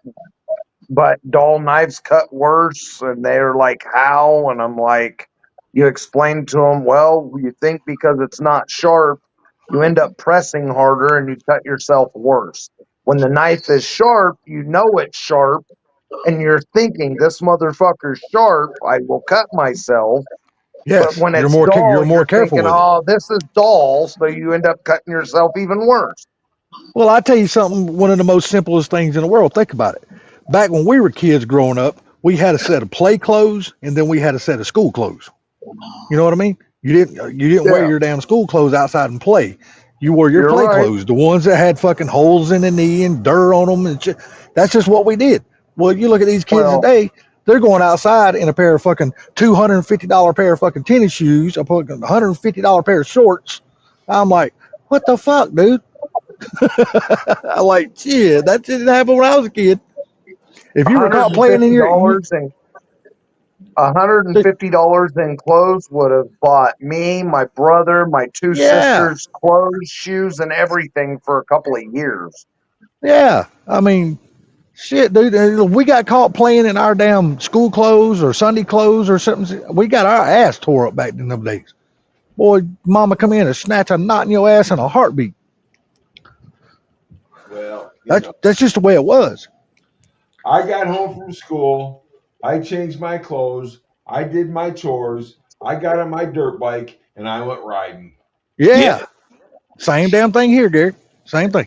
but dull knives cut worse. And they're like, how? And I'm like, you explain to them, well, you think because it's not sharp, you end up pressing harder and you cut yourself worse. When the knife is sharp, you know it's sharp, and you're thinking, this motherfucker's sharp, I will cut myself. Yes, but when you're it's more, dull, you're more careful thinking, with it. this is dull, so you end up cutting yourself even worse. Well, I tell you something, one of the most simplest things in the world. Think about it. Back when we were kids growing up, we had a set of play clothes and then we had a set of school clothes. You know what I mean? You didn't wear your damn school clothes outside and play. You wore your play clothes, the ones that had fucking holes in the knee and dirt on them and shit. That's just what we did. Well, you look at these kids today, they're going outside in a pair of fucking $250 pair of fucking tennis shoes, a fucking $150 pair of shorts. I'm like, what the fuck, dude? I'm like, shit, that didn't happen when I was a kid. If you were caught playing in your $150 in clothes would have bought me, my brother, my two Yeah. sisters clothes, shoes, and everything for a couple of years. Yeah. I mean, shit, dude. We got caught playing in our damn school clothes or Sunday clothes or something. We got our ass tore up back in them days. Boy, mama come in and snatch a knot in your ass in a heartbeat. Well, That's just the way it was. I got home from school. I changed my clothes. I did my chores. I got on my dirt bike and I went riding. Yeah. Yeah. Same damn thing here, Gary. Same thing.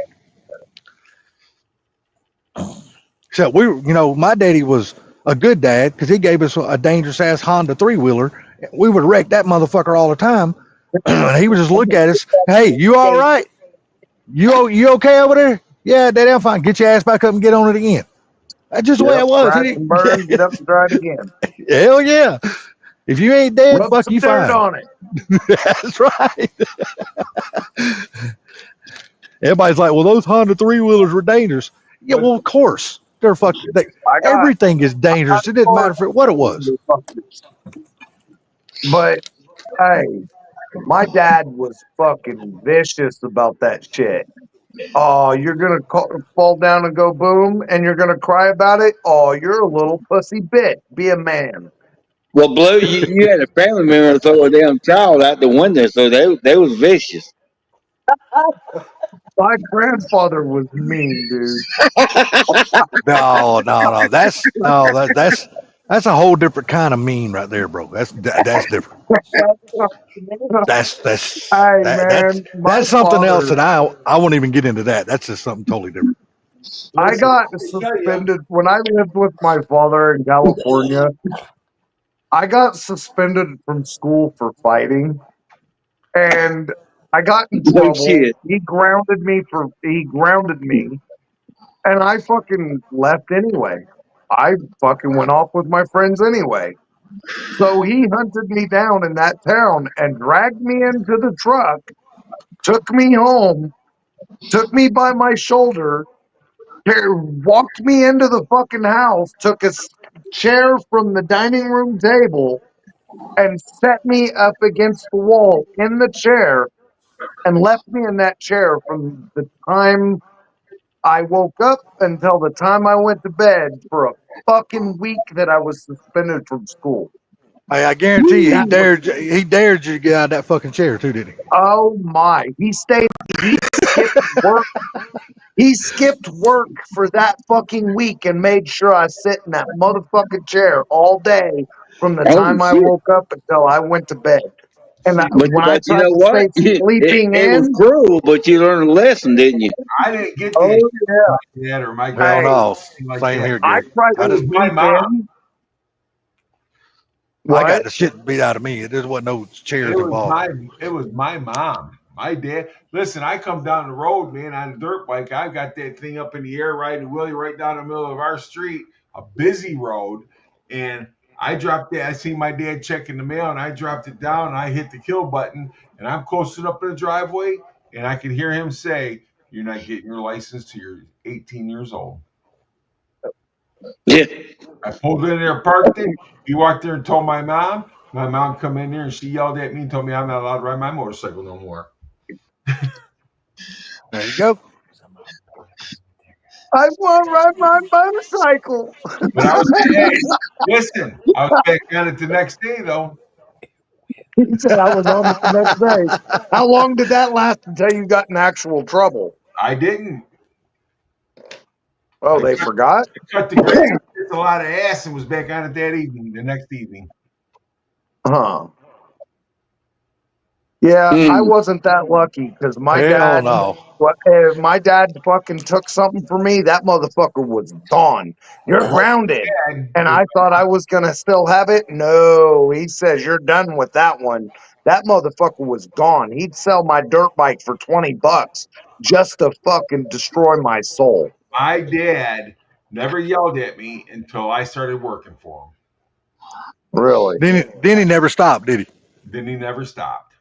Except my daddy was a good dad because he gave us a dangerous ass Honda 3-wheeler. We would wreck that motherfucker all the time. He would just look at us. Hey, you all right? You okay over there? Yeah, Daddy, I'm fine. Get your ass back up and get on it again. That's just the way Yep, it was. crash and burn, get up and try it again. Hell yeah. If you ain't dead, Rub fuck some you dirt fine. on it. That's right. Everybody's like, well, those Honda 3-wheelers were dangerous. Yeah, well, of course. They're fucking. I got Everything is dangerous. It didn't matter what it was. But hey, my dad was fucking vicious about that shit. Oh, you're gonna fall down and go boom, and you're gonna cry about it. Oh, you're a little pussy bitch. Be a man. Well, Blue, you had a family member throw a damn child out the window, so they was vicious. My grandfather was mean, dude. No. That's a whole different kind of mean right there, bro. That's different. That's Hey man, my that's something else father. that I won't even get into that. That's just something totally different. I Listen, got let me tell you, suspended when I lived with my father in California. I got suspended from school for fighting, and I got in No trouble. shit. He grounded me, and I fucking left anyway. I fucking went off with my friends anyway. So he hunted me down in that town and dragged me into the truck, took me home, took me by my shoulder, walked me into the fucking house, took a chair from the dining room table, and set me up against the wall in the chair and left me in that chair from the time I woke up until the time I went to bed for a fucking week that I was suspended from school. Hey, I guarantee you, That was, he dared you to get out of that fucking chair too, didn't he? oh my. He skipped work. He skipped work for that fucking week and made sure I sit in that motherfucking chair all day from the Oh time I shit! woke up until I went to bed. And see, But when I but you tried know to what? stay sleeping It was in, cruel, but you learned a lesson, didn't you? I didn't get that oh shit yeah. from my dad or my Hell grandpa Hey, no. like Same that. here, I Gary. tried It to was my sleep mom. in. I got What? the shit beat out of me. There wasn't no chairs It was involved. my mom. My dad. Listen, I come down the road, man, on a dirt bike. I got that thing up in the air, riding Willie right down the middle of our street, a busy road, and I dropped that. I seen my dad checking the mail, and I dropped it down, and I hit the kill button, and I'm close up in the driveway, and I could hear him say, "You're not getting your license till you're 18 years old." Yeah. I pulled in there, parked it. He walked there and told my mom. My mom come in there and she yelled at me and told me I'm not allowed to ride my motorcycle no more. There you go. I want to ride my motorcycle. But I was, hey, listen, I was back on it the next day though. He said I was on it the next day. How long did that last until you got in actual trouble? I didn't. Oh, I they cut, forgot? cut the grass, kicked a lot of ass, and was back on it that evening. The next evening. Huh. Yeah, I Mm. wasn't that lucky because Hell no. my dad fucking took something for me. That motherfucker was gone. You're grounded. Dad And was I thought I was going to still have it. No, he says, you're done with that one. That motherfucker was gone. He'd sell my dirt bike for $20 just to fucking destroy my soul. my dad. Never yelled at me until I started working for him. Really? Then he never stopped, did he? Then he never stopped.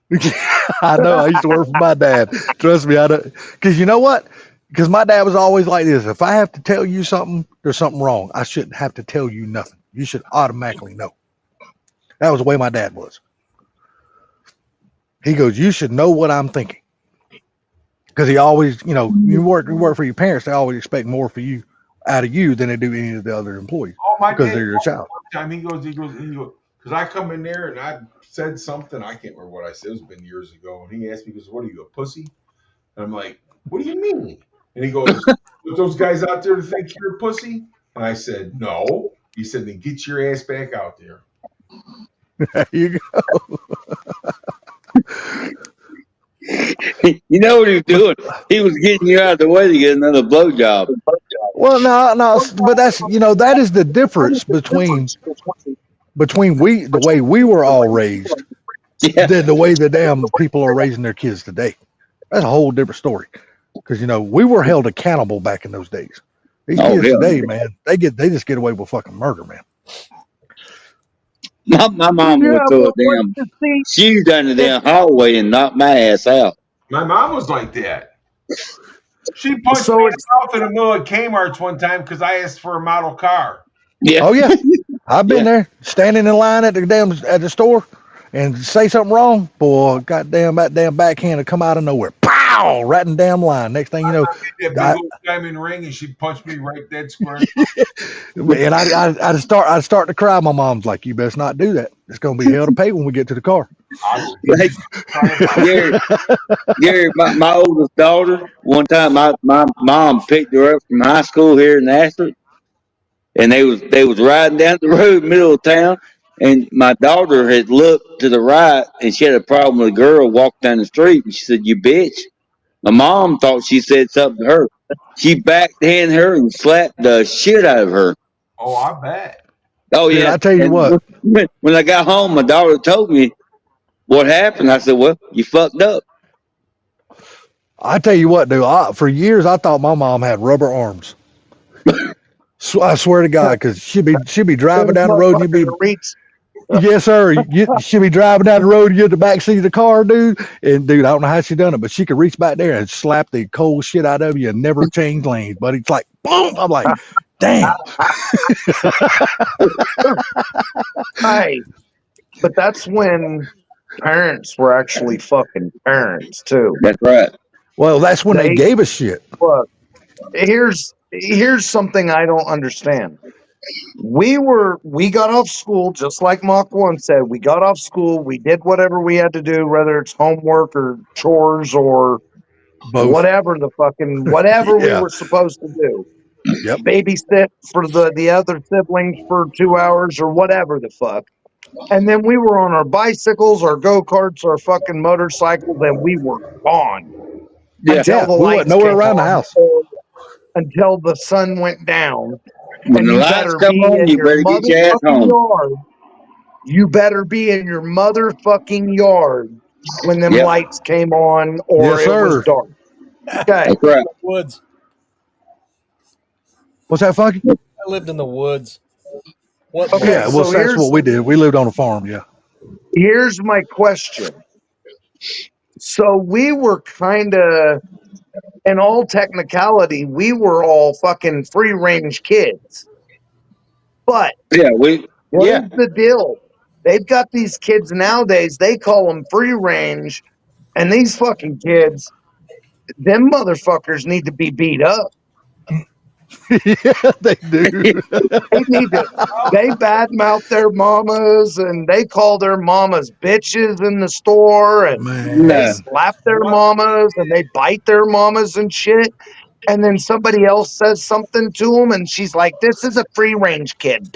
I know. I used to work for my dad. Trust me, I don't. Because you know what? Because my dad was always like this. If I have to tell you something, there's something wrong. I shouldn't have to tell you nothing. You should automatically know. That was the way my dad was. He goes, you should know what I'm thinking. Because he always, you know, you work for your parents, they always expect more for you out of you than they do any of the other employees Oh, my because dad, they're your child. one time he goes, because I come in there and I said something, I can't remember what I said, it's been years ago, and he asked me, he goes, what are you, a pussy? And I'm like, what do you mean? And he goes, "Put those guys out there to think you're a pussy? And I said, no. He said, then get your ass back out there. There you go. You know what he was doing? He was getting you out of the way to get another blowjob. Well, no, but that's, you know, that is the difference between the way we were all raised Yeah. than the way the damn people are raising their kids today. That's a whole different story. Because, you know, we were held accountable back in those days. These Oh, kids hell today, yeah. man, they just get away with fucking murder, man. My mom Yeah, would throw a but damn you see, shoe down the damn hallway and knock my ass out. My mom was like that. She punched So me in it's- the mouth in the middle of Kmart's one time because I asked for a model car. Yeah. Oh, yeah. I've been Yeah. there standing in line at the store and say something wrong. Boy, goddamn, that damn backhand would come out of nowhere. Pow! Right in the damn line. Next thing you know, That big old diamond ring, and she punched me right dead square. and I'd start to cry. My mom's like, "You best not do that. It's gonna be hell to pay when we get to the car." Like, Gary, my oldest daughter, one time my mom picked her up from high school here in Ashford, and they was riding down the road, middle of town, and my daughter had looked to the right, and she had a problem with a girl walked down the street, and she said, "You bitch." My mom thought she said something to her. She backhanded her and slapped the shit out of her. Oh, I bet. Oh Dude, yeah. I tell you And what. When I got home, my daughter told me what happened. I said, "Well, you fucked up." I tell you what, dude. For years, I thought my mom had rubber arms. I swear to God, because she'd be driving down the road. And you'd be, yes, sir. She'd be driving down the road. You in the back seat of the car, dude. And dude, I don't know how she done it, but she could reach back there and slap the cold shit out of you and never change lanes. But it's like, boom. I'm like, damn. Hey, but that's when parents were actually fucking parents too. That's right. Well, that's when they gave us shit. Look, here's something I don't understand. We got off school just like Mach 1 said. We got off school. We did whatever we had to do, whether it's homework or chores or Both. whatever we were supposed to do. Yep. Babysit for the other siblings for 2 hours or whatever the fuck. And then we were on our bicycles, our go-karts, our fucking motorcycles, and we were gone. Yeah. Until the we lights went nowhere came around the on, house. or until the sun went down. When And the you lights better come be on, in you your better get your ass motherfucking home. yard. You better be in your motherfucking yard when them Yep. lights came on or Yes, it was sir. dark. Okay. That's right. Woods. What's that, Funky? I lived in the woods. What? Okay, Yeah, well, so that's here's- what we did. We lived on a farm, yeah. Here's my question. So we were kind of, in all technicality, we were all fucking free range kids. But Yeah, what is the deal? They've got these kids nowadays, they call them free range, and these fucking kids, them motherfuckers need to be beat up. Yeah, they do. They badmouth their mamas and they call their mamas bitches in the store and Man. they slap their mamas and they bite their mamas and shit. And then somebody else says something to them and she's like, this is a free range kid.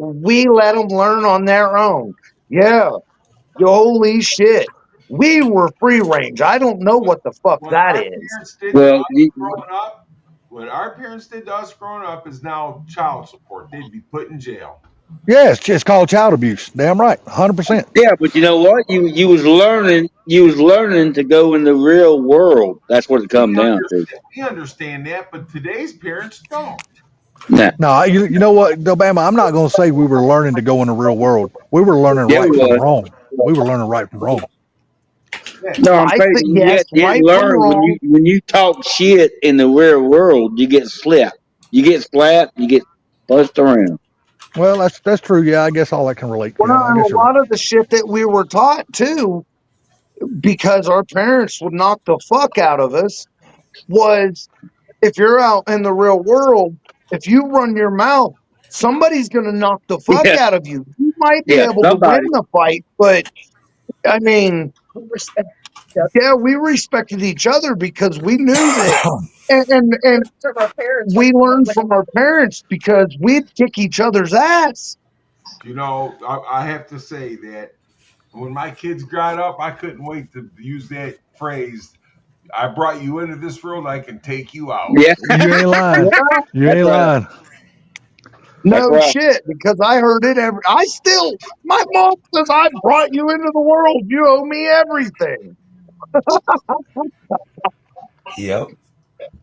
We let them learn on their own. Yeah. Holy shit. We were free range. I don't know what the fuck that is. What our parents did to us growing up is now child support. They'd be put in jail. Yeah, it's just called child abuse. Damn right, 100%. Yeah, but you know what? You was learning to go in the real world. That's what it comes down to. We understand that, but today's parents don't. Nah. No, you know what, Alabama? I'm not going to say we were learning to go in the real world. We were learning Yeah, right we from were. wrong. We were learning right from wrong. No, I'm saying yes, you right learn from wrong. when you talk shit in the real world, you get slapped. You get slapped, you get pushed around. Well, that's true. Yeah, I guess all that can relate. Well, Yeah, I and guess a you're right. lot of the shit that we were taught too, because our parents would knock the fuck out of us, was if you're out in the real world, if you run your mouth, somebody's going to knock the fuck Yeah, out of you. You might be yeah, able to win somebody. the fight, but I mean, yeah, we respected each other because we knew that, and we learned from our parents because we'd kick each other's ass. You know, I have to say that when my kids got up, I couldn't wait to use that phrase. I brought you into this world, I can take you out. Yeah, You ain't lying. You that's ain't right. lying. That's No right. shit, because I heard it my mom says, I brought you into the world. You owe me everything. Yep.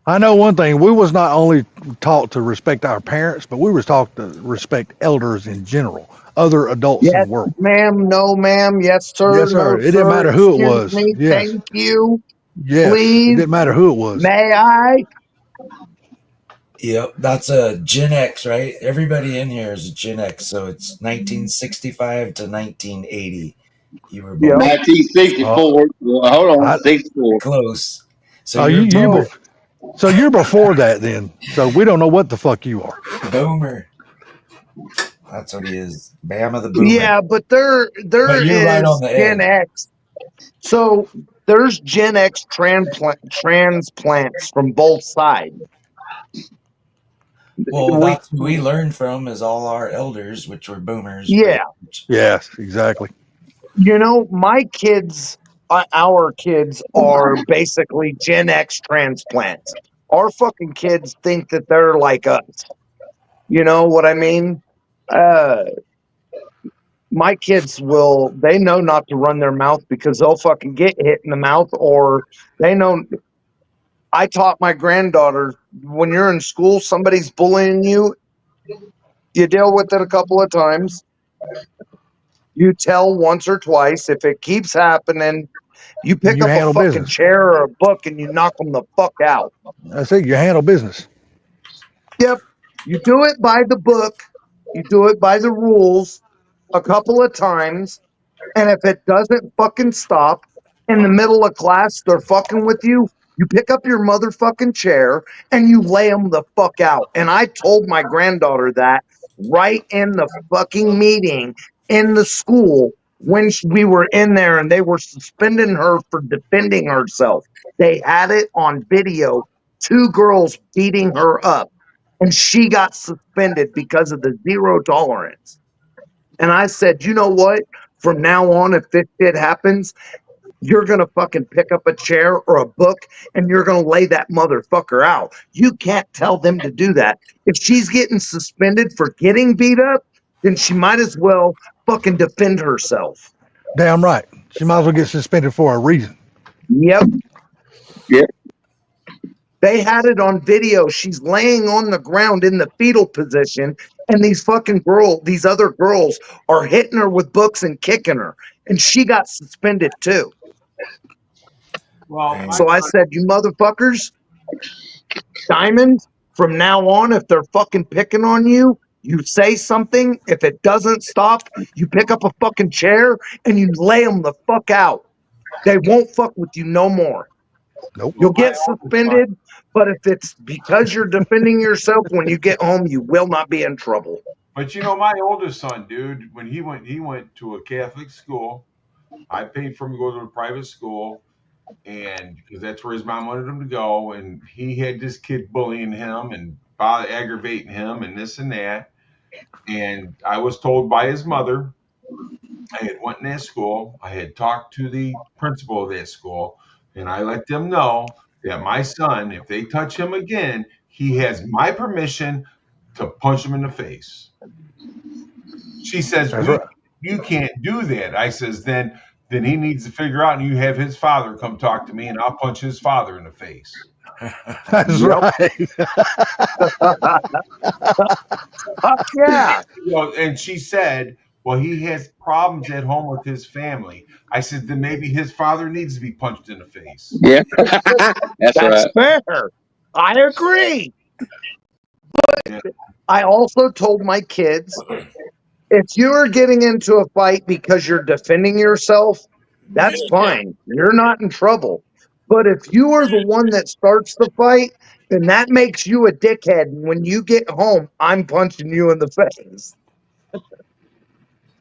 I know one thing. We was not only taught to respect our parents, but we was taught to respect elders in general, other adults in Yes, the world. ma'am. No, ma'am. Yes, sir. Yes, No, sir. It didn't sir. matter who it Excuse was. me. Yes, Thank you. yes. It Please. didn't matter who it was. May I? Yep. That's a Gen X, right? Everybody in here is a Gen X, so it's 1965 to 1980. You were Yep. born. 1964. Well, hold on, I, 64. Close. So oh, you're Oh, so you're before that then. So we don't know what the fuck you are. boomer. That's what he is. Bama the boomer. yeah, but there But you're right on is the Gen edge. X. So there's Gen X transplants from both sides. Well, We, that's who we learned from is all our elders, which were boomers. yeah, Yes, exactly. you know, my kids, our kids are basically Gen X transplants. Our fucking kids think that they're like us. You know what I mean? Uh, my kids they know not to run their mouth because they'll fucking get hit in the mouth, or they know. I taught my granddaughter, when you're in school, somebody's bullying you, you deal with it a couple of times. You tell once or twice. If it keeps happening, you pick You up a handle fucking business. chair or a book and you knock them the fuck out. That's it. You handle business. Yep. You do it by the book. You do it by the rules a couple of times. And if it doesn't fucking stop in the middle of class, they're fucking with you. You pick up your motherfucking chair and you lay them the fuck out. And I told my granddaughter that right in the fucking meeting in the school when we were in there and they were suspending her for defending herself. They had it on video, 2 girls beating her up. And she got suspended because of the zero tolerance. And I said, you know what? From now on, if this shit happens, you're going to fucking pick up a chair or a book and you're going to lay that motherfucker out. You can't tell them to do that. If she's getting suspended for getting beat up, then she might as well fucking defend herself. Damn right. She might as well get suspended for a reason. Yep. Yep. They had it on video. She's laying on the ground in the fetal position, and these other girls are hitting her with books and kicking her. And she got suspended too. Well, So I said, you motherfuckers, Diamond, from now on, if they're fucking picking on you, you say something. If it doesn't stop, you pick up a fucking chair and you lay them the fuck out. They won't fuck with you no more. Nope. You'll get suspended, but if it's because you're defending yourself, when you get home, you will not be in trouble. But you know, my oldest son, dude, when he went to a Catholic school. I paid for him to go to a private school, and because that's where his mom wanted him to go, and he had this kid bullying him and aggravating him and this and that. And I was told by his mother, I had went in that school, I had talked to the principal of that school, and I let them know that my son, if they touch him again, he has my permission to punch him in the face. She says, That's right. you can't do that. I says, then he needs to figure out, and you have his father come talk to me, and I'll punch his father in the face. That's right. Fuck yeah. Well, and she said, well, he has problems at home with his family. I said, then maybe his father needs to be punched in the face. Yeah. That's That's right. fair. I agree. But I also told my kids, if you're getting into a fight because you're defending yourself, that's fine. You're not in trouble. But if you are the one that starts the fight, then that makes you a dickhead. And when you get home, I'm punching you in the face.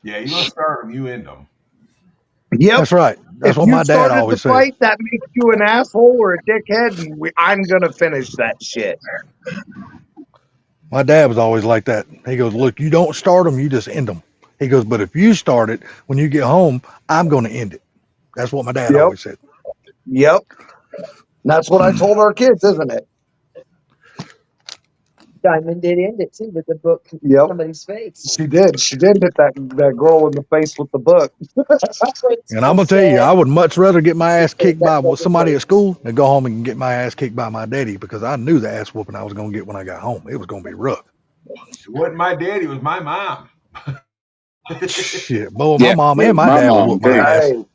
Yeah, you don't start them, you end them. Yep. That's right. That's If what you my dad started the always said. fight, that makes you an asshole or a dickhead, and I'm gonna finish that shit. My dad was always like that. He goes, look, you don't start them, you just end them. He goes, but if you start it, when you get home, I'm going to end it. That's what my dad Yep. always said. Yep. That's what I told our kids, isn't it? Diamond did end it too with the book in Yep. somebody's face. She did. She did hit that girl in the face with the book. And I'm going to tell you, I would much rather get my ass kicked by somebody at school than go home and get my ass kicked by my daddy, because I knew the ass whooping I was going to get when I got home. It was going to be rough. It wasn't my daddy, it was my mom. Shit. Boy, my mom and my my dad mom, would whoop my too. ass. Hey,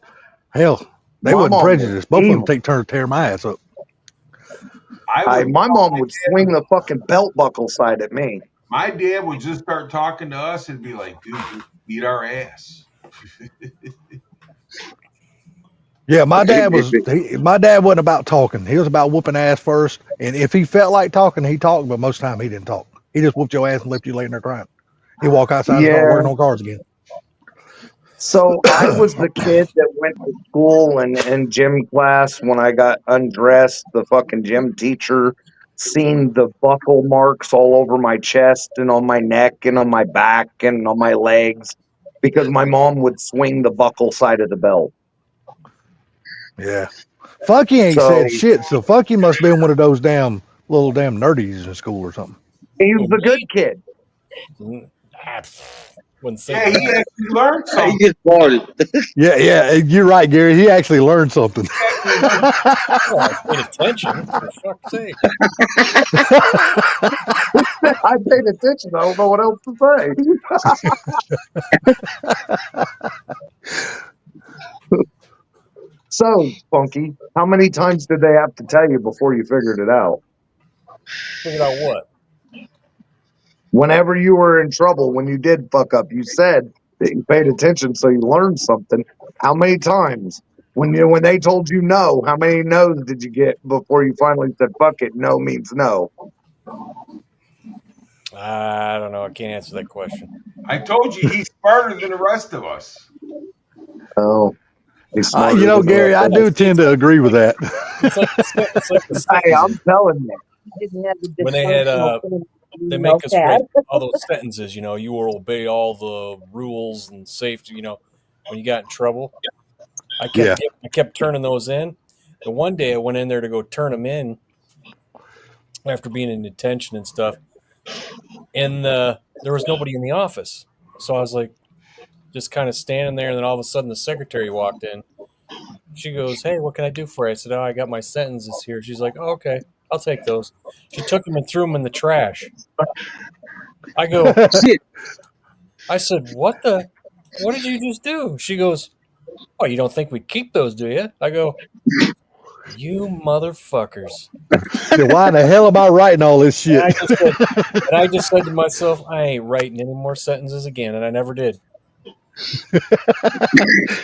Hell, they my wasn't mom was prejudiced. Both of them evil. take turns to tear my ass up. My mom would swing the fucking belt buckle side at me. My dad would just start talking to us and be like, dude, just beat our ass. Yeah, my dad wasn't about talking. He was about whooping ass first. And if he felt like talking, he talked, but most of the time he didn't talk. He just whooped your ass and left you laying there crying. He'd walk outside and start Yeah. working on cars again. So I was the kid that went to school and in gym class when I got undressed. The fucking gym teacher seen the buckle marks all over my chest and on my neck and on my back and on my legs because my mom would swing the buckle side of the belt. Yeah. Fucky ain't So said shit, so Fucky must have been one of those little damn nerdies in school or something. he was the good kid. Wouldn't say Yeah, he that. actually learned He something. just started. Yeah, you're right, Gary. He actually learned something. Well, I paid attention. For fuck's sake. I paid attention. I don't know what else to say. So, Funky, how many times did they have to tell you before you figured it out? Figured out what? Whenever you were in trouble, when you did fuck up, you said that you paid attention, so you learned something. How many times? When they told you no, how many no's did you get before you finally said fuck it? No means no. I don't know. I can't answer that question. I told you he's smarter than the rest of us. Oh, You know, Gary, I do tend to agree with that. It's like the Hey, I'm telling you. Didn't have the when they had dysfunctional family they you make us had. write all those sentences. You know, you will obey all the rules and safety. You know, when you got in trouble, I kept turning those in. And one day I went in there to go turn them in after being in detention and stuff, and there was nobody in the office. So I was like, just kind of standing there, and then all of a sudden the secretary walked in. She goes, "Hey, what can I do for you?" I said, "Oh, I got my sentences here." She's like, "Oh, okay, I'll take those." She took them and threw them in the trash. I go, I said, "What did you just do?" She goes, "Oh, you don't think we keep those, do you?" I go, "You motherfuckers." Then why the hell am I writing all this shit? And I just said to myself, I ain't writing any more sentences again, and I never did.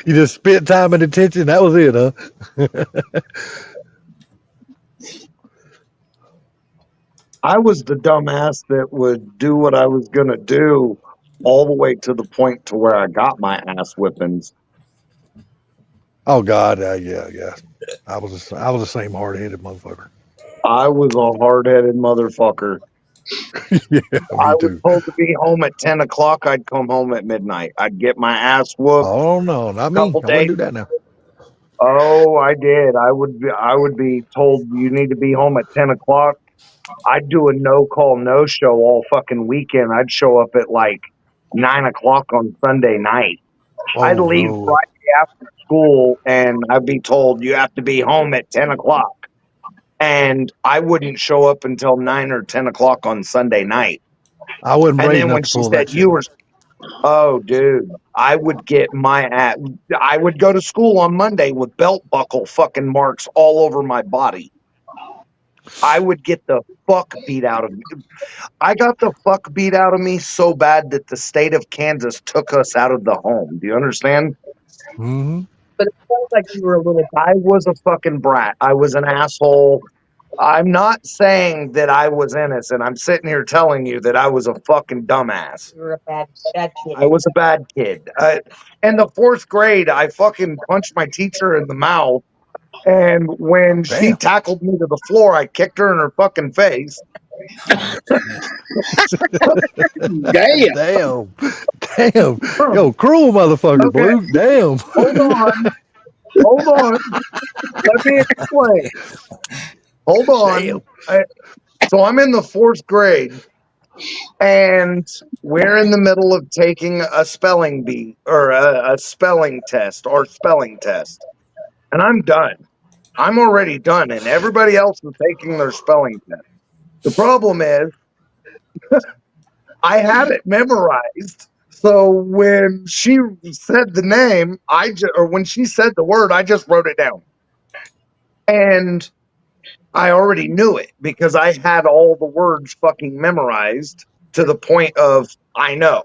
You just spent time in detention. That was it, huh? I was the dumbass that would do what I was gonna do all the way to the point to where I got my ass whippings. Oh God, yeah. I was the same hard-headed motherfucker. I was a hard-headed motherfucker. Yeah, I me was too. told to be home at 10 o'clock. I'd come home at midnight. I'd get my ass whooped. Oh no, not me. I Couple wouldn't do days. that now. Oh, I did. I would be told you need to be home at 10 o'clock. I'd do a no call, no show all fucking weekend. I'd show up at like 9 o'clock on Sunday night. Oh, I'd leave no. Friday after school and I'd be told you have to be home at 10 o'clock. And I wouldn't show up until 9 or 10 o'clock on Sunday night. I wasn't And brave then enough when to she pull that said shit. you were, oh, dude, I would get my ass. I would go to school on Monday with belt buckle fucking marks all over my body. I would get the fuck beat out of me. I got the fuck beat out of me so bad that the state of Kansas took us out of the home. Do you understand? Mm-hmm. But it sounds like you were a little. I was a fucking brat. I was an asshole. I'm not saying that I was innocent. I'm sitting here telling you that I was a fucking dumbass. You were a bad kid. I was a bad kid. In the 4th grade, I fucking punched my teacher in the mouth. And when she Damn. tackled me to the floor, I kicked her in her fucking face. Damn. Damn. Damn. Yo, cruel motherfucker, Okay. Blue. Damn. Hold on. Hold on. Let me explain. Hold on. So I'm in the 4th grade, and we're in the middle of taking a spelling bee or a spelling test or spelling test. And I'm done. I'm already done, and everybody else is taking their spelling test. The problem is, I had it memorized. So when she said the name, or when she said the word, I just wrote it down. And I already knew it because I had all the words fucking memorized to the point of I know.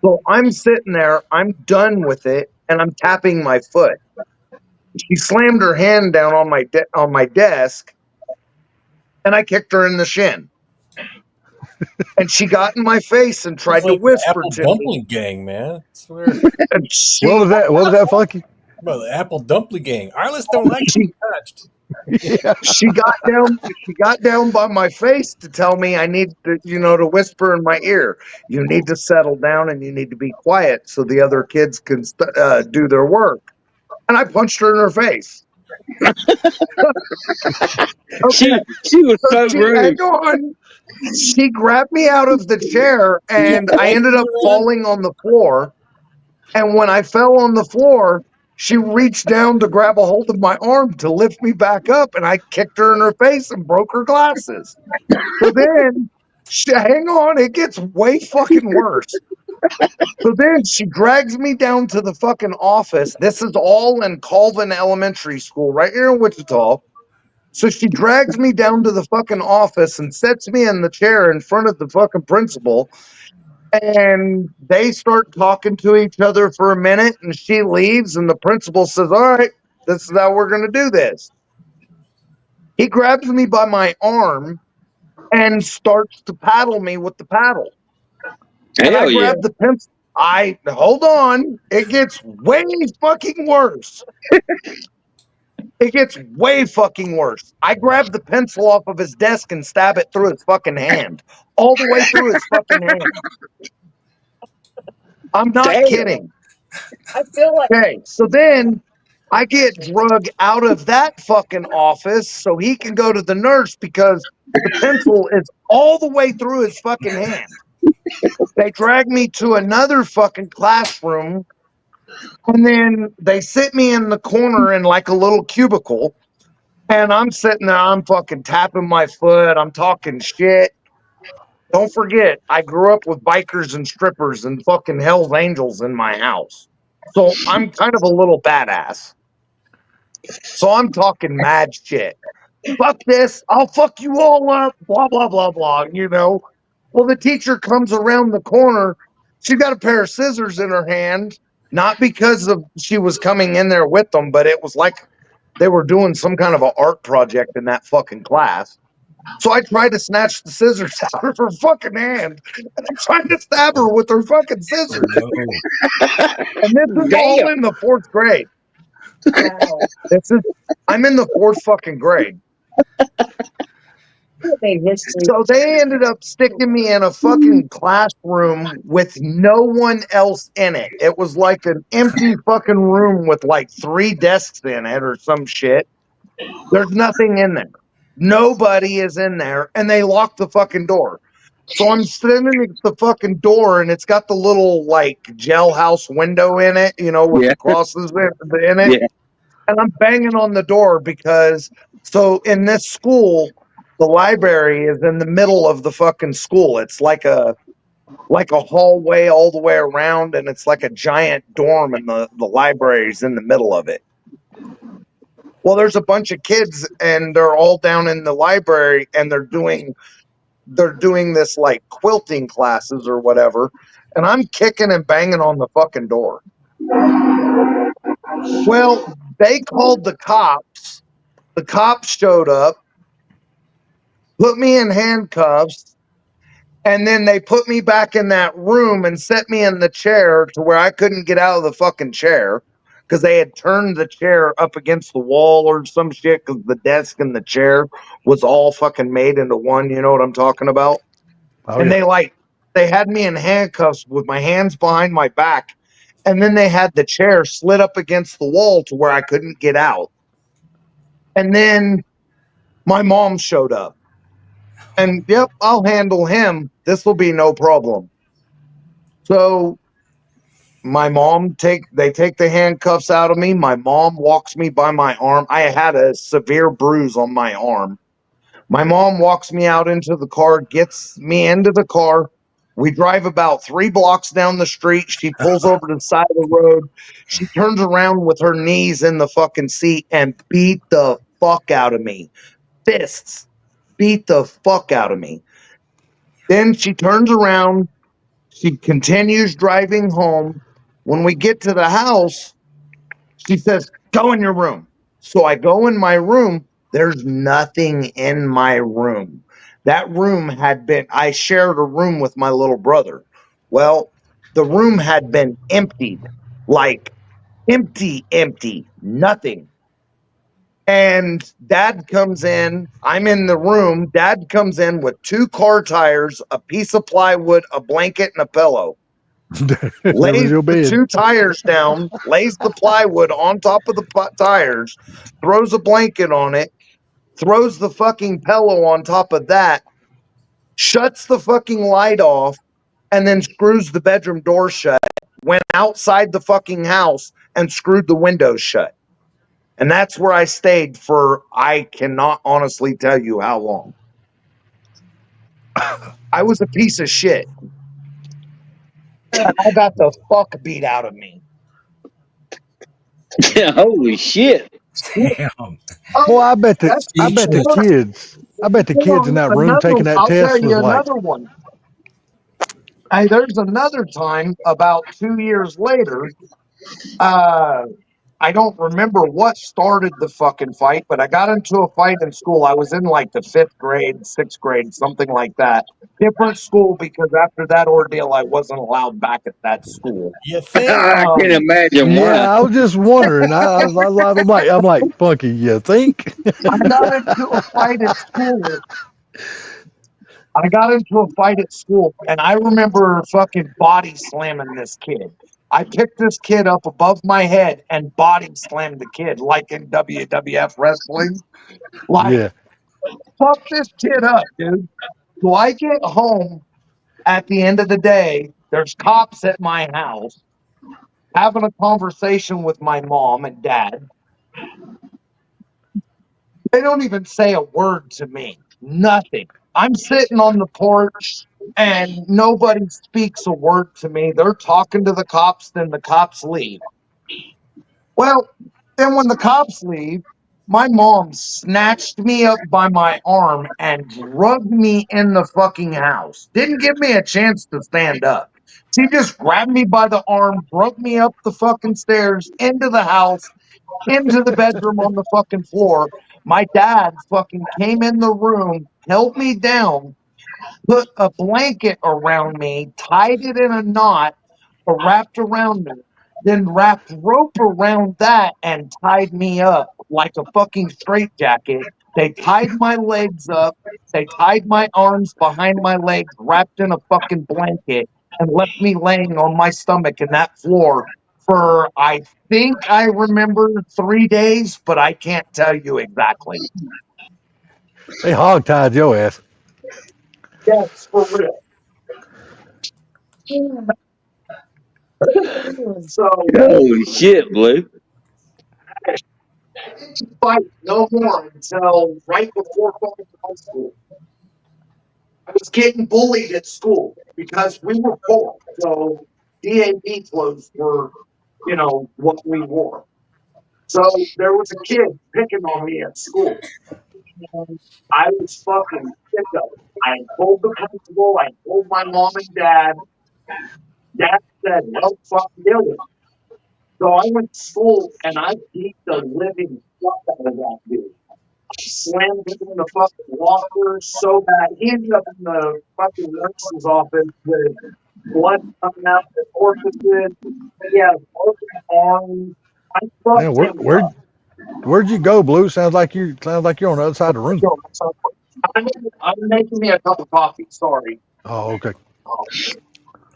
So I'm sitting there, I'm done with it, and I'm tapping my foot. She slammed her hand down on my desk, and I kicked her in the shin. And she got in my face and tried to Like the whisper Apple to me. Dumpling Gang, man. I swear. And she, What was that? What was that, Funky? Well, the Apple Dumpling Gang. Arliss don't like to be touched. Yeah. she got down by my face to tell me I need to, to whisper in my ear. You need to settle down and you need to be quiet so the other kids can do their work. And I punched her in her face. She Okay. was so rude. Hang on. She grabbed me out of the chair and I ended up falling on the floor. And when I fell on the floor, she reached down to grab a hold of my arm to lift me back up, and I kicked her in her face and broke her glasses. So then, hang on, it gets way fucking worse. So then she drags me down to the fucking office. This is all in Colvin Elementary School, right here in Wichita. So she drags me down to the fucking office and sets me in the chair in front of the fucking principal. And they start talking to each other for a minute, and she leaves, and the principal says, all right, this is how we're going to do this. He grabs me by my arm and starts to paddle me with the paddle. And I Hell yeah. grab the pencil. Hold on. It gets way fucking worse. It gets way fucking worse. I grab the pencil off of his desk and stab it through his fucking hand. All the way through his fucking hand. I'm not Damn. kidding. I feel like Okay, so then I get drug out of that fucking office so he can go to the nurse because the pencil is all the way through his fucking hand. They drag me to another fucking classroom, and then they sit me in the corner in like a little cubicle, and I'm sitting there, I'm fucking tapping my foot, I'm talking shit. Don't forget, I grew up with bikers and strippers and fucking Hell's Angels in my house. So I'm kind of a little badass. So I'm talking mad shit. Fuck this. I'll fuck you all up. Blah, blah, blah, blah. Well, the teacher comes around the corner. She got a pair of scissors in her hand, not because of she was coming in there with them, but it was like they were doing some kind of an art project in that fucking class. So I tried to snatch the scissors out of her fucking hand, and I tried to stab her with her fucking scissors. And this is all in the 4th grade. wow. I'm in the 4th fucking grade. You made history. So they ended up sticking me in a fucking classroom with no one else in it. It was like an empty fucking room with like 3 desks in it or some shit. There's nothing in there. Nobody is in there, and they locked the fucking door. So I'm standing at the fucking door, and it's got the little like jailhouse window in it, with the crosses in it. Yeah. And I'm banging on the door because in this school, the library is in the middle of the fucking school. It's like a hallway all the way around, and it's like a giant dorm, and the library is in the middle of it. Well, there's a bunch of kids and they're all down in the library and they're doing this like quilting classes or whatever. And I'm kicking and banging on the fucking door. Well, they called the cops. The cops showed up, put me in handcuffs, and then they put me back in that room and set me in the chair to where I couldn't get out of the fucking chair because they had turned the chair up against the wall or some shit because the desk and the chair was all fucking made into one. You know what I'm talking about? Oh And yeah. they had me in handcuffs with my hands behind my back. And then they had the chair slid up against the wall to where I couldn't get out. And then my mom showed up. And yep, I'll handle him. This will be no problem. So my mom they take the handcuffs out of me. My mom walks me by my arm. I had a severe bruise on my arm. My mom walks me out into the car, gets me into the car. We drive about 3 blocks down the street. She pulls over to the side of the road. She turns around with her knees in the fucking seat and beat the fuck out of me. Fists. Beat the fuck out of me. Then she turns around. She continues driving home. When we get to the house, she says, "Go in your room." So I go in my room. There's nothing in my room. That room I shared a room with my little brother. Well, the room had been emptied, like empty, nothing. And dad comes in. I'm in the room. Dad comes in with 2 car tires, a piece of plywood, a blanket, and a pillow. That was Lays your the bed. 2 tires down, lays the plywood on top of the tires, throws a blanket on it, throws the fucking pillow on top of that, shuts the fucking light off, and then screws the bedroom door shut. Went outside the fucking house and screwed the windows shut. And that's where I stayed for, I cannot honestly tell you how long. I was a piece of shit. And I got the fuck beat out of me. Holy shit! Damn. Boy, I bet That's the hold kids in that room taking that I'll tell test you was like, another one. Hey, there's another time about 2 years later. I don't remember what started the fucking fight, but I got into a fight in school. I was in like the 5th grade, 6th grade, something like that. Different school because after that ordeal, I wasn't allowed back at that school. You think? I can Um, imagine why. yeah, I was just wondering. I'm like, Funky, you think? I got into a fight at school. And I remember fucking body slamming this kid. I picked this kid up above my head and body slammed the kid like in WWF wrestling. Like, Yeah. fuck this kid up, dude. So I get home at the end of the day. There's cops at my house having a conversation with my mom and dad. They don't even say a word to me. Nothing. I'm sitting on the porch and nobody speaks a word to me. They're talking to the cops, then the cops leave. Well, then when the cops leave, my mom snatched me up by my arm and drugged me in the fucking house. Didn't give me a chance to stand up. She just grabbed me by the arm, drugged me up the fucking stairs into the house, into the bedroom on the fucking floor. My dad fucking came in the room, held me down, put a blanket around me, tied it in a knot, wrapped around me, then wrapped rope around that and tied me up like a fucking straitjacket. They tied my legs up. They tied my arms behind my legs, wrapped in a fucking blanket, and left me laying on my stomach in that floor for, I think I remember 3 days, but I can't tell you exactly. They hogtied your ass. Yes, for real. So, Holy shit, Blue. fight no more until right before fucking high school. I was getting bullied at school because we were poor. So DAB clothes were, what we wore. So there was a kid picking on me at school. And I was fucking sick of it. I told the principal, I told my mom and dad. Dad said, well, fucking do it. So I went to school and I beat the living fuck out of that dude. Slammed him in the fucking locker so bad. He ended up in the fucking nurse's office with blood coming out of his orifices. He had broken arms. I Man, fucked him up. where'd you go, Blue? Sounds like you're on the other side of the room. I'm making me a cup of coffee. Sorry. Oh, okay.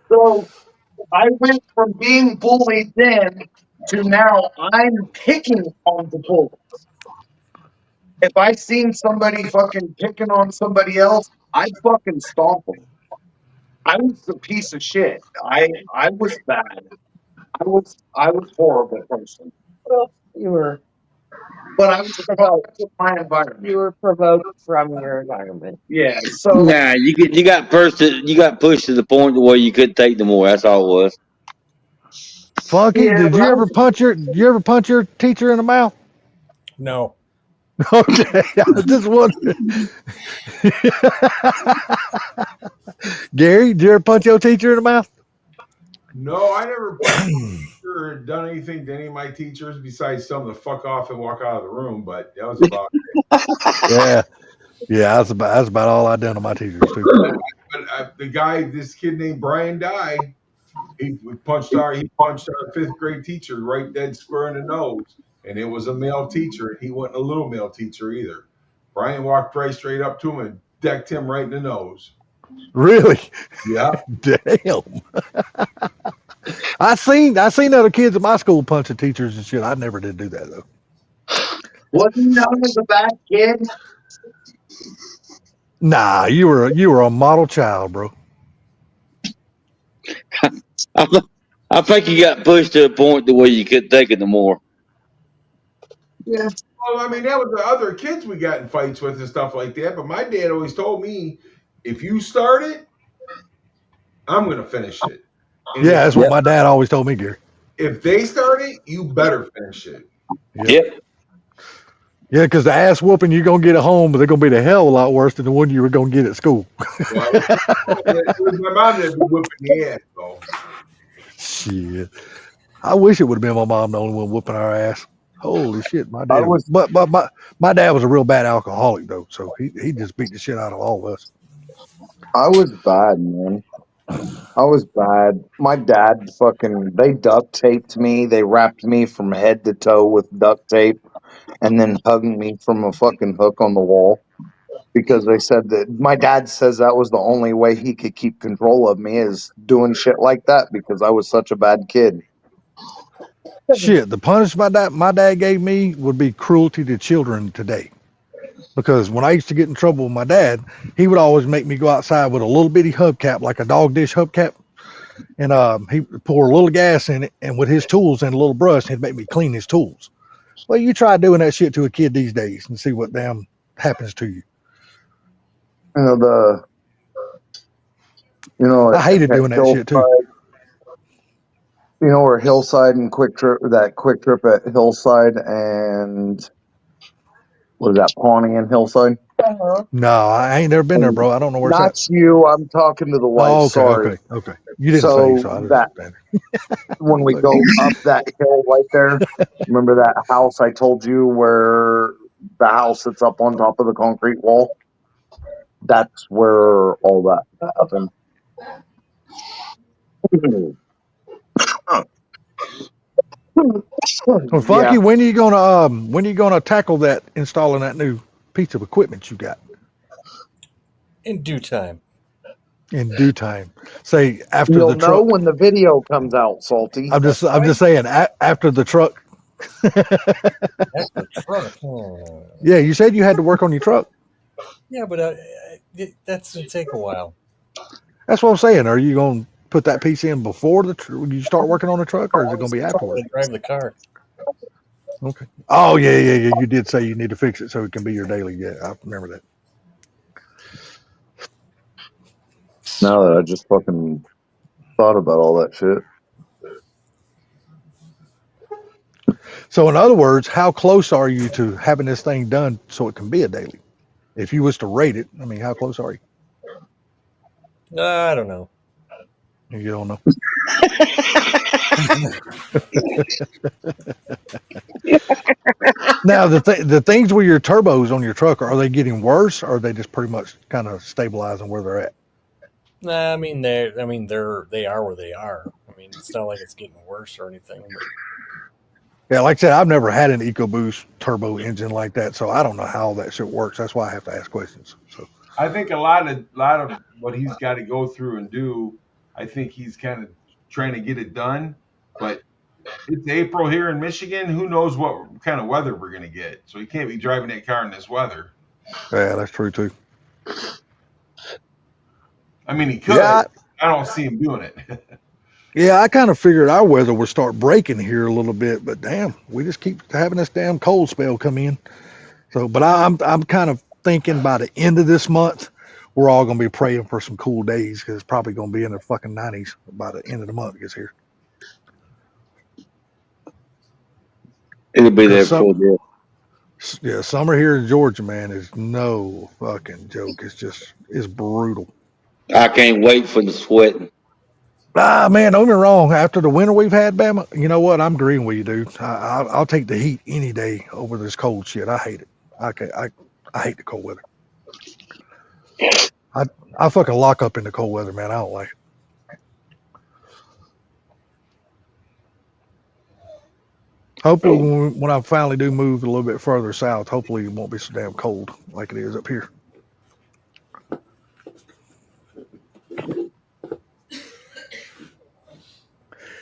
So I went from being bullied then to now I'm picking on the bully. If I seen somebody fucking picking on somebody else, I'd fucking stomp them. I was a piece of shit. I was bad. I was horrible person. Well, you were But I was provoked in my environment. provoked from your environment. Yeah. So Nah, you got pushed to the point where you couldn't take no more. That's all it was. Funky, yeah, did but you I ever was punch your teacher in the mouth? No. Okay, I was just wondering. Gary, did you ever punch your teacher in the mouth? No, I never or done anything to any of my teachers besides tell them to fuck off and walk out of the room, but that was about it. Yeah, that's about all I done to my teachers too. But this kid named Brian Dye, he punched our fifth grade teacher right dead square in the nose, and it was a male teacher. He wasn't a little male teacher either. Brian walked right straight up to him and decked him right in the nose. Really? Yeah. Damn. I seen other kids at my school punching teachers and shit. I never did do that though. wasn't known as a bad kid. Nah, you were a model child, bro. I think you got pushed to a point to where you couldn't take it no more. Yeah. Well, I mean, that was the other kids we got in fights with and stuff like that. But my dad always told me, if you start it, I'm going to finish it. And Yeah, that's what my dad always told me, Gary. if they start it, you better finish it. Yep. Yeah, because the ass whooping you're gonna get at home, but they're gonna be the hell of a lot worse than the one you were gonna get at school. Well, it was my mom that be whipping the ass, though. Shit. I wish it would have been my mom the only one whooping our ass. Holy shit, my dad. was- But my dad was a real bad alcoholic though, so he just beat the shit out of all of us. I was bad, man. I was bad. My dad they duct taped me. They wrapped me from head to toe with duct tape and then hung me from a fucking hook on the wall because they said that my dad says that was the only way he could keep control of me is doing shit like that because I was such a bad kid. Shit, the punishment my dad gave me would be cruelty to children today. Because when I used to get in trouble with my dad, he would always make me go outside with a little bitty hubcap, like a dog dish hubcap, and he pour a little gas in it, and with his tools and a little brush, he'd make me clean his tools. Well, you try doing that shit to a kid these days and see what damn happens to you. I hated doing that shit too. You know where Hillside and Quick Trip at Hillside and what is that, Pawnee and Hillside? No, I ain't never been there, bro. I don't know where it's at. Not you. I'm talking to the wife. Oh, okay, Sorry. okay. You didn't say so. I understand. When we go up that hill right there, remember that house I told you where the house that's up on top of the concrete wall? That's where all that happened. Well, Funky, when are you gonna tackle that installing that new piece of equipment you got? In due time. In due time. Say after You'll the truck. know when the video comes out, Salty. I'm just saying after the truck. That's the truck. Yeah, you said you had to work on your truck. Yeah, but that's gonna take a while. That's what I'm saying. Are you gonna put that piece in before you start working on the truck, or is it gonna be afterwards? Drive the car. Okay. Oh yeah. You did say you need to fix it so it can be your daily. Yeah, I remember that. Now that I just fucking thought about all that shit. So in other words, how close are you to having this thing done so it can be a daily? If you was to rate it, I mean, how close are you? I don't know. You don't know. Now the things with your turbos on your truck, are they getting worse, or are they just pretty much kind of stabilizing where they're at? Nah, I mean they are where they are. I mean, it's not like it's getting worse or anything. But Yeah, like I said, I've never had an EcoBoost turbo engine like that, so I don't know how that shit works. That's why I have to ask questions. So I think a lot of what he's got to go through and do, I think he's kind of trying to get it done. But it's April here in Michigan. Who knows what kind of weather we're gonna get? So he can't be driving that car in this weather. yeah, that's true too. I mean, he could. Yeah, I don't see him doing it. yeah, I kind of figured our weather would start breaking here a little bit, but damn, we just keep having this damn cold spell come in. So, but I'm kind of thinking by the end of this month, we're all gonna be praying for some cool days because it's probably gonna be in the fucking 90s by the end of the month gets here. It'll be there Because before the yeah, summer here in Georgia, man, is no fucking joke. It's brutal. I can't wait for the sweating. Ah, man, don't get me wrong. After the winter we've had, Bama, you know what? I'm agreeing with you, dude. I'll take the heat any day over this cold shit. I hate it. I hate the cold weather. I fucking lock up in the cold weather, man. I don't like it. Hopefully, when I finally do move a little bit further south, hopefully it won't be so damn cold like it is up here.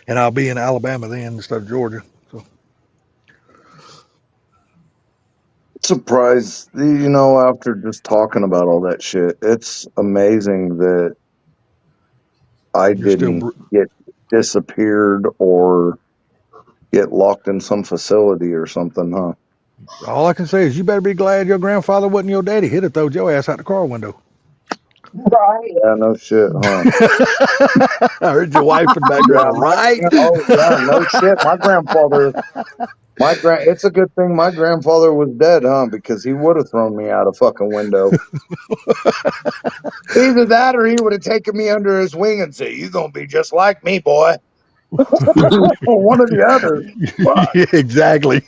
And I'll be in Alabama then instead of Georgia. So Surprised, you know, after just talking about all that shit, it's amazing that I you're still, didn't get disappeared or get locked in some facility or something, huh? all I can say is you better be glad your grandfather wasn't your daddy. He'd have thrown your ass out the car window. Right. Yeah, no shit, huh? I heard your wife in the Yeah, background, right? oh yeah, no shit. My grandfather, it's a good thing my grandfather was dead, huh? Because he would have thrown me out a fucking window. Either that or he would have taken me under his wing and said, "You're gonna be just like me, boy." One or the other. Fuck. Yeah, exactly.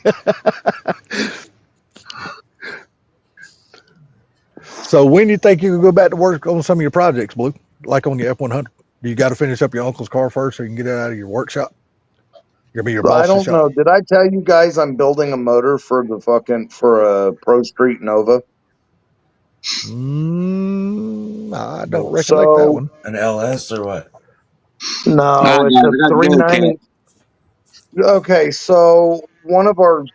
So when do you think you can go back to work on some of your projects, Blue? Like on your F100? Do you got to finish up your uncle's car first so you can get it out of your workshop? You're gonna be your I boss's don't shop. know. Did I tell you guys I'm building a motor for a Pro Street Nova? I don't recollect that So one. An LS or what? no, it's a 390. Okay, so one of our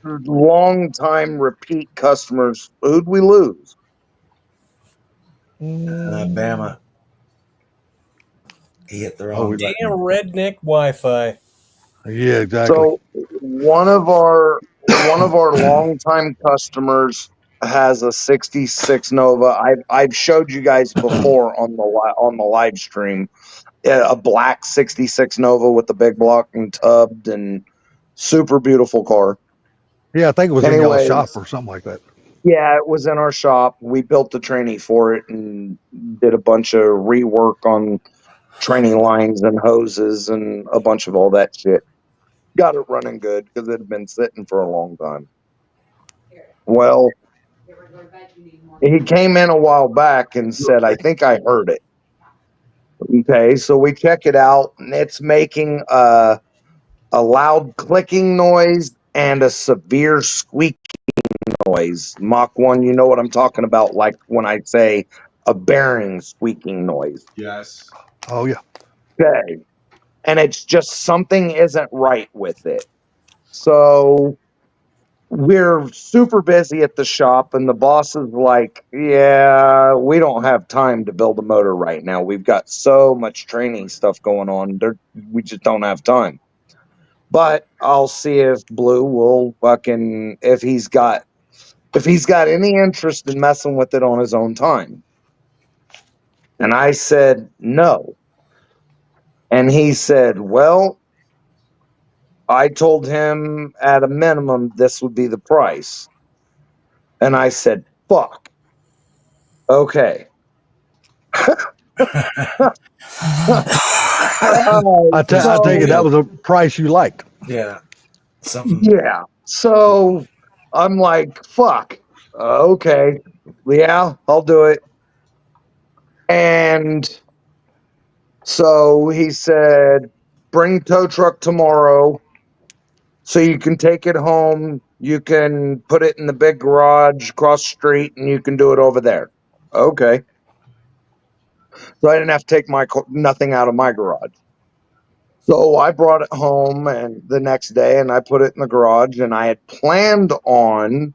long-time repeat customers, who'd we lose? Bama. He hit the Oh, wrong we button. damn redneck Wi-Fi. Yeah, exactly. So one of our longtime customers has a 66 Nova. I've showed you guys before on the live stream. A black 66 Nova with the big block and tubbed and super beautiful car. Yeah, I think it was in your Anyways, shop or something like that. yeah, it was in our shop. We built the tranny for it and did a bunch of rework on training lines and hoses and a bunch of all that shit. Got it running good because it had been sitting for a long time. Well, he came in a while back and said, "I think I heard it." Okay, so we check it out, and it's making a loud clicking noise and a severe squeaking noise. Mach 1, you know what I'm talking about, like when I say a bearing squeaking noise. Yes. Oh yeah. Okay. And it's just something isn't right with it. So we're super busy at the shop, and the boss is like, "Yeah, we don't have time to build a motor right now. We've got so much training stuff going on. We just don't have time." But I'll see if Blue will fucking if he's got any interest in messing with it on his own time. And I said no. And he said, "Well, I told him at a minimum this would be the price. And I said, fuck. Okay. I take it that was a price you liked. Yeah. Something. Yeah. So I'm like, fuck. Okay. Yeah, I'll do it. And so he said, bring tow truck tomorrow so you can take it home. You can put it in the big garage across the street and you can do it over there. Okay. So I didn't have to take nothing out of my garage. So I brought it home and the next day and I put it in the garage, and I had planned on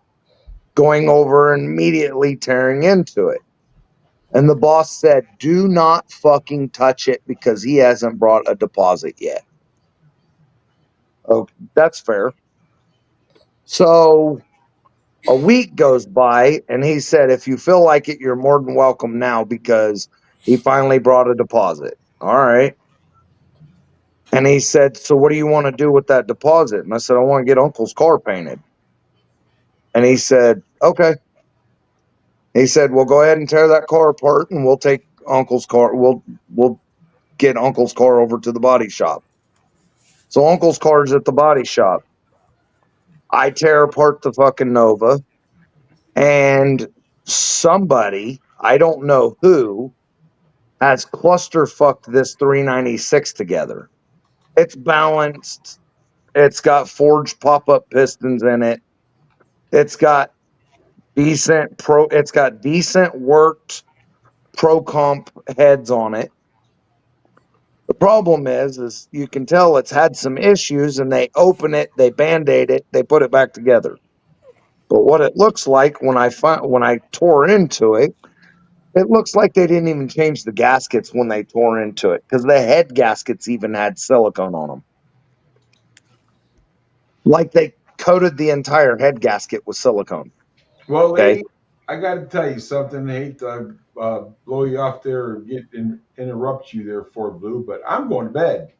going over and immediately tearing into it. And the boss said, do not fucking touch it because he hasn't brought a deposit yet. Oh, that's fair. So a week goes by and he said, if you feel like it, you're more than welcome now because he finally brought a deposit. All right. And he said, so what do you want to do with that deposit? And I said, I want to get Uncle's car painted. And he said, okay. He said, well, go ahead and tear that car apart and we'll take Uncle's car. We'll get Uncle's car over to the body shop. So Uncle's car's at the body shop. I tear apart the fucking Nova, and somebody, I don't know who, has clusterfucked this 396 together. It's balanced. It's got forged pop-up pistons in it. It's got decent worked pro comp heads on it. The problem is you can tell it's had some issues, and they open it, they band-aid it, they put it back together. But what it looks like when I tore into it, it looks like they didn't even change the gaskets when they tore into it, because the head gaskets even had silicone on them. Like they coated the entire head gasket with silicone. Well, Okay. lady, I got to tell you something. I hate to blow you off there or interrupt you there, Fort Blue, but I'm going to bed.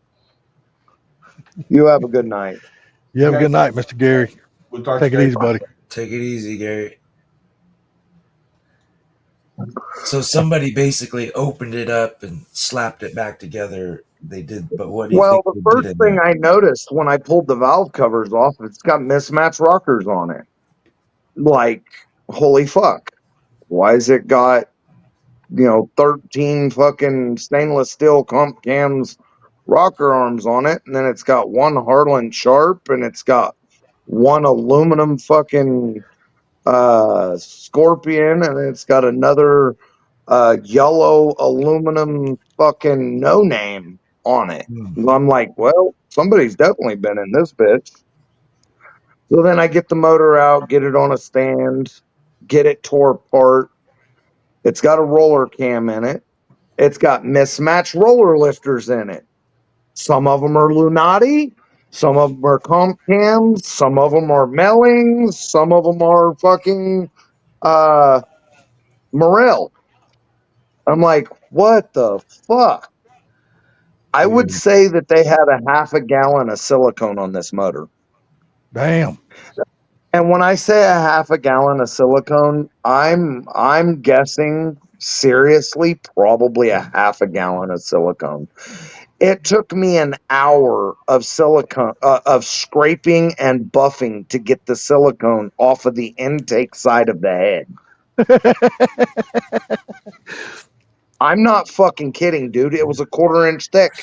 You have a good night. You have a good night, Mr. Gary. We'll talk Take to it you easy, buddy. Take it easy, Gary. So somebody basically opened it up and slapped it back together. They did, but what do you Well, think the they first did in thing there? I noticed when I pulled the valve covers off, it's got mismatched rockers on it. Like, holy fuck. Why has it got, 13 fucking stainless steel comp cams rocker arms on it, and then it's got one Harlan Sharp, and it's got one aluminum fucking Scorpion, and it's got another yellow aluminum fucking no name on it. I'm like, well, somebody's definitely been in this bitch. So then I get the motor out, get it on a stand, get it tore apart. It's got a roller cam in it. It's got mismatched roller lifters in it. Some of them are Lunati, some of them are comp cams, some of them are Mellings, some of them are fucking Morel. I'm like, what the fuck? I would say that they had a half a gallon of silicone on this motor. Damn. And when I say a half a gallon of silicone, I'm guessing seriously probably a half a gallon of silicone. It took me an hour of silicone of scraping and buffing to get the silicone off of the intake side of the head. I'm not fucking kidding, dude. It was a 1/4 inch thick.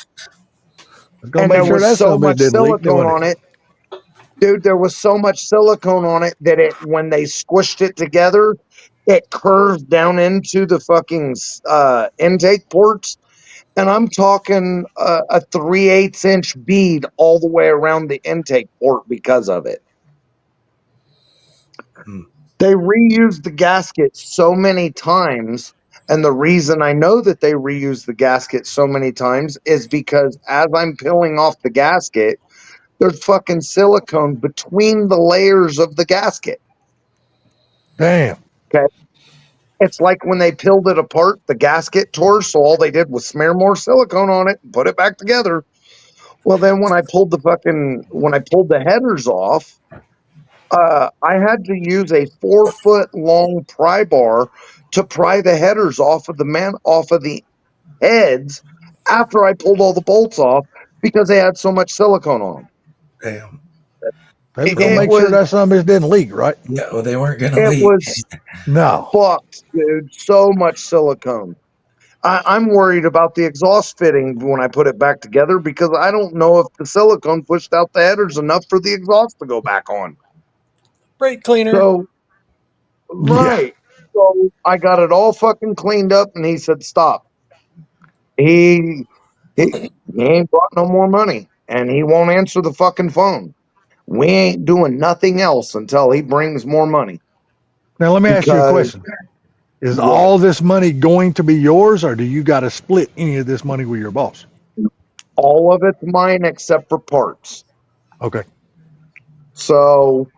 And there was so much silicone on it. Dude, there was so much silicone on it that when they squished it together, it curved down into the fucking intake ports. And I'm talking a 3/8 inch bead all the way around the intake port because of it. They reused the gasket so many times. And the reason I know that they reused the gasket so many times is because as I'm peeling off the gasket, there's fucking silicone between the layers of the gasket. Damn. Okay. It's like when they peeled it apart, the gasket tore, so all they did was smear more silicone on it and put it back together. Well, then when I pulled the headers off, I had to use a 4-foot long pry bar to pry the headers off of the heads after I pulled all the bolts off because they had so much silicone on them. Damn. They was It, gonna it make sure was that some of it didn't leak, right? Yeah, well, they weren't gonna it leak. was No. fucked, dude. So much silicone. I'm worried about the exhaust fitting when I put it back together because I don't know if the silicone pushed out the headers enough for the exhaust to go back on. Brake cleaner. So, right. So I got it all fucking cleaned up and he said, stop. He ain't brought no more money and he won't answer the fucking phone. We ain't doing nothing else until he brings more money. Now let me ask you a Because question. Is what? all this money going to be yours, or do you got to split any of this money with your boss? All of it's mine except for parts. Okay. So,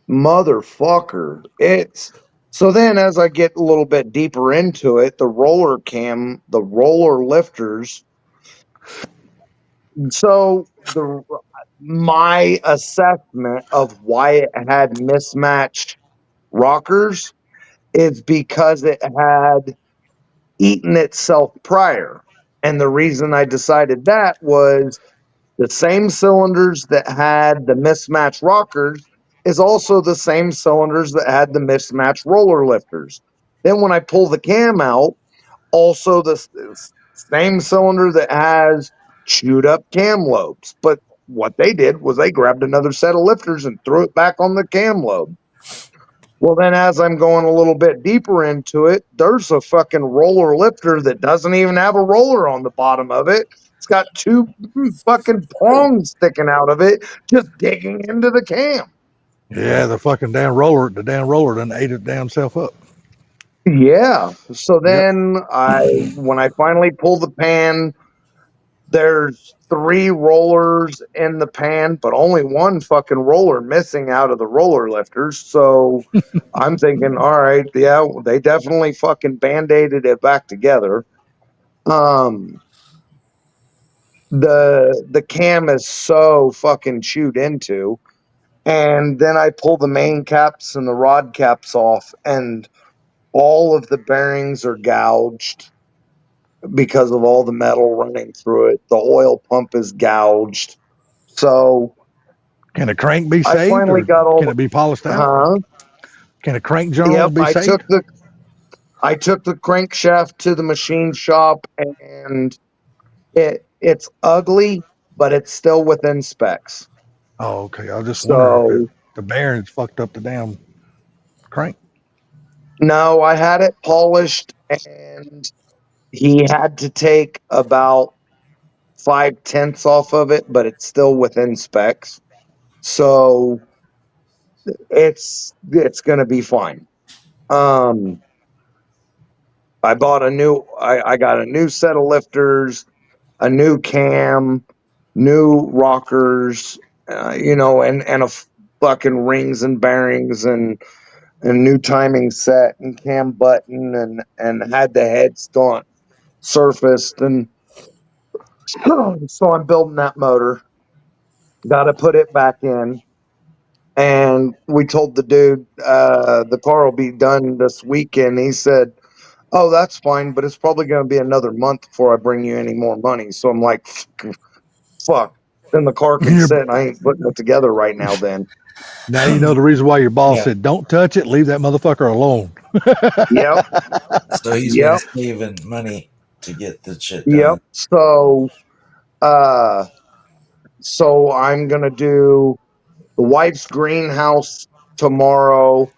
motherfucker, it's so then as I get a little bit deeper into it, the roller lifters. So my assessment of why it had mismatched rockers is because it had eaten itself prior. And the reason I decided that was the same cylinders that had the mismatched rockers is also the same cylinders that had the mismatched roller lifters. Then when I pull the cam out, also the same cylinder that has chewed up cam lobes. But what they did was they grabbed another set of lifters and threw it back on the cam lobe. Well, then as I'm going a little bit deeper into it, there's a fucking roller lifter that doesn't even have a roller on the bottom of it. It's got two fucking prongs sticking out of it, just digging into the cam. Yeah, the damn roller done ate it damn self up. Yeah. So Yep. then when I finally pull the pan, there's 3 rollers in the pan, but only one fucking roller missing out of the roller lifters. So I'm thinking, all right, yeah, they definitely fucking band-aided it back together. The cam is so fucking chewed into. And then I pull the main caps and the rod caps off, and all of the bearings are gouged because of all the metal running through it. The oil pump is gouged. So Can a crank be I saved, finally or got all can it be polished out? huh? Can a crank journal Yep, be saved? I took the crankshaft to the machine shop and it's ugly, but it's still within specs. Oh, okay. I was just wondering if So the bearings fucked up the damn crank. no, I had it polished and he had to take about 5/10 off of it, but it's still within specs. So it's gonna be fine. I got a new set of lifters, a new cam, new rockers, and a fucking rings and bearings and new timing set and cam button and had the heads done surfaced and so I'm building that motor. Got to put it back in. And we told the dude the car will be done this weekend. He said, "Oh, that's fine, but it's probably going to be another month before I bring you any more money." So I'm like, "Fuck." Then the car can You're- sit. I ain't putting it together right now. Then. Now you know the reason why your boss Yeah. said, "Don't touch it. Leave that motherfucker alone." Yep. So he's been Yep. saving money to get the shit Yep. done. Uh, so I'm gonna do the wife's greenhouse tomorrow.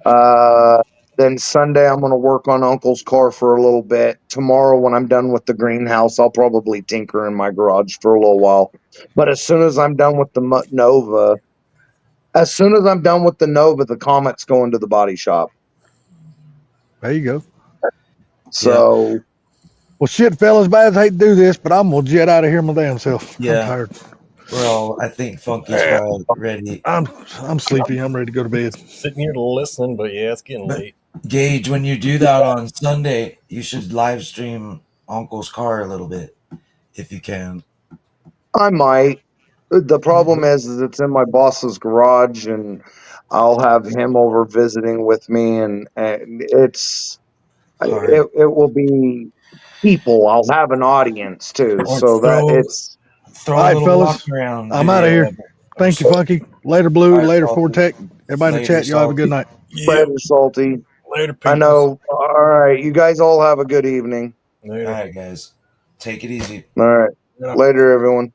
Uh, then Sunday I'm gonna work on Uncle's car for a little bit. Tomorrow, when I'm done with the greenhouse, I'll probably tinker in my garage for a little while. But as soon as I'm done with the Nova, the Comet's going to the body shop. There you go. So Well, shit, fellas, bad. I hate to do this, but I'm gonna jet out of here my damn self. I'm Yeah. tired. Well, I think Funky's probably ready. I'm sleepy. I'm ready to go to bed. Sitting here listening, but yeah, it's getting But- late. Gage, when you do that on Sunday, you should live stream Uncle's car a little bit. if you can. I might. The problem is it's in my boss's garage, and I'll have him over visiting with me, and it's Hard. it will be people. I'll have an audience too, Or so that throw it's throw All a right, little fellas. walk around I'm out of video here. of it. Thank you, Funky. Later, Blue. All right, Later, Salty. Fortec. Everybody in the Later, chat, y'all have a good Salty. night. Yep. later, Salty. Later, I people. know. All right, you guys all have a good evening. All Later. right, guys. Take it easy. All right, Yeah. later, everyone.